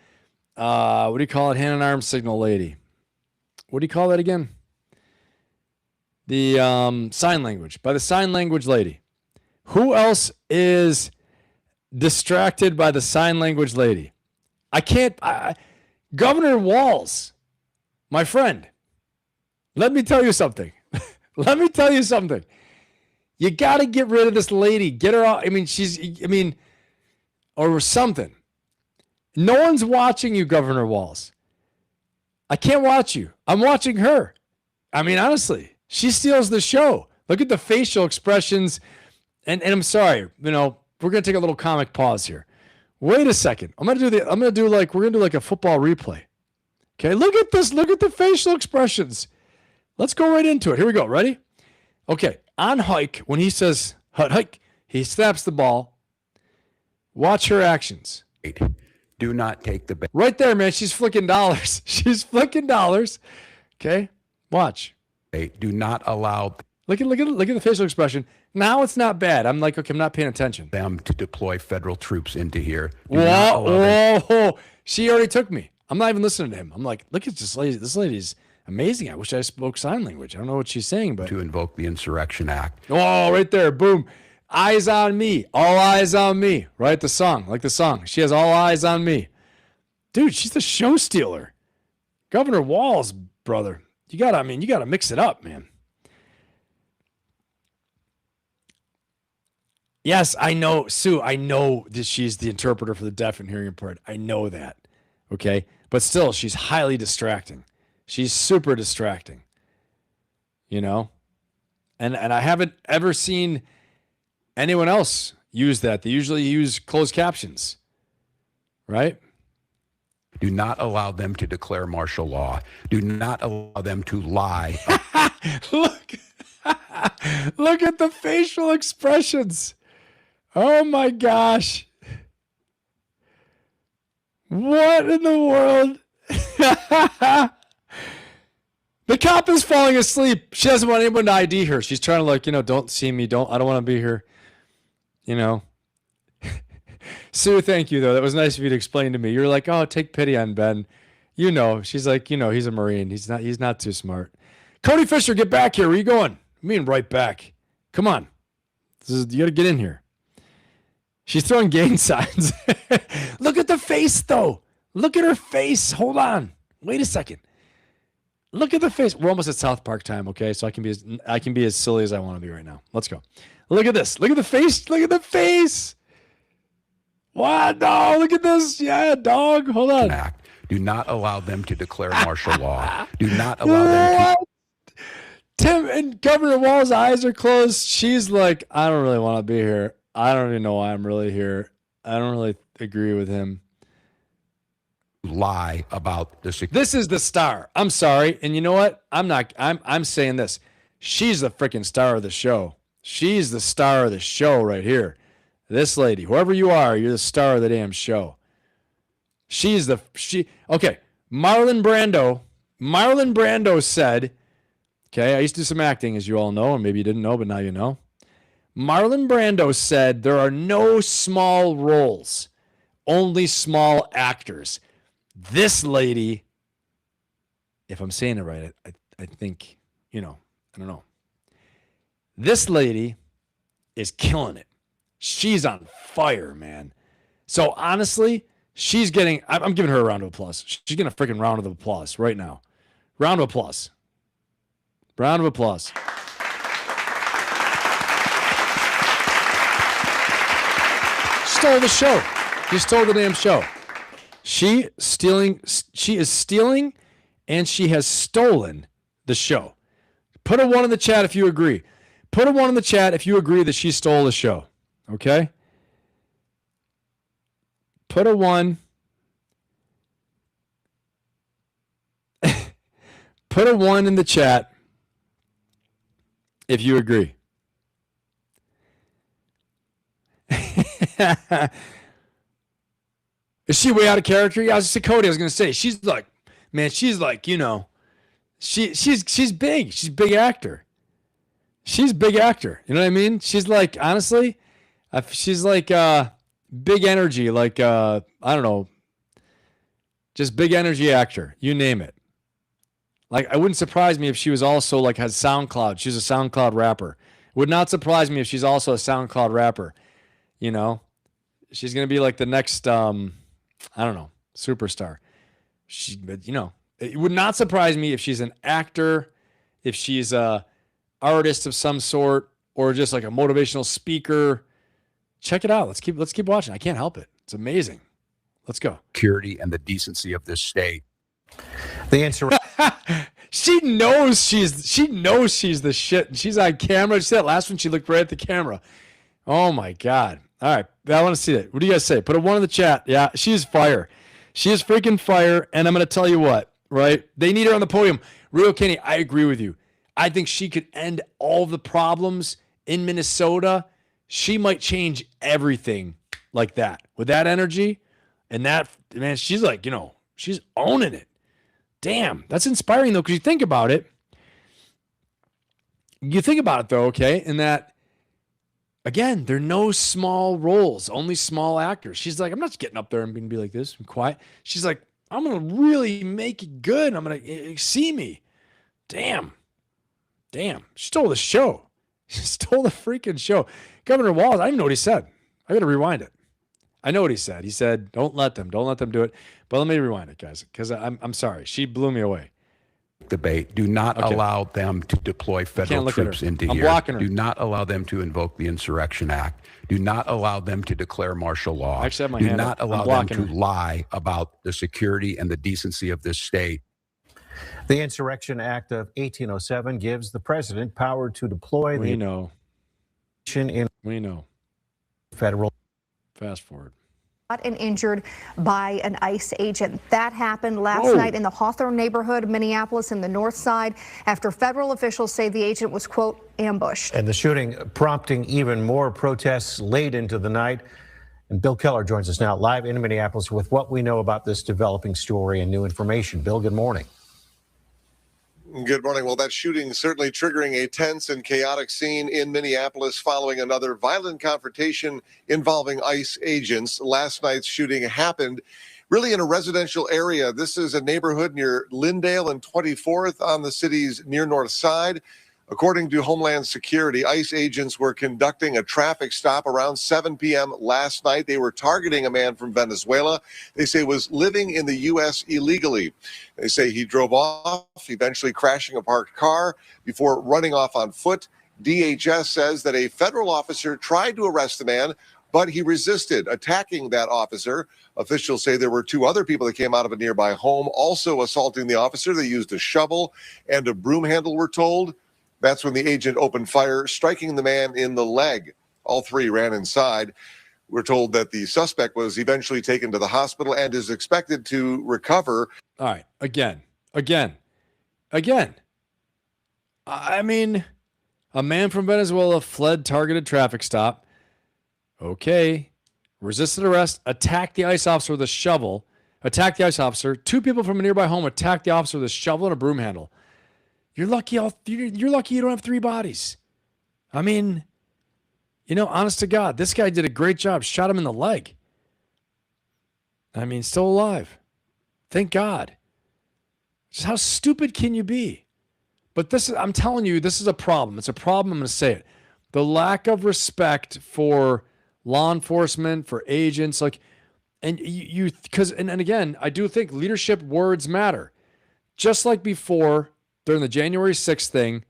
what do you call it? Hand and arm signal lady. What do you call that again? The sign language. By the sign language lady. Who else is distracted by the sign language lady? Governor Walz, my friend, let me tell you something. Let me tell you something. You got to get rid of this lady. Get her out. Or something. No one's watching you, Governor Walz. I can't watch you. I'm watching her. Honestly, she steals the show. Look at the facial expressions. And I'm sorry, we're going to take a little comic pause here. Wait a second. We're going to do like a football replay. Okay, look at this. Look at the facial expressions. Let's go right into it. Here we go. Ready? Okay. On hike, when he says hike, he snaps the ball. Watch her actions. Do not take the bait. Right there, man. She's flicking dollars. She's flicking dollars. Okay. Watch. Do not allow. Look at the facial expression. Now it's not bad. I'm like, okay, I'm not paying attention. Them to deploy federal troops into here. Whoa. She already took me. I'm not even listening to him. I'm like, look at this lady. This lady's amazing. I wish I spoke sign language. I don't know what she's saying, but to invoke the Insurrection Act. Oh, right there. Boom. Eyes on me. All eyes on me. Right? The song. Like the song. She has all eyes on me. Dude, she's the show stealer. Governor Walz, brother. You gotta mix it up, man. Yes, I know, Sue. I know that she's the interpreter for the deaf and hearing impaired. I know that. Okay. But still, she's highly distracting. She's super distracting. And I haven't ever seen anyone else use that. They usually use closed captions. Right? Do not allow them to declare martial law. Do not allow them to lie. Look at the facial expressions. Oh my gosh. What in the world? The cop is falling asleep. She doesn't want anyone to ID her. She's trying to don't see me. I don't want to be here. Sue, thank you though. That was nice of you to explain to me. You're like, oh, take pity on Ben. She's like, he's a Marine. He's not too smart. Cody Fisher, get back here. Where you going? I mean, right back. Come on. You got to get in here. She's throwing gang signs. Look at the face, though. Look at her face. Hold on. Wait a second. Look at the face. We're almost at South Park time, okay? So I can be as silly as I want to be right now. Let's go. Look at this. Look at the face. Look at the face. What? No, look at this. Yeah, dog. Hold on. Do not allow them to declare martial law. Do not allow them to. Tim and Governor Walz's eyes are closed. She's like, I don't really want to be here. I don't even know why I'm really here. I don't really agree with him. Lie about this. This is the star. I'm sorry. And you know what? I'm saying this. She's the freaking star of the show. She's the star of the show right here. This lady, whoever you are, you're the star of the damn show. Okay. Marlon Brando said, okay, I used to do some acting, as you all know, and maybe you didn't know, but now you know. Marlon Brando said there are no small roles, only small actors. This lady, if I'm saying it right, I think, I don't know. This lady is killing it. She's on fire, man. So honestly, I'm giving her a round of applause. She's getting a freaking round of applause right now. Round of applause. Round of applause. Stole the show. She stole the damn show. She is stealing and she has stolen the show. Put a 1 in the chat if you agree. Put a 1 in the chat if you agree that she stole the show. Okay? Put a 1. Put a 1 in the chat if you agree. Is she way out of character? Yeah, I was going to say, she's like, man, she's like, you know, she's big. She's a big actor. She's a big actor. You know what I mean? She's like, honestly, she's like big energy, like, I don't know, just big energy actor. You name it. Like, it wouldn't surprise me if she was also like has SoundCloud. She's a SoundCloud rapper. Would not surprise me if she's also a SoundCloud rapper. You know, she's going to be like the next, I don't know, superstar. But you know, it would not surprise me if she's an actor, if she's a artist of some sort, or just like a motivational speaker. Check it out. Let's keep watching. I can't help it. It's amazing. Let's go. Security and the decency of this state. The answer. She knows she's the shit. And she's on camera. She said that last one. She looked right at the camera. Oh my God. All right. I want to see it. What do you guys say? Put a 1 in the chat. Yeah, she's fire. She is freaking fire. And I'm going to tell you what, right? They need her on the podium. Real Kenny, I agree with you. I think she could end all the problems in Minnesota. She might change everything like that with that energy. And that, man, she's like, you know, she's owning it. Damn, that's inspiring, though, because you think about it. You think about it, though, okay, in that, again, there are no small roles, only small actors. She's like, I'm not just getting up there and being like this and quiet. She's like, I'm going to really make it good. I'm going to see me. Damn. She stole the show. She stole the freaking show. Governor Walz, I don't even know what he said. I got to rewind it. I know what he said. He said, don't let them do it. But let me rewind it, guys, because I'm sorry. She blew me away. Debate. Do not allow them to deploy federal troops into here. Blocking her. Do not allow them to invoke the Insurrection Act. Do not allow them to declare martial law. I actually have my Do hand not up. I'm allow them blocking to her. lie about the security and the decency of this state. The Insurrection Act of 1807 gives the president power to deploy We the know. We know. federal. Fast forward. And injured by an ICE agent. That happened last Whoa. night in the Hawthorne neighborhood of Minneapolis in the north side after federal officials say the agent was, quote, ambushed. And the shooting prompting even more protests late into the night. And Bill Keller joins us now live in Minneapolis with what we know about this developing story and new information. Bill, good morning. Good morning. Well, that shooting certainly triggering a tense and chaotic scene in Minneapolis following another violent confrontation involving ICE agents. Last night's shooting happened really in a residential area. This is a neighborhood near Lyndale and 24th on the city's near north side. According to Homeland Security, ICE agents were conducting a traffic stop around 7 p.m. last night. They were targeting a man from Venezuela. They say was living in the U.S. illegally. They say he drove off, eventually crashing a parked car before running off on foot. DHS says that a federal officer tried to arrest the man, but he resisted attacking that officer. Officials say there were 2 other people that came out of a nearby home also assaulting the officer. They used a shovel and a broom handle, we're told. That's when the agent opened fire, striking the man in the leg. All 3 ran inside. We're told that the suspect was eventually taken to the hospital and is expected to recover. All right. Again. I mean, a man from Venezuela fled targeted traffic stop. Okay. Resisted arrest, attacked the ICE officer with a shovel, attacked the ICE officer. 2 people from a nearby home attacked the officer with a shovel and a broom handle. You're lucky you don't have 3 bodies. I mean, you know, honest to God, this guy did a great job. Shot him in the leg. I mean, still alive. Thank God. Just how stupid can you be? But I'm telling you, this is a problem. It's a problem. I'm going to say it. The lack of respect for law enforcement, for agents, like, and and again, I do think leadership words matter. Just like before, during the January 6th thing,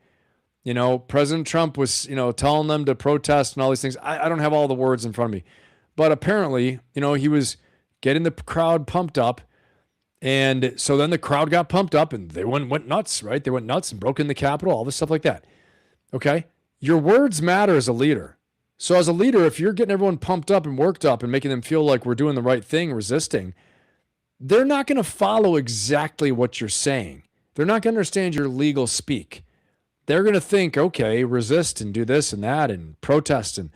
you know, President Trump was, you know, telling them to protest and all these things. I don't have all the words in front of me, but apparently, you know, he was getting the crowd pumped up. And so then the crowd got pumped up and they went nuts, right? They went nuts and broke in the Capitol, all this stuff like that. Okay. Your words matter as a leader. So as a leader, if you're getting everyone pumped up and worked up and making them feel like we're doing the right thing, resisting, they're not going to follow exactly what you're saying. They're not going to understand your legal speak. They're going to think, okay, resist and do this and that and protest. And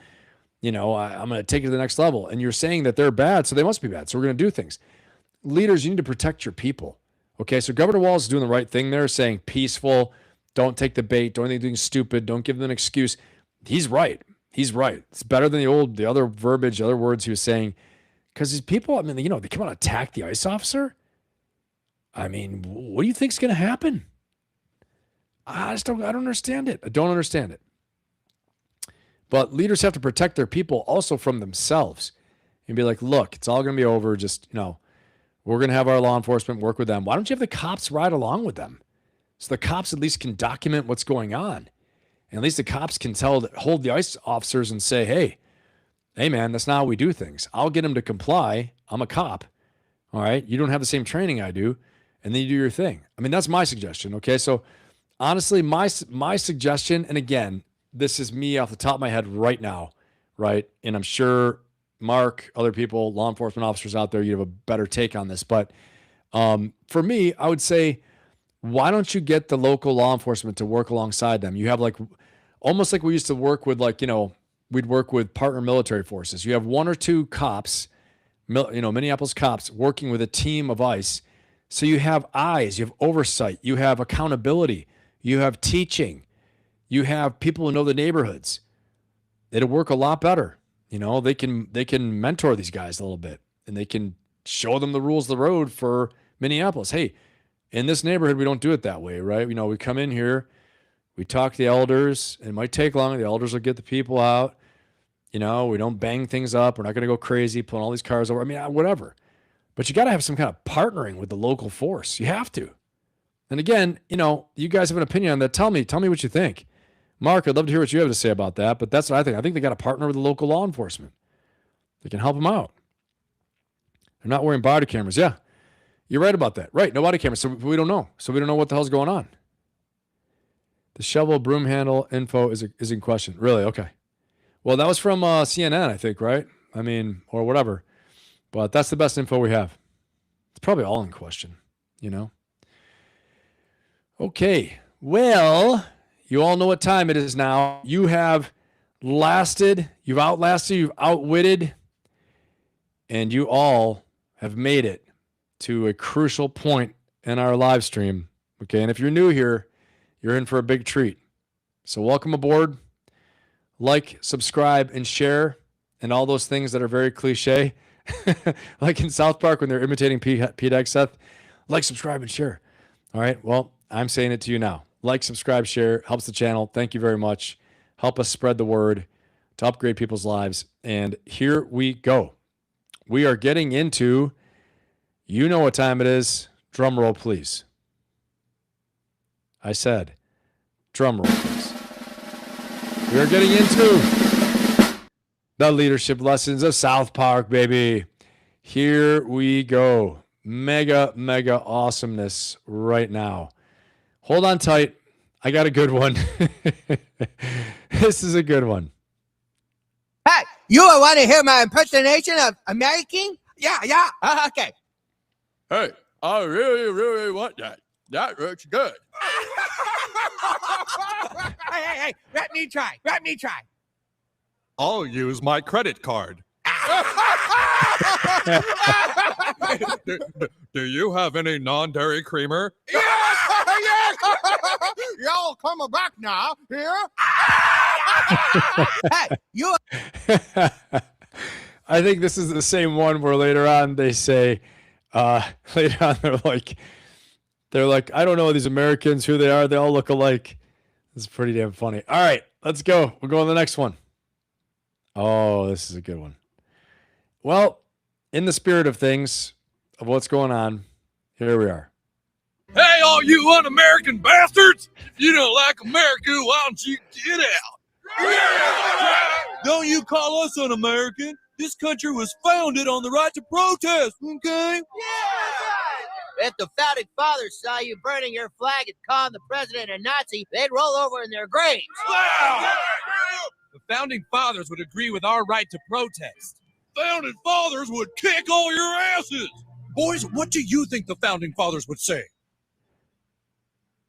I'm going to take it to the next level. And you're saying that they're bad, so they must be bad. So we're going to do things. Leaders, you need to protect your people. Okay, so Governor Walz is doing the right thing there, saying peaceful, don't take the bait, don't do anything stupid, don't give them an excuse. He's right. He's right. It's better than the other verbiage, the other words he was saying. Because these people, they come out and attack the ICE officer. What do you think is going to happen? I don't understand it. I don't understand it. But leaders have to protect their people also from themselves and be like, look, it's all going to be over. Just, we're going to have our law enforcement work with them. Why don't you have the cops ride along with them? So the cops at least can document what's going on. And at least the cops can hold the ICE officers and say, hey man, that's not how we do things. I'll get them to comply. I'm a cop. All right. You don't have the same training I do. And then you do your thing. That's my suggestion. Okay. So honestly, my suggestion, and again, this is me off the top of my head right now. Right. And I'm sure Mark, other people, law enforcement officers out there, you have a better take on this. But for me, I would say, why don't you get the local law enforcement to work alongside them? You have almost like we used to work with we'd work with partner military forces. You have one or two cops, Minneapolis cops working with a team of ICE. So you have eyes, you have oversight, you have accountability, you have teaching, you have people who know the neighborhoods. It'll work a lot better. They can mentor these guys a little bit, and they can show them the rules of the road for Minneapolis. Hey, in this neighborhood, we don't do it that way, right? We come in here, we talk to the elders. It might take long. The elders will get the people out. We don't bang things up. We're not going to go crazy, pulling all these cars over. Whatever. But you got to have some kind of partnering with the local force. You have to. And again, you guys have an opinion on that. Tell me what you think. Mark, I'd love to hear what you have to say about that. But that's what I think. I think they got to partner with the local law enforcement. They can help them out. They're not wearing body cameras. Yeah, you're right about that. Right, no body cameras. So we don't know. So we don't know what the hell's going on. The shovel broom handle info is in question. Really? Okay. Well, that was from CNN, I think, right? Or whatever. But that's the best info we have. It's probably all in question, Okay. Well, you all know what time it is now. You have lasted, you've outlasted, you've outwitted, and you all have made it to a crucial point in our live stream. Okay. And if you're new here, you're in for a big treat. So welcome aboard. Like, subscribe, and share, and all those things that are very cliche. Like in South Park when they're imitating Pete Hegseth. Like, subscribe, and share. All right. Well, I'm saying it to you now. Like, subscribe, share. Helps the channel. Thank you very much. Help us spread the word to upgrade people's lives. And here we go. We are getting into, you know what time it is. Drum roll, please. I said, drum roll, please. We are getting into the leadership lessons of South Park, baby. Here we go. Mega awesomeness right now. Hold on tight. I got a good one. This is a good one. Hey, you want to hear my impersonation of American? Yeah. Okay. Hey, I really want that. That looks good. Hey, let me try. I'll use my credit card. Do you have any non-dairy creamer? Yes! Y'all coming back now, here? Hey, you... I think this is the same one where later on they say, later on they're like, I don't know these Americans, who they are. They all look alike. It's pretty damn funny. All right, let's go. We'll go on the next one. Oh, this is a good one. Well, in the spirit of things, of what's going on, here we are. Hey, all you un-American bastards! If you don't like America, why don't you get out? Don't you call us un-American? This country was founded on the right to protest, okay? If the founding fathers saw you burning your flag and calling the president a Nazi, they'd roll over in their graves. The founding fathers would agree with our right to protest. Founding fathers would kick all your asses. Boys, what do you think the founding fathers would say?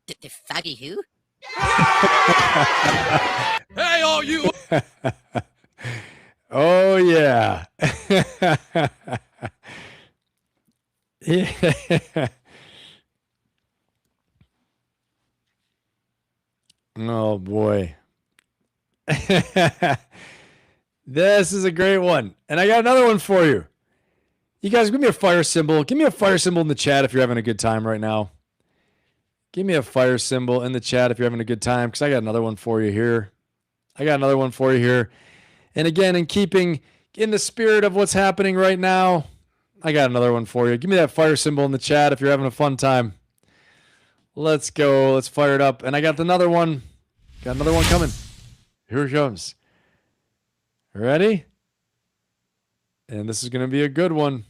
The faggy who? Hey, all you... Oh, yeah. Yeah. Oh, boy. This is a great one. And I got another one for you. You guys, give me a fire symbol. Give me a fire symbol in the chat if you're having a good time right now. Give me a fire symbol in the chat if you're having a good time, because I got another one for you here. And again, in the spirit of what's happening right now, I got another one for you. Give me that fire symbol in the chat if you're having a fun time. Let's go. Let's fire it up. And I got another one. Got another one coming. Here it comes. Ready? And this is going to be a good one.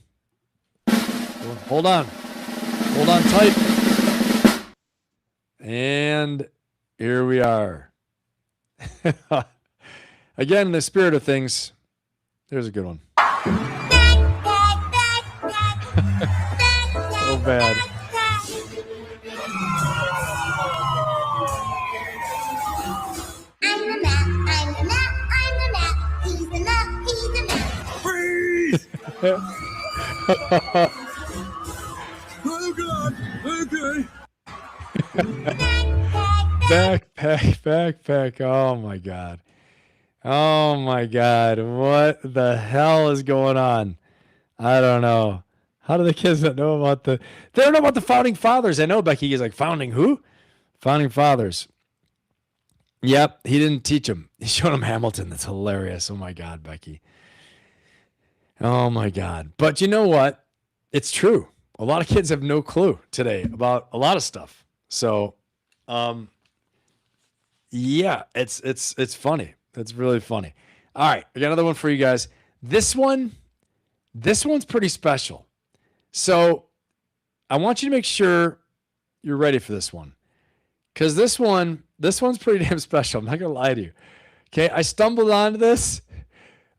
Hold on. Hold on tight. And here we are. Again, in the spirit of things, there's a good one. So bad. Freeze! Oh, God. Okay. Backpack. Oh, my God. Oh, my God. What the hell is going on? I don't know. How do the kids not know about they don't know about the founding fathers? I know Becky is like, founding who? Founding fathers. Yep, he didn't teach them. He showed them Hamilton. That's hilarious. Oh, my God, Becky. Oh, my God. But you know what? It's true. A lot of kids have no clue today about a lot of stuff. So, yeah, it's funny. It's really funny. All right, I got another one for you guys. This one's pretty special. So I want you to make sure you're ready for this one. Because this one's pretty damn special. I'm not going to lie to you. Okay, I stumbled onto this,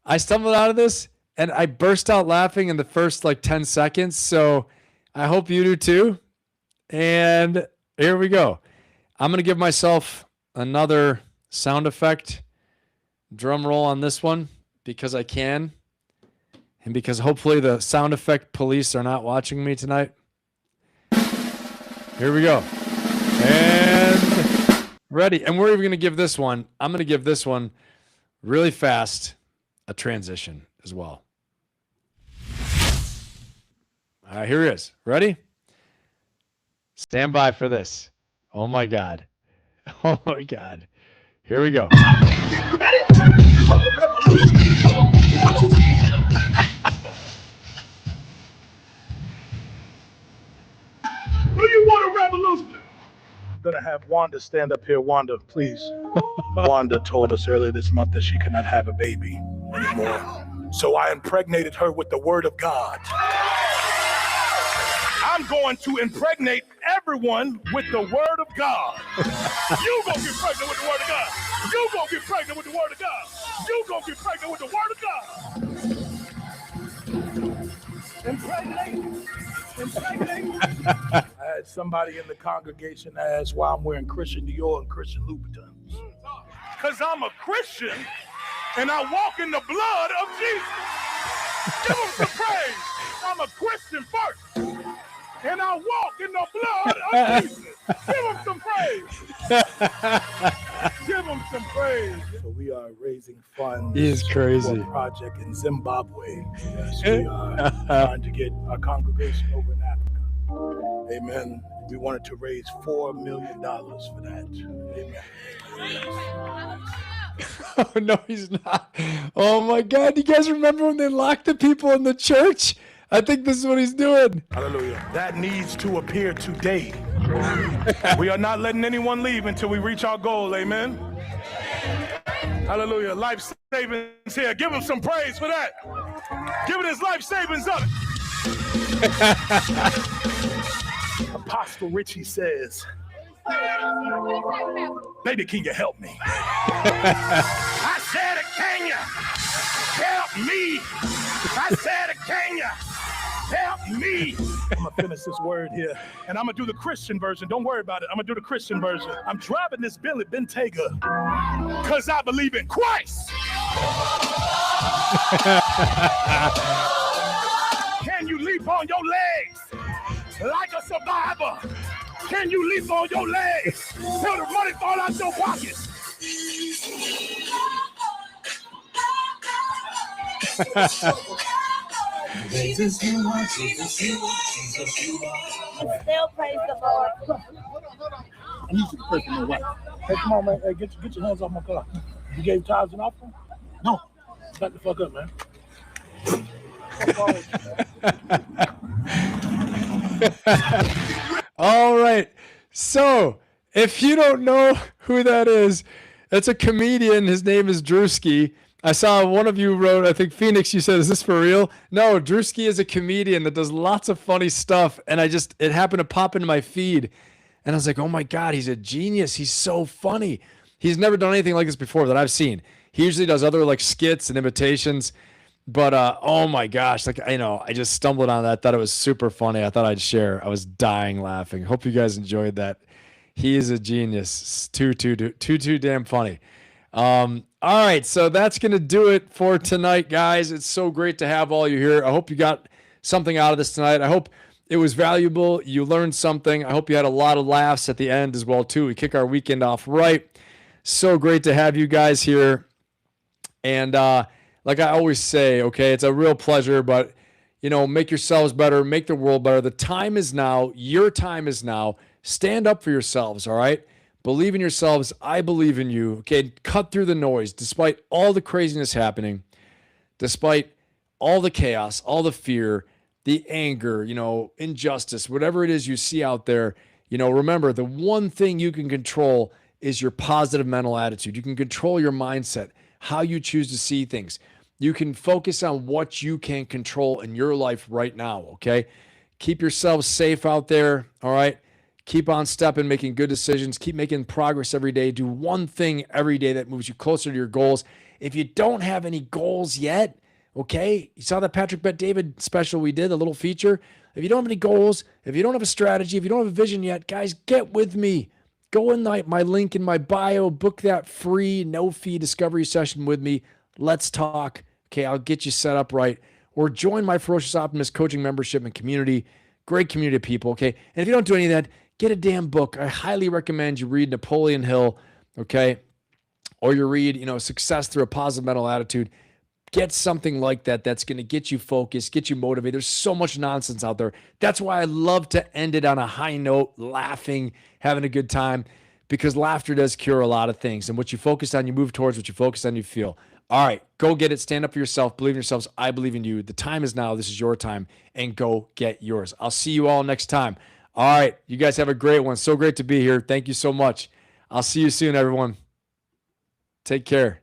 and I burst out laughing in the first 10 seconds. So I hope you do too. And here we go. I'm going to give myself another sound effect, drum roll on this one, because I can. And because hopefully the sound effect police are not watching me tonight. Here we go. And ready. And we're even going to give this one, I'm going to give this one really fast, a transition as well. All right, here it is. Ready? Stand by for this. Oh my God. Oh my God. Here we go. Do you want a revolution? I'm gonna have Wanda stand up here. Wanda, please. Wanda told us earlier this month that she cannot have a baby anymore. So I impregnated her with the word of God. I'm going to impregnate everyone with the word of God. You gonna get pregnant with the word of God. You gonna get pregnant with the word of God. You gonna get pregnant with the word of God. Impregnate. I had somebody in the congregation ask why I'm wearing Christian Dior and Christian Louboutins. Because I'm a Christian and I walk in the blood of Jesus. Give him some praise. I'm a Christian first and I walk in the blood of Jesus. Give him some praise. Give him some praise. So we are raising funds. He is crazy. For a project in Zimbabwe. Yes, we are trying to get our congregation over in Africa. Amen. We wanted to raise $4 million for that. Amen. Oh, no, he's not. Oh, my God. You guys remember when they locked the people in the church? I think this is what he's doing. Hallelujah. That needs to appear today. We are not letting anyone leave until we reach our goal. Amen. Hallelujah. Life savings here. Give him some praise for that. Give it his life savings up. Apostle Richie says, baby, can you help me? I said, can you help me? I said, can you help me? I'm going to finish this word here, and I'm going to do the Christian version. Don't worry about it. I'm going to do the Christian version. I'm driving this Billy Bentayga because I believe in Christ. Can you leap on your legs like a survivor? Can you leap on your legs till the money fall out your pockets? Jesus, you are, Jesus, you are, Jesus, you are. Still praise the Lord. I need you to pray for my wife. Hey, come on, man. Hey, get your hands off my car. You gave tithes and offering? No. Back the fuck up, man. All right. So if you don't know who that is, it's a comedian. His name is Drewski. I saw one of you wrote, I think Phoenix, you said, is this for real? No, Drewski is a comedian that does lots of funny stuff. And it happened to pop into my feed. And I was like, oh my God, he's a genius. He's so funny. He's never done anything like this before that I've seen. He usually does other like skits and imitations. But oh my gosh, like I just stumbled on that. Thought it was super funny. I thought I'd share. I was dying laughing. Hope you guys enjoyed that. He is a genius. Too damn funny. All right, so that's gonna do it for tonight, guys. It's so great to have all you here. I hope you got something out of this tonight. I hope it was valuable. You learned something. I hope you had a lot of laughs at the end as well too. We kick our weekend off right. So great to have you guys here. And like I always say, okay, it's a real pleasure, but make yourselves better, make the world better. The time is now. Your time is now. Stand up for yourselves, all right? Believe in yourselves. I believe in you. Okay, cut through the noise. Despite all the craziness happening, despite all the chaos, all the fear, the anger, injustice, whatever it is you see out there, remember the one thing you can control is your positive mental attitude. You can control your mindset, how you choose to see things. You can focus on what you can control in your life right now, okay? Keep yourselves safe out there, all right? Keep on stepping, making good decisions. Keep making progress every day. Do one thing every day that moves you closer to your goals. If you don't have any goals yet, okay? You saw that Patrick Bet David special we did, a little feature. If you don't have any goals, if you don't have a strategy, if you don't have a vision yet, guys, get with me. Go in my link in my bio, book that free, no-fee discovery session with me. Let's talk. Okay, I'll get you set up right. Or join my Ferocious Optimist coaching membership and community. Great community of people, okay? And if you don't do any of that, get a damn book. I highly recommend you read Napoleon Hill, okay? Or you read, Success Through a Positive Mental Attitude. Get something like that that's going to get you focused, get you motivated. There's so much nonsense out there. That's why I love to end it on a high note, laughing, having a good time, because laughter does cure a lot of things. And what you focus on, you move towards. What you focus on, you feel. All right, go get it. Stand up for yourself. Believe in yourselves. I believe in you. The time is now. This is your time. And go get yours. I'll see you all next time. All right, you guys have a great one. So great to be here. Thank you so much. I'll see you soon, everyone. Take care.